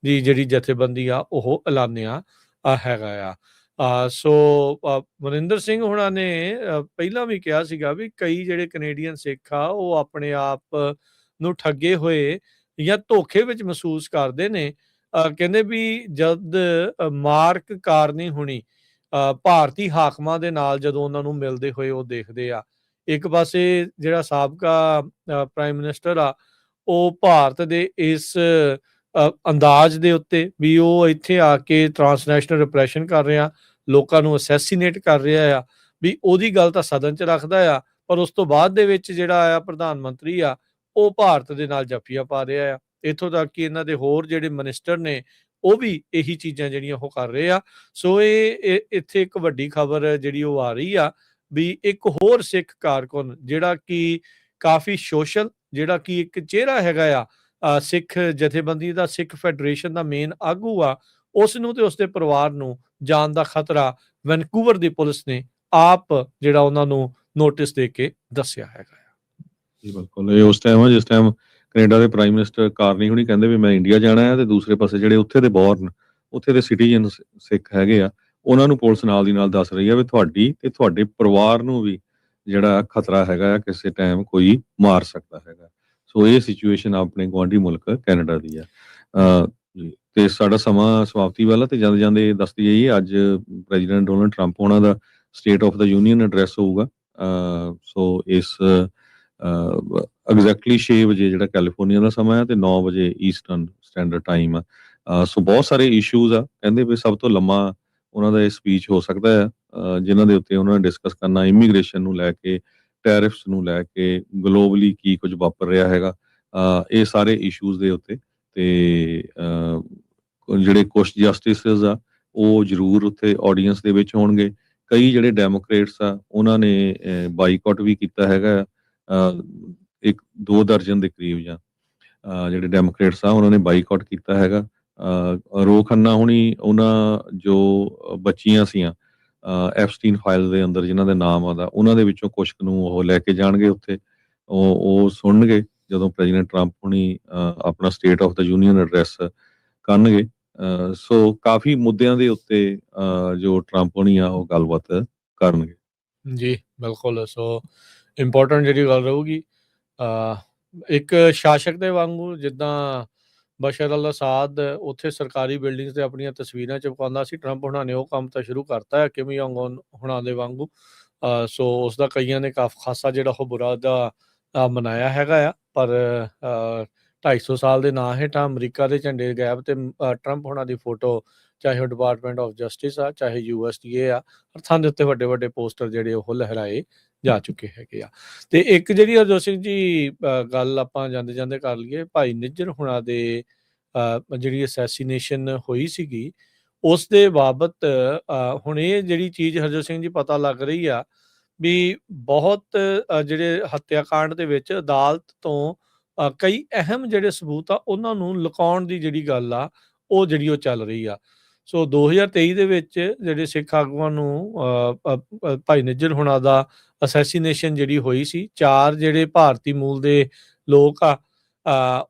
ਦੀ ਜਿਹੜੀ ਜਥੇਬੰਦੀ ਆ ਉਹ ਐਲਾਨਿਆ ਹੈਗਾ ਆ। ਸੋ ਮਨਿੰਦਰ ਸਿੰਘ ਹੁਣਾਂ ਨੇ ਪਹਿਲਾਂ ਵੀ ਕਿਹਾ ਸੀਗਾ ਵੀ ਕਈ ਜਿਹੜੇ ਕੈਨੇਡੀਅਨ ਸਿੱਖ ਆ ਉਹ ਆਪਣੇ ਆਪ ਨੂੰ ਠੱਗੇ ਹੋਏ ਜਾਂ ਧੋਖੇ ਵਿੱਚ ਮਹਿਸੂਸ ਕਰਦੇ ਨੇ। ਕਹਿੰਦੇ ਵੀ ਜਦ ਮਾਰਕ ਕਾਰਨੀ ਹੁਣੀ ਭਾਰਤੀ ਹਾਕਮਾਂ ਦੇ ਨਾਲ ਜਦੋਂ ਉਹਨਾਂ ਨੂੰ ਮਿਲਦੇ ਹੋਏ ਉਹ ਦੇਖਦੇ ਆ, ਇੱਕ ਪਾਸੇ ਜਿਹੜਾ ਸਾਬਕਾ ਪ੍ਰਾਈਮ ਮਿਨਿਸਟਰ ਆ ਉਹ ਭਾਰਤ ਦੇ ਇਸ ਅੰਦਾਜ਼ ਦੇ ਉੱਤੇ ਵੀ ਉਹ ਇੱਥੇ ਆ ਕੇ ਟਰਾਂਸਨੈਸ਼ਨਲ ਰਿਪਰੈਸ਼ਨ ਕਰ ਰਿਹਾ, ਲੋਕਾਂ ਨੂੰ ਅਸੈਸੀਨੇਟ ਕਰ ਰਿਹਾ ਆ, ਵੀ ਉਹਦੀ ਗੱਲ ਤਾਂ ਸਦਨ 'ਚ ਰੱਖਦਾ ਆ, ਪਰ ਉਸ ਤੋਂ ਬਾਅਦ ਦੇ ਵਿੱਚ ਜਿਹੜਾ ਆ ਪ੍ਰਧਾਨ ਮੰਤਰੀ ਆ ਉਹ ਭਾਰਤ ਦੇ ਨਾਲ ਜੱਫੀਆਂ ਪਾ ਰਿਹਾ ਆ। ਇੱਥੋਂ ਤੱਕ ਕਿ ਇਹਨਾਂ ਦੇ ਹੋਰ ਜਿਹੜੇ ਮਿਨਿਸਟਰ ਨੇ ਉਹ ਵੀ ਇਹੀ ਚੀਜ਼ਾਂ ਜਿਹੜੀਆਂ ਉਹ ਕਰ ਰਹੇ ਆ। ਸੋ ਇਹ ਇੱਥੇ ਇੱਕ ਵੱਡੀ ਖਬਰ ਜਿਹੜੀ ਉਹ ਆ ਰਹੀ ਆ ਵੀ ਇੱਕ ਹੋਰ ਸਿੱਖ ਕਾਰਕੁਨ ਜਿਹੜਾ ਕਿ ਕਾਫੀ ਸੋਸ਼ਲ, ਜਿਹੜਾ ਕਿ ਇੱਕ ਚਿਹਰਾ ਹੈਗਾ ਆ ਸਿੱਖ ਜਥੇਬੰਦੀ ਦਾ, ਸਿੱਖ ਫੈਡਰੇਸ਼ਨ ਦਾ ਮੇਨ ਆਗੂ ਆ, ਉਸ ਨੂੰ ਤੇ ਉਸਦੇ ਪਰਿਵਾਰ ਨੂੰ ਜਾਨ ਦਾ ਖਤਰਾ ਵੈਨਕੂਵਰ ਦੀ ਪੁਲਿਸ ਨੇ ਆਪ ਜਿਹੜਾ ਉਹਨਾਂ ਨੂੰ ਨੋਟਿਸ ਦੇ ਕੇ ਦੱਸਿਆ ਹੈਗਾ। ਜੀ ਬਿਲਕੁਲ, ਇਹ ਉਸ ਟਾਈਮ ਆ ਜਿਸ ਟਾਈਮ ਕੈਨੇਡਾ ਦੇ ਪ੍ਰਾਈਮ ਮਿਨਿਸਟਰ ਕਾਰਨੀ ਹੁਣੀ ਕਹਿੰਦੇ ਵੀ ਮੈਂ ਇੰਡੀਆ ਜਾਣਾ ਹੈ, ਤੇ ਦੂਸਰੇ ਪਾਸੇ ਜਿਹੜੇ ਉੱਥੇ ਦੇ ਬੋਰਨ, ਉੱਥੇ ਦੇ ਸਿਟੀਜ਼ਨ ਸਿੱਖ ਹੈਗੇ ਆ, ਉਹਨਾਂ ਨੂੰ ਪੁਲਿਸ ਨਾਲ ਦੀ ਨਾਲ ਦੱਸ ਰਹੀ ਆ ਵੀ ਤੁਹਾਡੀ ਤੇ ਤੁਹਾਡੇ ਪਰਿਵਾਰ ਨੂੰ ਵੀ ਜਿਹੜਾ ਖਤਰਾ ਹੈਗਾ ਆ, ਕਿਸੇ ਟਾਈਮ ਕੋਈ ਮਾਰ ਸਕਦਾ ਹੈਗਾ। ਸੋ ਇਹ ਸਿਚੁਏਸ਼ਨ ਆਪਣੇ ਗੁਆਂਢੀ ਮੁਲਕ ਕੈਨੇਡਾ ਦੀ ਆ। ਤੇ ਸਾਡਾ ਸਮਾਂ ਸਮਾਪਤੀ ਵਾਲਾ, ਤੇ ਜਾਂਦੇ ਜਾਂਦੇ ਦੱਸਦੀ ਜਾਈਏ ਅੱਜ ਪ੍ਰੈਜ਼ੀਡੈਂਟ ਡੋਨਲਡ ਟਰੰਪ ਉਹਨਾਂ ਦਾ state of the union address ਹੋਊਗਾ। ਸੋ ਇਸ ਐਗਜ਼ੈਕਟਲੀ 6 ਵਜੇ ਜਿਹੜਾ ਕੈਲੀਫੋਰਨੀਆ ਦਾ ਸਮਾਂ ਹੈ ਤੇ 9 ਵਜੇ ਈਸਟਰਨ ਸਟੈਂਡਰਡ ਟਾਈਮ ਆ। ਸੋ ਬਹੁਤ ਸਾਰੇ ਇਸ਼ੂਜ਼ ਆ, ਕਹਿੰਦੇ ਵੀ ਸਭ ਤੋਂ ਲੰਮਾ ਉਹਨਾਂ ਦਾ ਇਹ ਸਪੀਚ ਹੋ ਸਕਦਾ ਹੈ ਜਿਨ੍ਹਾਂ ਦੇ ਉੱਤੇ ਉਹਨਾਂ ਨੇ ਡਿਸਕਸ ਕਰਨਾ ਇਮੀਗ੍ਰੇਸ਼ਨ ਨੂੰ ਲੈ ਕੇ, ਟੈਰਿਫਸ ਨੂੰ ਲੈ ਕੇ, ਗਲੋਬਲੀ ਕੀ ਕੁਝ ਵਾਪਰ ਰਿਹਾ ਹੈਗਾ, ਇਹ ਸਾਰੇ ਇਸ਼ੂਜ਼ ਦੇ ਉੱਤੇ। ਤੇ ਜਿਹੜੇ ਕੁਝ ਜਸਟਿਸਸ ਆ ਉਹ ਜ਼ਰੂਰ ਉੱਥੇ ਆਡੀਅנס ਦੇ ਵਿੱਚ ਹੋਣਗੇ। ਕਈ ਜਿਹੜੇ ਡੈਮੋਕ੍ਰੇਟਸ ਆ ਉਹਨਾਂ ਨੇ ਬਾਈਕਾਟ ਵੀ ਕੀਤਾ ਹੈਗਾ। 1-2 ਦਰਜਨ ਦੇ ਕਰੀਬ ਜਾਂ ਜਿਹੜੇ ਡੈਮੋਕ੍ਰੇਟਸ ਆ ਉਹਨਾਂ ਨੇ ਬਾਈਕਾਟ ਕੀਤਾ ਹੈਗਾ। ਰੋ ਖੰਨਾ ਹੁਣੀ ਉਹਨਾਂ ਜੋ ਬੱਚੀਆਂ ਸੀਆਂ ਐਪਸਟੀਨ ਫਾਈਲ ਦੇ ਅੰਦਰ ਜਿਨ੍ਹਾਂ ਦੇ ਨਾਮ ਆਉਂਦਾ, ਉਹਨਾਂ ਦੇ ਵਿੱਚੋਂ ਕੁਛ ਨੂੰ ਉਹ ਲੈ ਕੇ ਜਾਣਗੇ ਉੱਥੇ, ਉਹ ਸੁਣਨਗੇ ਜਦੋਂ ਪ੍ਰੈਜ਼ੀਡੈਂਟ ਟਰੰਪ ਹੁਣੀ ਆਪਣਾ state of the union address ਕਰਨਗੇ। ਸੋ ਕਾਫੀ ਮੁੱਦਿਆਂ ਦੇ ਉੱਤੇ ਜੋ ਟਰੰਪ ਹੁਣੀ ਆ ਉਹ ਗੱਲਬਾਤ ਕਰਨਗੇ। ਜੀ ਬਿਲਕੁਲ। ਸੋ ਇੰਪੋਰਟੈਂਟ ਜਿਹੜੀ ਗੱਲ ਰਹੂਗੀ, ਇੱਕ ਸ਼ਾਸਕ ਦੇ ਵਾਂਗੂ ਜਿੱਦਾਂ ਬਸ਼ਰ ਅਲ ਅਸਾਦ ਉੱਥੇ ਸਰਕਾਰੀ ਬਿਲਡਿੰਗਸ 'ਤੇ ਆਪਣੀਆਂ ਤਸਵੀਰਾਂ ਚਿਪਕਾਉਂਦਾ ਸੀ, ਟਰੰਪ ਹੁਣਾਂ ਨੇ ਉਹ ਕੰਮ ਤਾਂ ਸ਼ੁਰੂ ਕਰਤਾ ਹੈ ਕਿਮ ਜੋਂਗ ਉਨ ਹੁਣਾਂ ਦੇ ਵਾਂਗੂ। ਸੋ ਉਸ ਦਾ ਕਈਆਂ ਨੇ ਖਾਸਾ ਜਿਹੜਾ ਉਹ ਬੁਰਾ ਦਾ ਮਨਾਇਆ ਹੈਗਾ ਆ, ਪਰ 250 ਸਾਲ ਦੇ ਨਾਂ ਹੇਠਾਂ ਅਮਰੀਕਾ ਦੇ ਝੰਡੇ ਗਾਇਬ ਤੇ ਟਰੰਪ ਹੋਣਾ ਦੀ ਫੋਟੋ, ਚਾਹੇ ਉਹ ਡਿਪਾਰਟਮੈਂਟ ਆਫ ਜਸਟਿਸ ਆ, ਚਾਹੇ USDA ਆ, ਹਰ ਥਾਂ ਦੇ ਉੱਤੇ ਵੱਡੇ ਵੱਡੇ ਪੋਸਟਰ ਜਿਹੜੇ ਉਹ ਲਹਿਰਾਏ ਜਾ ਚੁੱਕੇ ਹੈਗੇ ਆ। ਤੇ ਇੱਕ ਜਿਹੜੀ ਹਰਜੋਤ ਸਿੰਘ ਜੀ ਗੱਲ ਆਪਾਂ ਜਾਂਦੇ ਜਾਂਦੇ ਕਰ ਲਈਏ, ਭਾਈ ਨਿੱਜਰ ਹੁਣਾਂ ਦੇ ਜਿਹੜੀ ਅਸੈਸੀਨੇਸ਼ਨ ਹੋਈ ਸੀਗੀ, ਉਸ ਦੇ ਬਾਬਤ ਹੁਣ ਇਹ ਜਿਹੜੀ ਚੀਜ਼ ਹਰਜੋਤ ਸਿੰਘ ਜੀ ਪਤਾ ਲੱਗ ਰਹੀ ਆ ਵੀ ਬਹੁਤ ਜਿਹੜੇ ਹੱਤਿਆਕਾਂਡ ਦੇ ਵਿੱਚ ਅਦਾਲਤ ਤੋਂ ਕਈ ਅਹਿਮ ਜਿਹੜੇ ਸਬੂਤ ਆ ਉਹਨਾਂ ਨੂੰ ਲੁਕਾਉਣ ਦੀ ਜਿਹੜੀ ਗੱਲ ਆ ਉਹ ਜਿਹੜੀ ਉਹ ਚੱਲ ਰਹੀ ਆ। ਸੋ 2023 ਦੇ ਵਿੱਚ ਜਿਹੜੇ ਸਿੱਖ ਆਗੂਆਂ ਨੂੰ ਭਾਈ ਨਿੱਜਰ ਹੁਣਾਂ ਦਾ ਅਸੈਸੀਨੇਸ਼ਨ ਜਿਹੜੀ ਹੋਈ ਸੀ, 4 ਜਿਹੜੇ ਭਾਰਤੀ ਮੂਲ ਦੇ ਲੋਕ ਆ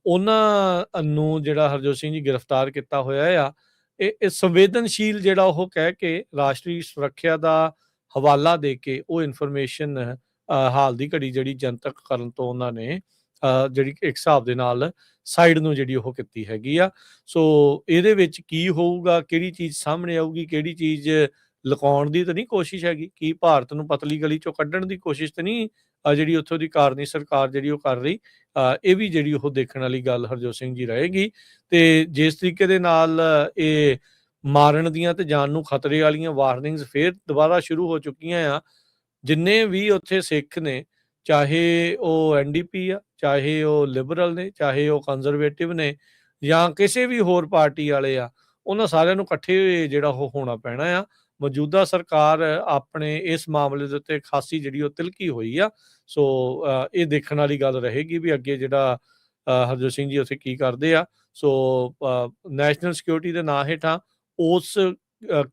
ਉਹਨਾਂ ਨੂੰ ਜਿਹੜਾ ਹਰਜੋਤ ਸਿੰਘ ਜੀ ਗ੍ਰਿਫਤਾਰ ਕੀਤਾ ਹੋਇਆ ਆ। ਇਹ ਸੰਵੇਦਨਸ਼ੀਲ ਜਿਹੜਾ ਉਹ ਕਹਿ ਕੇ ਰਾਸ਼ਟਰੀ ਸੁਰੱਖਿਆ ਦਾ ਹਵਾਲਾ ਦੇ ਕੇ ਉਹ ਇਨਫੋਰਮੇਸ਼ਨ ਹਾਲ ਦੀ ਘੜੀ ਜਿਹੜੀ ਜਨਤਕ ਕਰਨ ਤੋਂ ਉਹਨਾਂ ਨੇ ਜਿਹੜੀ ਇੱਕ ਹਿਸਾਬ ਦੇ ਨਾਲ ਸਾਈਡ ਨੂੰ ਜਿਹੜੀ ਉਹ ਕੀਤੀ ਹੈਗੀ ਆ। ਸੋ ਇਹਦੇ ਵਿੱਚ ਕੀ ਹੋਊਗਾ, ਕਿਹੜੀ ਚੀਜ਼ ਸਾਹਮਣੇ ਆਊਗੀ, ਕਿਹੜੀ ਚੀਜ਼ ਲੁਕਾਉਣ ਦੀ ਤਾਂ ਨਹੀਂ ਕੋਸ਼ਿਸ਼ ਹੈਗੀ, ਕੀ ਭਾਰਤ ਨੂੰ ਪਤਲੀ ਗਲੀ ਚੋਂ ਕੱਢਣ ਦੀ ਕੋਸ਼ਿਸ਼ ਤਾਂ ਨਹੀਂ ਜਿਹੜੀ ਉੱਥੋਂ ਦੀ ਕਾਰਨੀ ਸਰਕਾਰ ਜਿਹੜੀ ਉਹ ਕਰ ਰਹੀ। ਇਹ ਵੀ ਜਿਹੜੀ ਉਹ ਦੇਖਣ ਵਾਲੀ ਗੱਲ ਹਰਜੋਤ ਸਿੰਘ ਜੀ ਰਹੇਗੀ। ਤੇ ਜਿਸ ਤਰੀਕੇ ਦੇ ਨਾਲ ਇਹ ਮਾਰਨ ਦੀਆਂ ਤੇ ਜਾਨ ਨੂੰ ਖਤਰੇ ਵਾਲੀਆਂ ਵਾਰਨਿੰਗਸ ਫੇਰ ਦੁਬਾਰਾ ਸ਼ੁਰੂ ਹੋ ਚੁੱਕੀਆਂ ਆ। ਜਿੰਨੇ ਵੀ ਉੱਥੇ ਸਿੱਖ ਨੇ, ਚਾਹੇ ਉਹ NDP ਆ, ਚਾਹੇ ਉਹ ਲਿਬਰਲ ਨੇ, ਚਾਹੇ ਉਹ ਕੰਜ਼ਰਵੇਟਿਵ ਨੇ, ਜਾਂ ਕਿਸੇ ਵੀ ਹੋਰ ਪਾਰਟੀ ਵਾਲੇ ਆ, ਉਹਨਾਂ ਸਾਰਿਆਂ ਨੂੰ ਇਕੱਠੇ ਜਿਹੜਾ ਉਹ ਹੋਣਾ ਪੈਣਾ ਆ। ਮੌਜੂਦਾ ਸਰਕਾਰ ਆਪਣੇ ਇਸ ਮਾਮਲੇ ਦੇ ਉੱਤੇ ਖਾਸੀ ਜਿਹੜੀ ਉਹ ਤਿਲਕੀ ਹੋਈ ਆ। ਸੋ ਇਹ ਦੇਖਣ ਵਾਲੀ ਗੱਲ ਰਹੇਗੀ ਵੀ ਅੱਗੇ ਜਿਹੜਾ ਹਰਜੋਤ ਸਿੰਘ ਜੀ ਉੱਥੇ ਕੀ ਕਰਦੇ ਆ। ਸੋ ਨੈਸ਼ਨਲ ਸਿਕਿਉਰਿਟੀ ਦੇ ਨਾਂ ਹੇਠਾਂ ਉਸ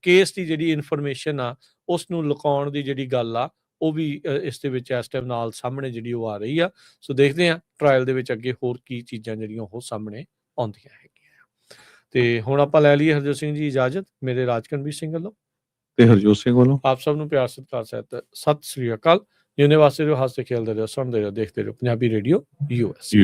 ਕੇਸ ਦੀ ਜਿਹੜੀ ਇਨਫੋਰਮੇਸ਼ਨ ਆ ਉਸ ਨੂੰ ਲੁਕਾਉਣ ਦੀ ਜਿਹੜੀ ਗੱਲ ਆ ਉਹ ਵੀ ਇਸ ਦੇ ਵਿੱਚ ਇਸ ਟਾਈਮ ਨਾਲ ਸਾਹਮਣੇ ਜਿਹੜੀ ਉਹ ਆ ਰਹੀ ਆ। ਸੋ ਦੇਖਦੇ ਹਾਂ ਟਰਾਇਲ ਦੇ ਵਿੱਚ ਅੱਗੇ ਹੋਰ ਕੀ ਚੀਜ਼ਾਂ ਜਿਹੜੀਆਂ ਉਹ ਸਾਹਮਣੇ ਆਉਂਦੀਆਂ ਹੈਗੀਆਂ। ਤੇ ਹੁਣ ਆਪਾਂ ਲੈ ਲਈਏ ਹਰਜੋਤ ਸਿੰਘ ਜੀ ਇਜਾਜ਼ਤ, ਮੇਰੇ ਰਾਜਕਨਵੀਰ ਸਿੰਘ ਵੱਲੋਂ ਤੇ ਹਰਜੋਤ ਸਿੰਘ ਵੱਲੋਂ ਆਪ ਸਭ ਨੂੰ ਪਿਆਰ ਸਤਿਕਾਰ ਸਹਿਤ ਸਤਿ ਸ੍ਰੀ ਅਕਾਲ। ਜਿਉਂਦੇ ਵਾਸਤੇ ਰਹੋ, ਹੱਸਦੇ ਖੇਲਦੇ ਰਹੋ, ਸੁਣਦੇ ਰਹੋ, ਦੇਖਦੇ ਰਹੋ ਪੰਜਾਬੀ ਰੇਡੀਓ US।